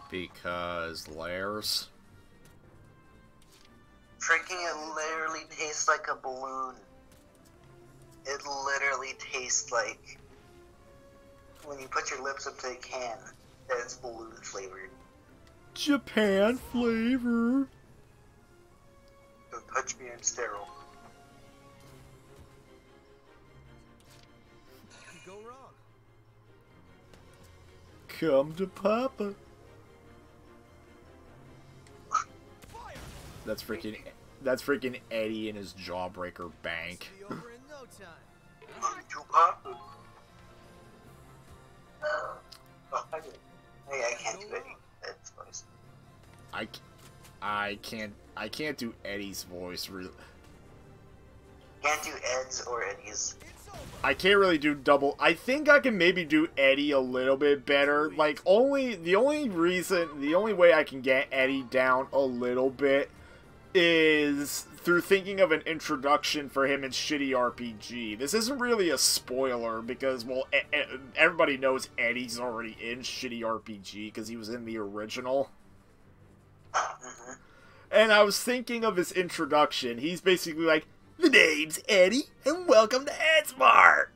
Because layers. Freaking it literally tastes like a balloon. It literally tastes like when you put your lips up to a can. It's balloon flavored. Japan flavor. Don't touch me, I'm sterile. Could go wrong. Come to Papa. That's freaking Eddie in his Jawbreaker bank. Be over in no time. Come to Papa. Oh, hey, I can't do any Ed's voice. I can't do Eddie's voice. Can't do Ed's or Eddie's. I can't really do double. I think I can maybe do Eddie a little bit better. Like, the only way I can get Eddie down a little bit is through thinking of an introduction for him in Shitty RPG. This isn't really a spoiler because, well, everybody knows Eddie's already in Shitty RPG because he was in the original. Mm-hmm. And I was thinking of his introduction. He's basically like, "The name's Eddie, and welcome to Edsmart."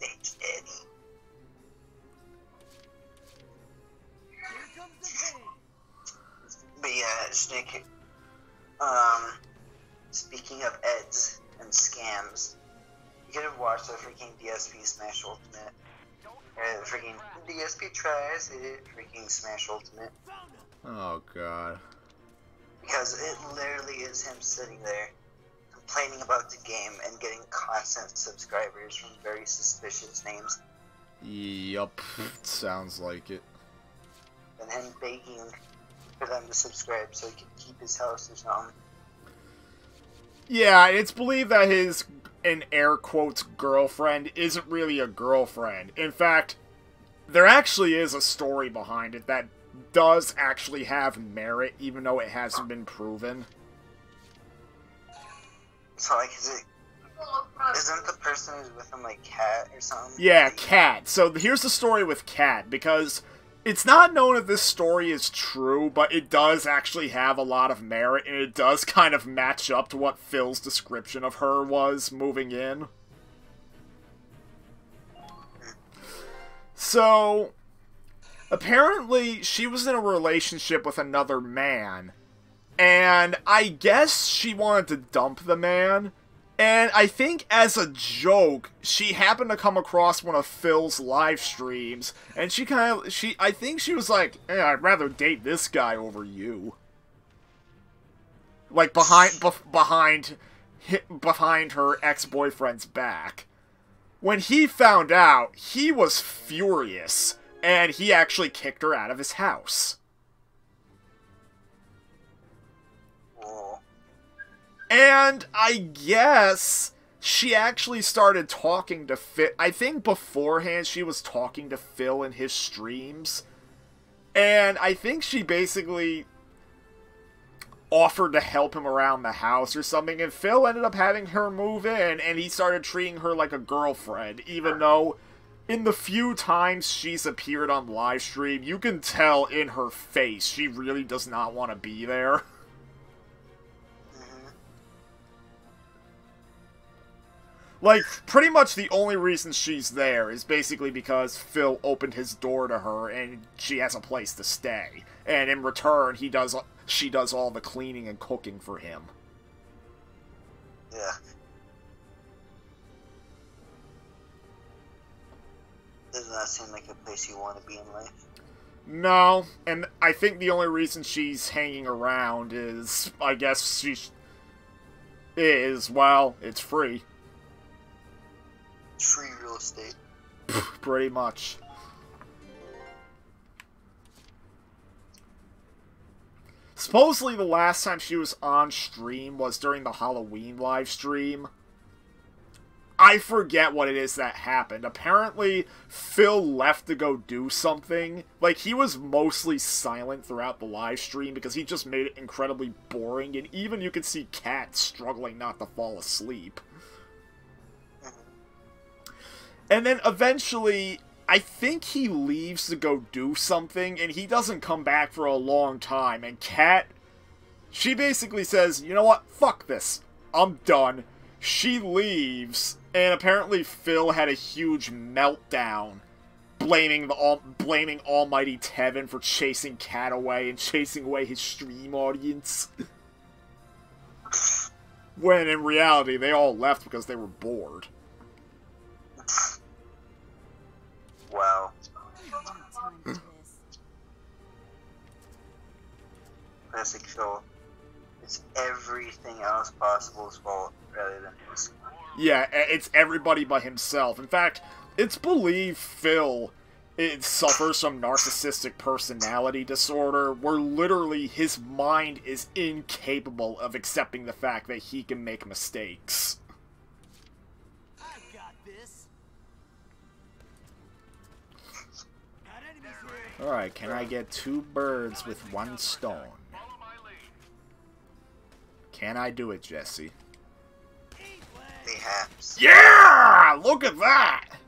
Name's Eddie. Here comes the pain. But yeah, Shnick, speaking of Eds and scams, you could have watched the freaking DSP Smash Ultimate. Freaking DSP tries it, freaking Smash Ultimate. Oh, God. Because it literally is him sitting there, complaining about the game and getting constant subscribers from very suspicious names. Yup. Sounds like it. And him begging for them to subscribe so he can keep his house or something. Yeah, it's believed that his, in air quotes, girlfriend isn't really a girlfriend. In fact, there actually is a story behind it that does actually have merit, even though it hasn't been proven. So, like, isn't the person who's with him, like, Cat or something? Yeah, Cat. So here's the story with Cat, because it's not known if this story is true, but it does actually have a lot of merit, and it does kind of match up to what Phil's description of her was moving in. So, apparently, she was in a relationship with another man, and I guess she wanted to dump the man, and I think as a joke, she happened to come across one of Phil's live streams, and I think she was like, "Hey, I'd rather date this guy over you." Like, behind her ex-boyfriend's back. When he found out, he was furious, and he actually kicked her out of his house. Whoa. And I guess she actually started talking to Phil. I think beforehand she was talking to Phil in his streams. And I think she basically offered to help him around the house or something, and Phil ended up having her move in, and he started treating her like a girlfriend, even though in the few times she's appeared on livestream, you can tell in her face she really does not want to be there. Like, pretty much the only reason she's there is basically because Phil opened his door to her and she has a place to stay. And in return, she does all the cleaning and cooking for him. Yeah. Does not seem like a place you want to be in life. No, and I think the only reason she's hanging around is, I guess well, it's free. Free real estate. Pretty much. Supposedly the last time she was on stream was during the Halloween live stream. I forget what it is that happened. Apparently, Phil left to go do something. Like, he was mostly silent throughout the live stream because he just made it incredibly boring, and even you could see Kat struggling not to fall asleep. And then eventually, I think he leaves to go do something, and he doesn't come back for a long time. And Kat, she basically says, "You know what? Fuck this. I'm done." She leaves, And apparently Phil had a huge meltdown, blaming Almighty Tevin for chasing Cat away and chasing away his stream audience. When in reality, they all left because they were bored. Wow. Time for this. Classic Phil. It's everything else possible's fault rather than his. Yeah, it's everybody but himself. In fact, it's believed Phil suffers from narcissistic personality disorder, where literally his mind is incapable of accepting the fact that he can make mistakes. I got this. Got enemies here. Alright, can I get 2 birds with 1 stone? Follow my lead. Can I do it, Jesse? Perhaps. Yeah! Look at that!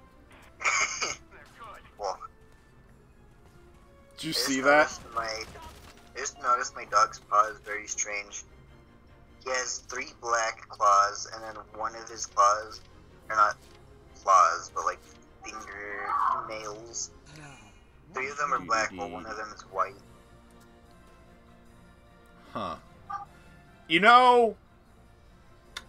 Well, Did you see that? I just noticed my dog's paw is very strange. He has 3 black claws, and then one of his claws are not claws, but like finger nails. 3 of them are black, but one of them is white. Huh. You know,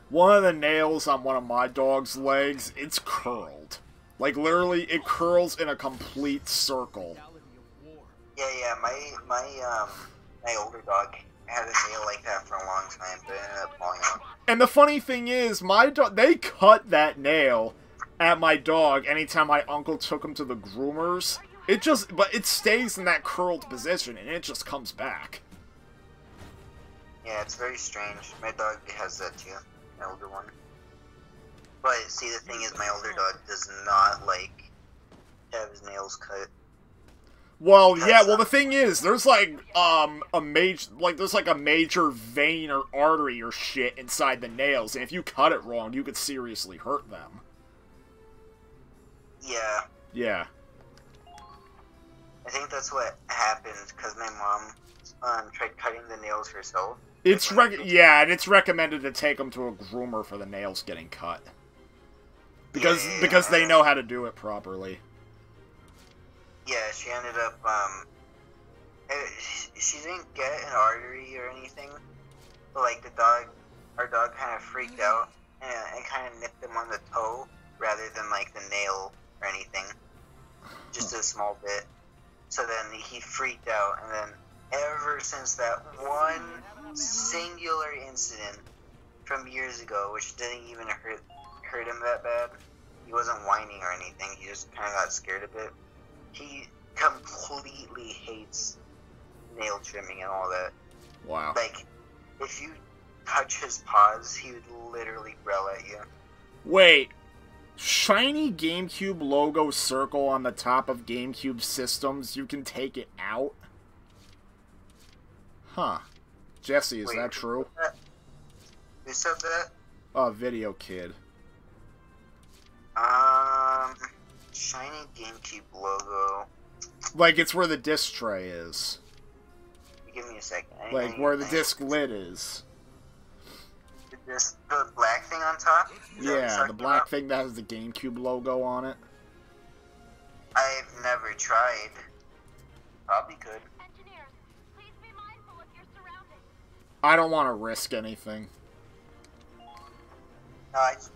one of the nails on one of my dog's legs, it's curled. Like, literally, it curls in a complete circle. Yeah, my older dog had a nail like that for a long time, but it ended up falling out. And the funny thing is, my dog, they cut that nail at my dog anytime my uncle took him to the groomers. But it stays in that curled position, and it just comes back. Yeah, it's very strange. My dog has that too, my older one. But see, the thing is, my older dog does not like to have his nails cut. Well, yeah, well the thing is, there's like, a major vein or artery or shit inside the nails, and if you cut it wrong, you could seriously hurt them. Yeah. Yeah. I think that's what happened, because my mom tried cutting the nails herself. Yeah, and it's recommended to take them to a groomer for the nails getting cut. Because they know how to do it properly. Yeah, she ended up, she didn't get an artery or anything, but like our dog kind of freaked out, and kind of nipped him on the toe, rather than like the nail or anything. Just a small bit. So then he freaked out, and then ever since that one singular incident from years ago, which didn't even hurt him that bad, he wasn't whining or anything, he just kind of got scared a bit. He completely hates nail trimming and all that. Wow. Like, if you touch his paws, he would literally growl at you. Wait. Shiny GameCube logo circle on the top of GameCube systems, you can take it out? Huh. Jesse, is that true? Who said that? Oh, Video Kid. Shiny GameCube logo. Like, it's where the disc tray is. Give me a second. Like, where the disc lid is. The black thing on top? Yeah, the black thing that has the GameCube logo on it. I've never tried. Probably could. Engineers, please be mindful of your surroundings. I don't want to risk anything. No, I've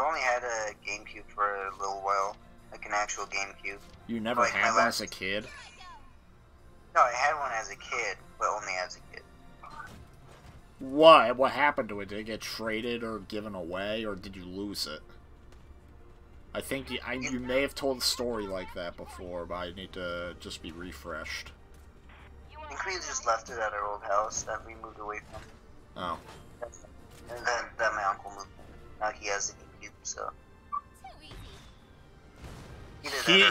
only had a GameCube for a little while, like an actual GameCube. You never like had one as a kid? No, I had one as a kid, but only as a kid. What? What happened to it? Did it get traded or given away, or did you lose it? I think you may have told a story like that before, but I need to just be refreshed. I think we just left it at our old house that we moved away from. Oh. And then my uncle moved in. Now he has a GameCube, so.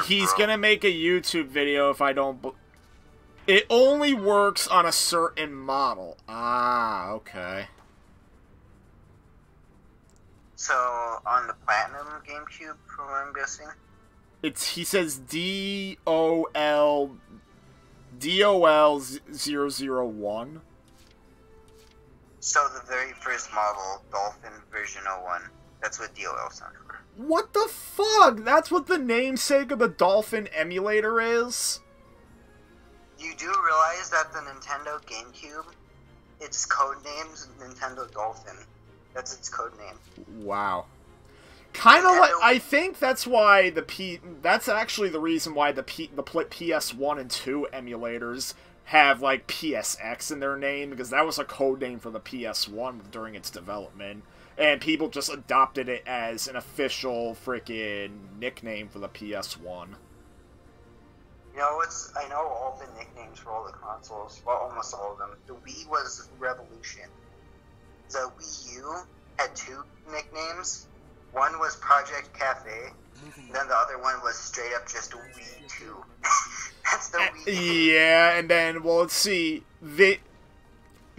He's gonna make a YouTube video if I don't. It only works on a certain model. Ah, okay. So on the Platinum GameCube, from what I'm guessing. He says DOL 001. So the very first model, Dolphin version 01. That's what DOL stands for. What the fuck? That's what the namesake of the Dolphin emulator is? You do realize that the Nintendo GameCube, its codename's Nintendo Dolphin. That's its code name. Wow. Kind of like, I think that's why that's actually the reason why the PS1 and 2 emulators have, like, PSX in their name, because that was a code name for the PS1 during its development, and people just adopted it as an official freaking nickname for the PS1. You know, I know all the nicknames for all the consoles, well, almost all of them. The Wii was Revolution. The Wii U had 2 nicknames. One was Project Cafe, then the other one was straight up just Wii 2. That's the Wii. Yeah, and then, well, let's see. Then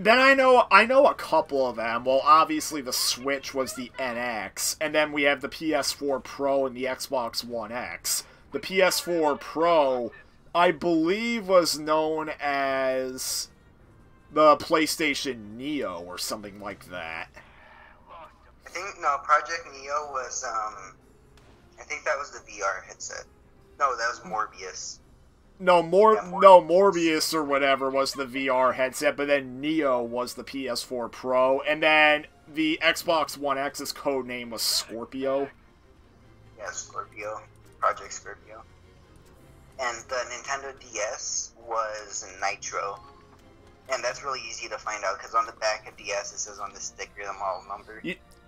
I know a couple of them. Well, obviously the Switch was the NX, and then we have the PS4 Pro and the Xbox One X. The PS4 Pro, I believe, was known as the PlayStation Neo or something like that. I think, no, Project Neo was, I think that was the VR headset. No, that was Morbius. No, Morbius or whatever was the VR headset, but then Neo was the PS4 Pro, and then the Xbox One X's code name was Scorpio. Yeah, Scorpio. Project Scorpio. And the Nintendo DS was Nitro. And that's really easy to find out, because on the back of DS it says on the sticker the model number.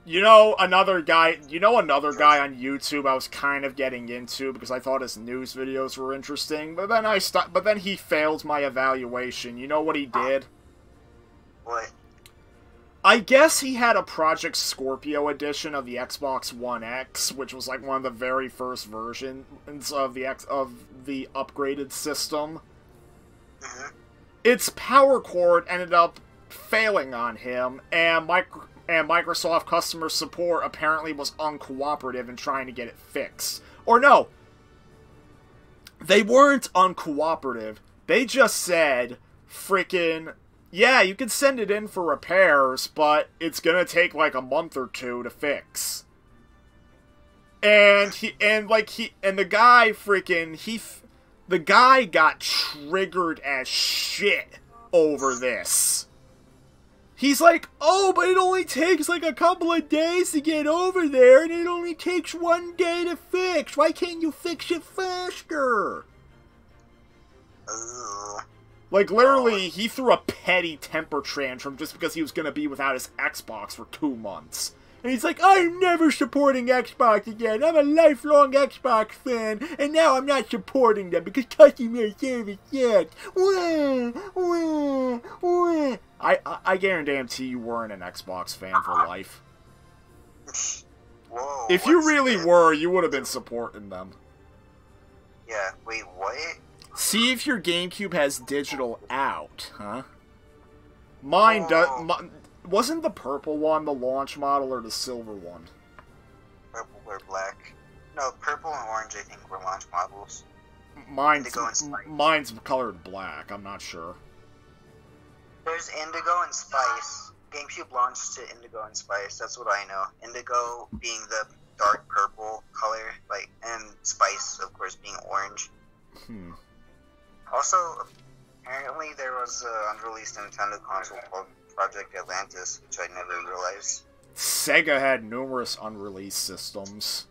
You know another guy on YouTube I was kind of getting into because I thought his news videos were interesting, but then he failed my evaluation. You know what he did? What? I guess he had a Project Scorpio edition of the Xbox One X, which was like one of the very first versions of the upgraded system. Mm-hmm. Its power cord ended up failing on him, and Microsoft customer support apparently was uncooperative in trying to get it fixed. Or no, they weren't uncooperative. They just said, freaking, yeah, you can send it in for repairs, but it's gonna take like a month or 2 to fix. And the guy got triggered as shit over this. He's like, oh, but it only takes like a couple of days to get over there, and it only takes 1 day to fix. Why can't you fix it faster? Like, literally, he threw a petty temper tantrum just because he was going to be without his Xbox for 2 months. And he's like, I'm never supporting Xbox again. I'm a lifelong Xbox fan, and now I'm not supporting them because customer service sucks. Wah, wah, wah. I guarantee you weren't an Xbox fan for life. Whoa. If you really were, you would have been supporting them. Yeah, wait, what? See if your GameCube has digital out, huh? Mine does. Wasn't the purple one the launch model or the silver one? Purple or black? No, purple and orange I think were launch models. Mine's colored black, I'm not sure. There's Indigo and Spice. GameCube launched to Indigo and Spice, that's what I know. Indigo being the dark purple color, like, and Spice, of course, being orange. Also, apparently there was an unreleased Nintendo console called Project Atlantis, which I never realized. Sega had numerous unreleased systems.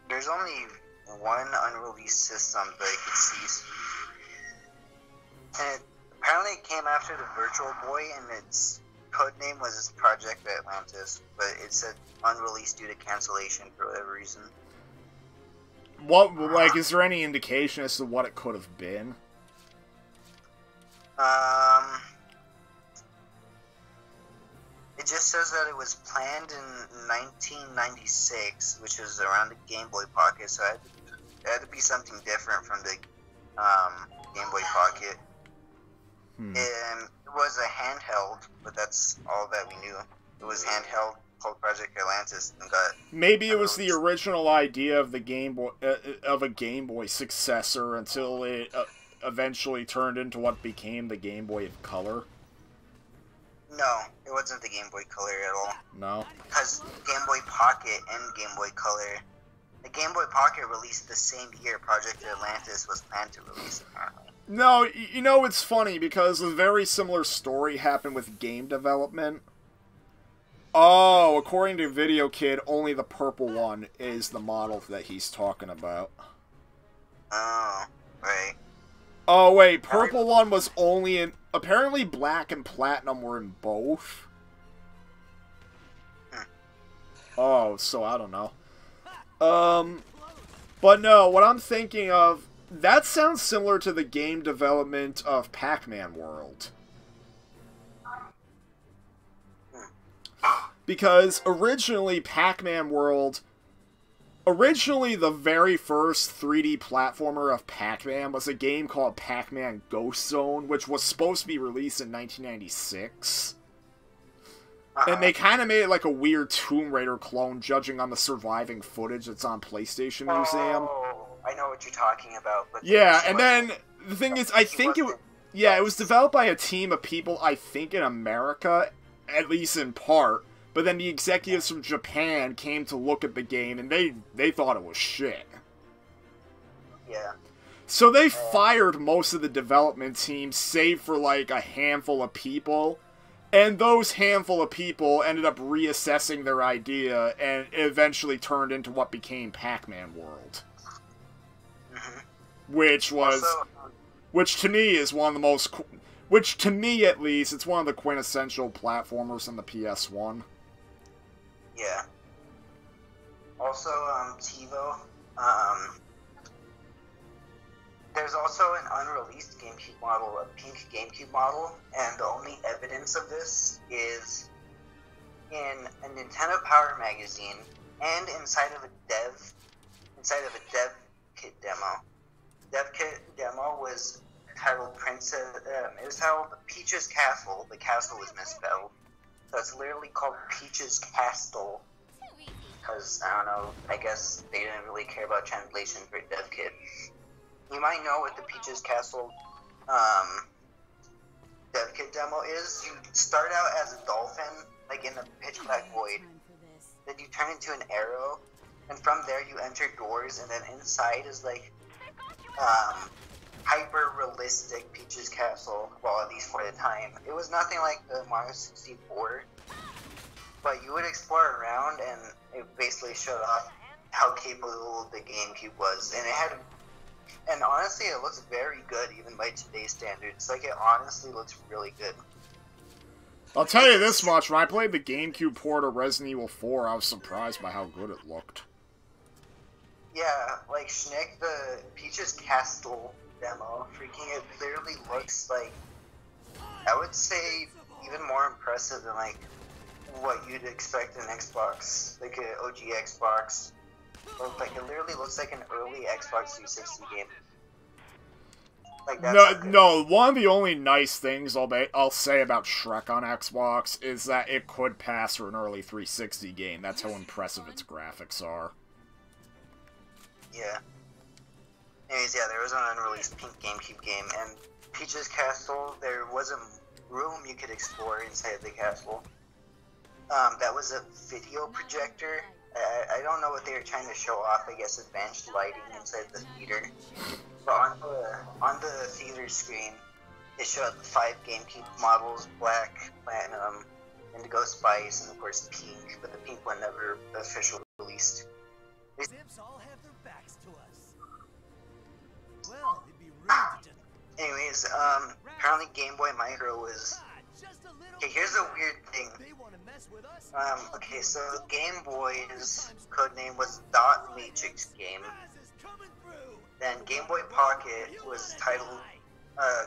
There's only one unreleased system that I could see. And apparently it came after the Virtual Boy, and its codename was Project Atlantis, but it said unreleased due to cancellation for whatever reason. What, like, is there any indication as to what it could have been? It just says that it was planned in 1996, which is around the Game Boy Pocket, so it had to be something different from the Game Boy Pocket. It was a handheld, but that's all that we knew. It was handheld, called Project Atlantis, and got... Maybe it was the original idea of the Game Boy, of a Game Boy successor until it eventually turned into what became the Game Boy Color. No, it wasn't the Game Boy Color at all. No? Because Game Boy Pocket and Game Boy Color, the Game Boy Pocket released the same year Project Atlantis was planned to release, apparently. No, you know, it's funny, because a very similar story happened with game development. Oh, according to Video Kid, only the purple one is the model that he's talking about. Oh, right. Oh, wait, purple one was only in... Apparently black and platinum were in both. Oh, so I don't know. But no, what I'm thinking of... That sounds similar to the game development of Pac-Man World. Because originally, Pac-Man World... Originally, the very first 3D platformer of Pac-Man was a game called Pac-Man Ghost Zone, which was supposed to be released in 1996. And they kind of made it like a weird Tomb Raider clone, judging on the surviving footage that's on PlayStation Museum. Oh, I know what you're talking about. But Yeah, and then the thing is, I think it... Yeah, it was developed by a team of people, I think, in America, at least in part. But then the executives from Japan came to look at the game, and they thought it was shit. Yeah. So they fired most of the development team, save for like a handful of people. And those handful of people ended up reassessing their idea, and it eventually turned into what became Pac-Man World. Which was... Also, which to me is one of the most... Which to me, at least, it's one of the quintessential platformers in the PS1. Yeah. Also, TiVo, there's also an unreleased GameCube model, a pink GameCube model, and the only evidence of this is in a Nintendo Power magazine and inside of a dev kit demo. Dev kit demo was titled it was titled Peach's Castle. The castle was misspelled. So it's literally called Peach's Castle. Because, I don't know, I guess they didn't really care about translation for dev kit. You might know what the Peach's Castle dev kit demo is. You start out as a dolphin, like in the pitch black void. Then you turn into an arrow. And from there you enter doors, and then inside is like hyper-realistic Peach's Castle, well, at least for the time. It was nothing like the Mario 64, but you would explore around, and it basically showed off how capable the GameCube was, and it had, and honestly, it looks very good, even by today's standards. Like, it honestly looks really good. I'll tell you this much, when I played the GameCube port of Resident Evil 4, I was surprised by how good it looked. Yeah, like, Shnick, the Peach's Castle demo, freaking, it literally looks like, I would say, even more impressive than like what you'd expect in Xbox, like an OG Xbox. Like, it literally looks like an early Xbox 360 game. Like, that's no, one of the only nice things I'll say about Shrek on Xbox is that it could pass for an early 360 game. That's how impressive its graphics are. Yeah. Anyways, yeah, there was an unreleased pink GameCube game, and Peach's Castle, there was a room you could explore inside the castle. That was a video projector. I don't know what they were trying to show off, I guess advanced lighting inside the theater. But on the theater screen, it showed the 5 GameCube models, black, platinum, indigo spice, and of course pink, but the pink one never officially released. Zips all have their backs to us. Well, it'd be rude to just... Anyways, apparently Game Boy Micro was... Okay, here's a weird thing. Okay, so Game Boy's codename was Dot Matrix Game. Then Game Boy Pocket was titled,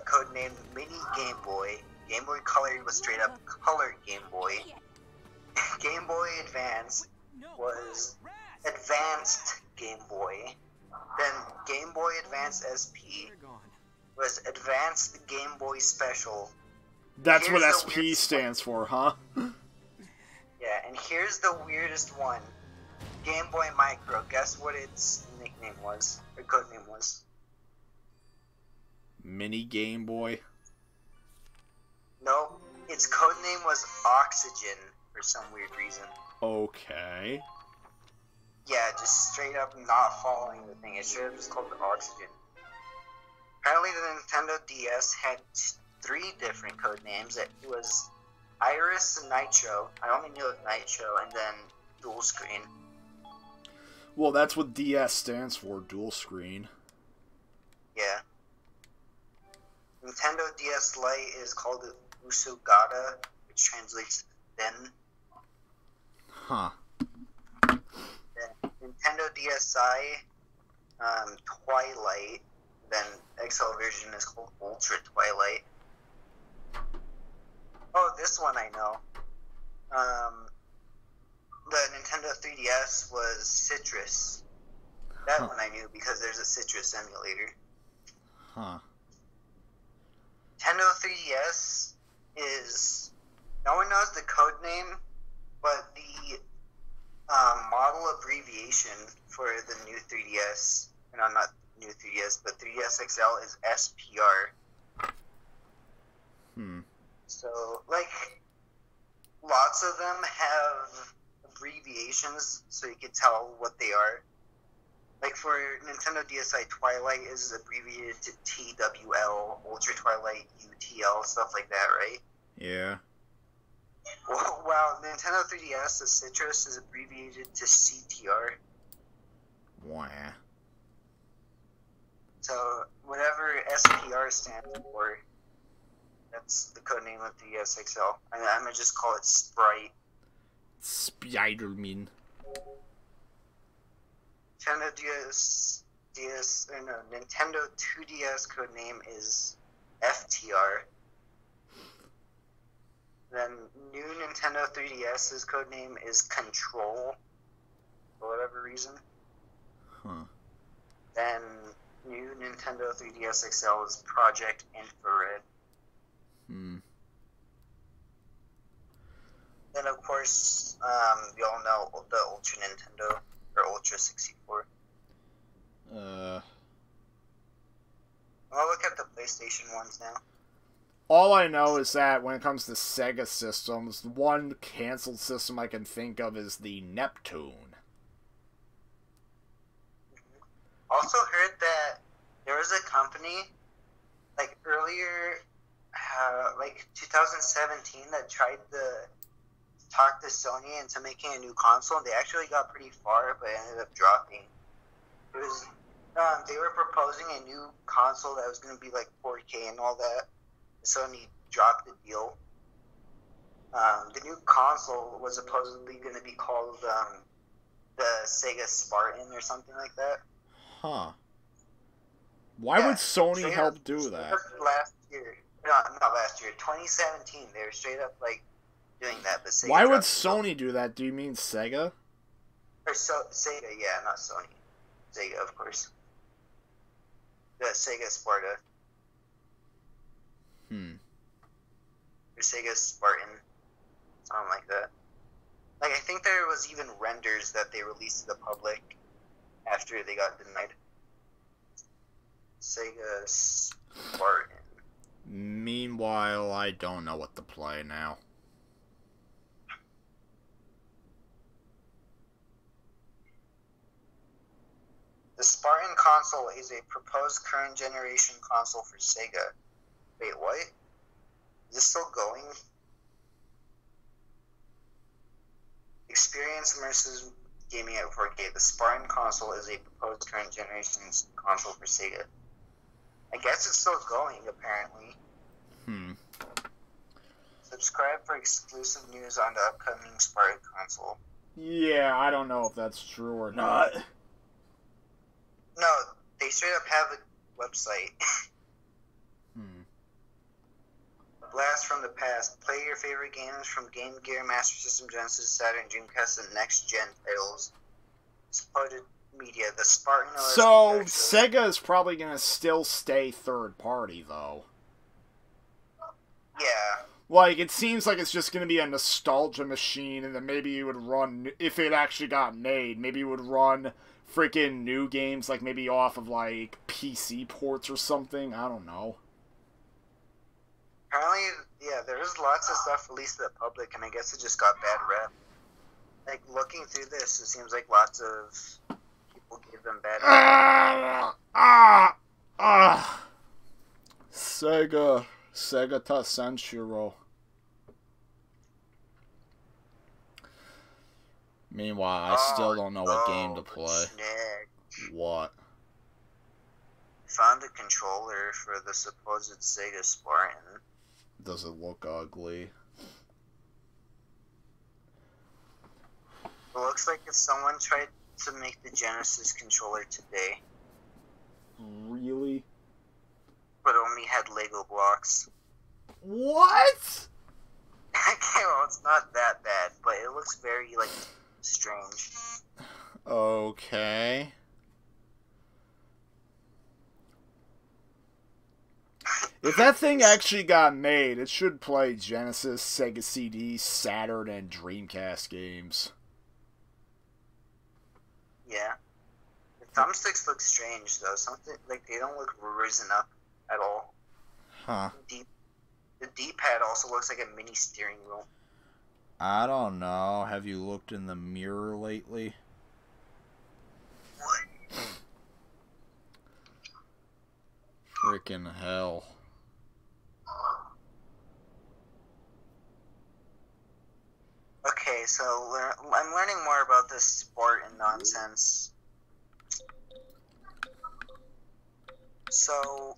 codenamed Mini Game Boy. Game Boy Color was straight up Color Game Boy. Game Boy Advance was Advanced Game Boy. Then Game Boy Advance SP was Advanced Game Boy Special. That's what SP stands for, huh? Yeah, and here's the weirdest one. Game Boy Micro. Guess what its nickname was? Or codename was? Mini Game Boy? Nope. its code name was Oxygen for some weird reason. Okay. Yeah, just straight up not following the thing. It should have just called it Oxygen. Apparently the Nintendo DS had 3 different code names. It was Iris and Nitro. I only knew of Nitro, and then Dual Screen. Well, that's what DS stands for, dual screen. Yeah. Nintendo DS Lite is called Usugata, which translates to thin. Huh. Then Nintendo DSi, Twilight. Then XL version is called Ultra Twilight. Oh, this one I know. The Nintendo 3DS was Citrus. That one I knew because there's a Citrus emulator. Huh. Nintendo 3DS is... No one knows the code name, but the model abbreviation for the new 3DS... No, not new 3DS, but 3DS XL is SPR. So, like, lots of them have abbreviations so you can tell what they are. Like for Nintendo DSi, Twilight is abbreviated to TWL, Ultra Twilight, UTL, stuff like that, right? Yeah. Well, Nintendo 3DS, the Citrus is abbreviated to CTR. Wah. So whatever SPR stands for, that's the codename of the DSXL. I'm gonna just call it Sprite. Spider-Man. Nintendo Nintendo 2DS codename is FTR. Then new Nintendo 3DS's codename is Control, for whatever reason. Huh. Then new Nintendo 3DS XL is Project Infrared. Then of course, we all know the Ultra Nintendo, or Ultra 64. I'll look at the PlayStation ones now. All I know is that when it comes to Sega systems, the one canceled system I can think of is the Neptune. Also heard that there was a company, like earlier, like 2017, that tried to talk to Sony into making a new console, and they actually got pretty far, but ended up dropping. It was, they were proposing a new console that was going to be like 4K and all that. Sony dropped the deal. The new console was supposedly going to be called the Sega Spartan or something like that. Huh. Why would Sony help do that? Last year. No, not last year. 2017. They were straight up like doing that. But Sega Why would Sony do that? Do you mean Sega? Or Sega, yeah, not Sony. Sega, of course. The Sega Sparta. Or Sega Spartan. Something like that. Like, I think there was even renders that they released to the public after they got denied. Sega Spartan. Meanwhile, I don't know what to play now. The Spartan console is a proposed current generation console for Sega. Wait, what? Is this still going? Experience immersive gaming at 4K. The Spartan console is a proposed current generation console for Sega. I guess it's still going, apparently. Subscribe for exclusive news on the upcoming Spartan console. Yeah, I don't know if that's true or not. No, they straight up have a website. Blast from the past. Play your favorite games from Game Gear, Master System, Genesis, Saturn, Dreamcast, and next-gen titles. Supported media. The Spartan OS. So, Sega is probably going to still stay third-party, though. Yeah. Like, it seems like it's just going to be a nostalgia machine, and then maybe it would run, if it actually got made, maybe it would run freaking new games, like maybe off of, like, PC ports or something. I don't know. Apparently, Yeah, there's lots of stuff released to the public, and I guess it just got bad rep. Like, looking through this, it seems like lots of people give them bad rep. Sega ta Senshiro. Meanwhile, I still don't know what game to play. Shnick. What? Found a controller for the supposed Sega Spartan. Does it look ugly? It looks like if someone tried to make the Genesis controller today, Really? but only had Lego blocks. What? Okay, well, it's not that bad, but it looks very, like, strange. Okay. If that thing actually got made, it should play Genesis, Sega CD, Saturn, and Dreamcast games. Yeah. The thumbsticks look strange, though. Something, like, they don't look risen up at all. Huh. The D-pad also looks like a mini steering wheel. I don't know. Have you looked in the mirror lately? What? Frickin' hell. Okay, so I'm learning more about this Spartan nonsense. So,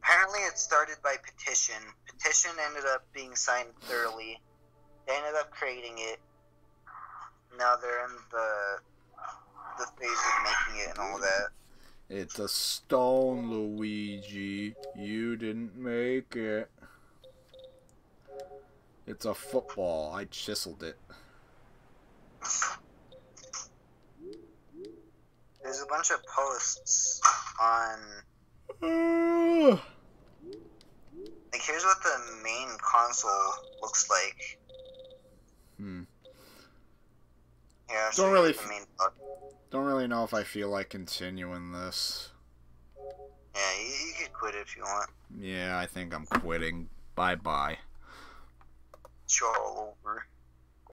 apparently it started by petition. Petition ended up being signed thoroughly. They ended up creating it. Now they're in the phase of making it and all that. It's a stone, Luigi. You didn't make it. It's a football. I chiseled it. There's a bunch of posts on... Like, here's what the main console looks like. Yeah, I'll show you the main Don't really know if I feel like continuing this. Yeah, you could quit if you want. Yeah, I think I'm quitting. Bye-bye. It's all over.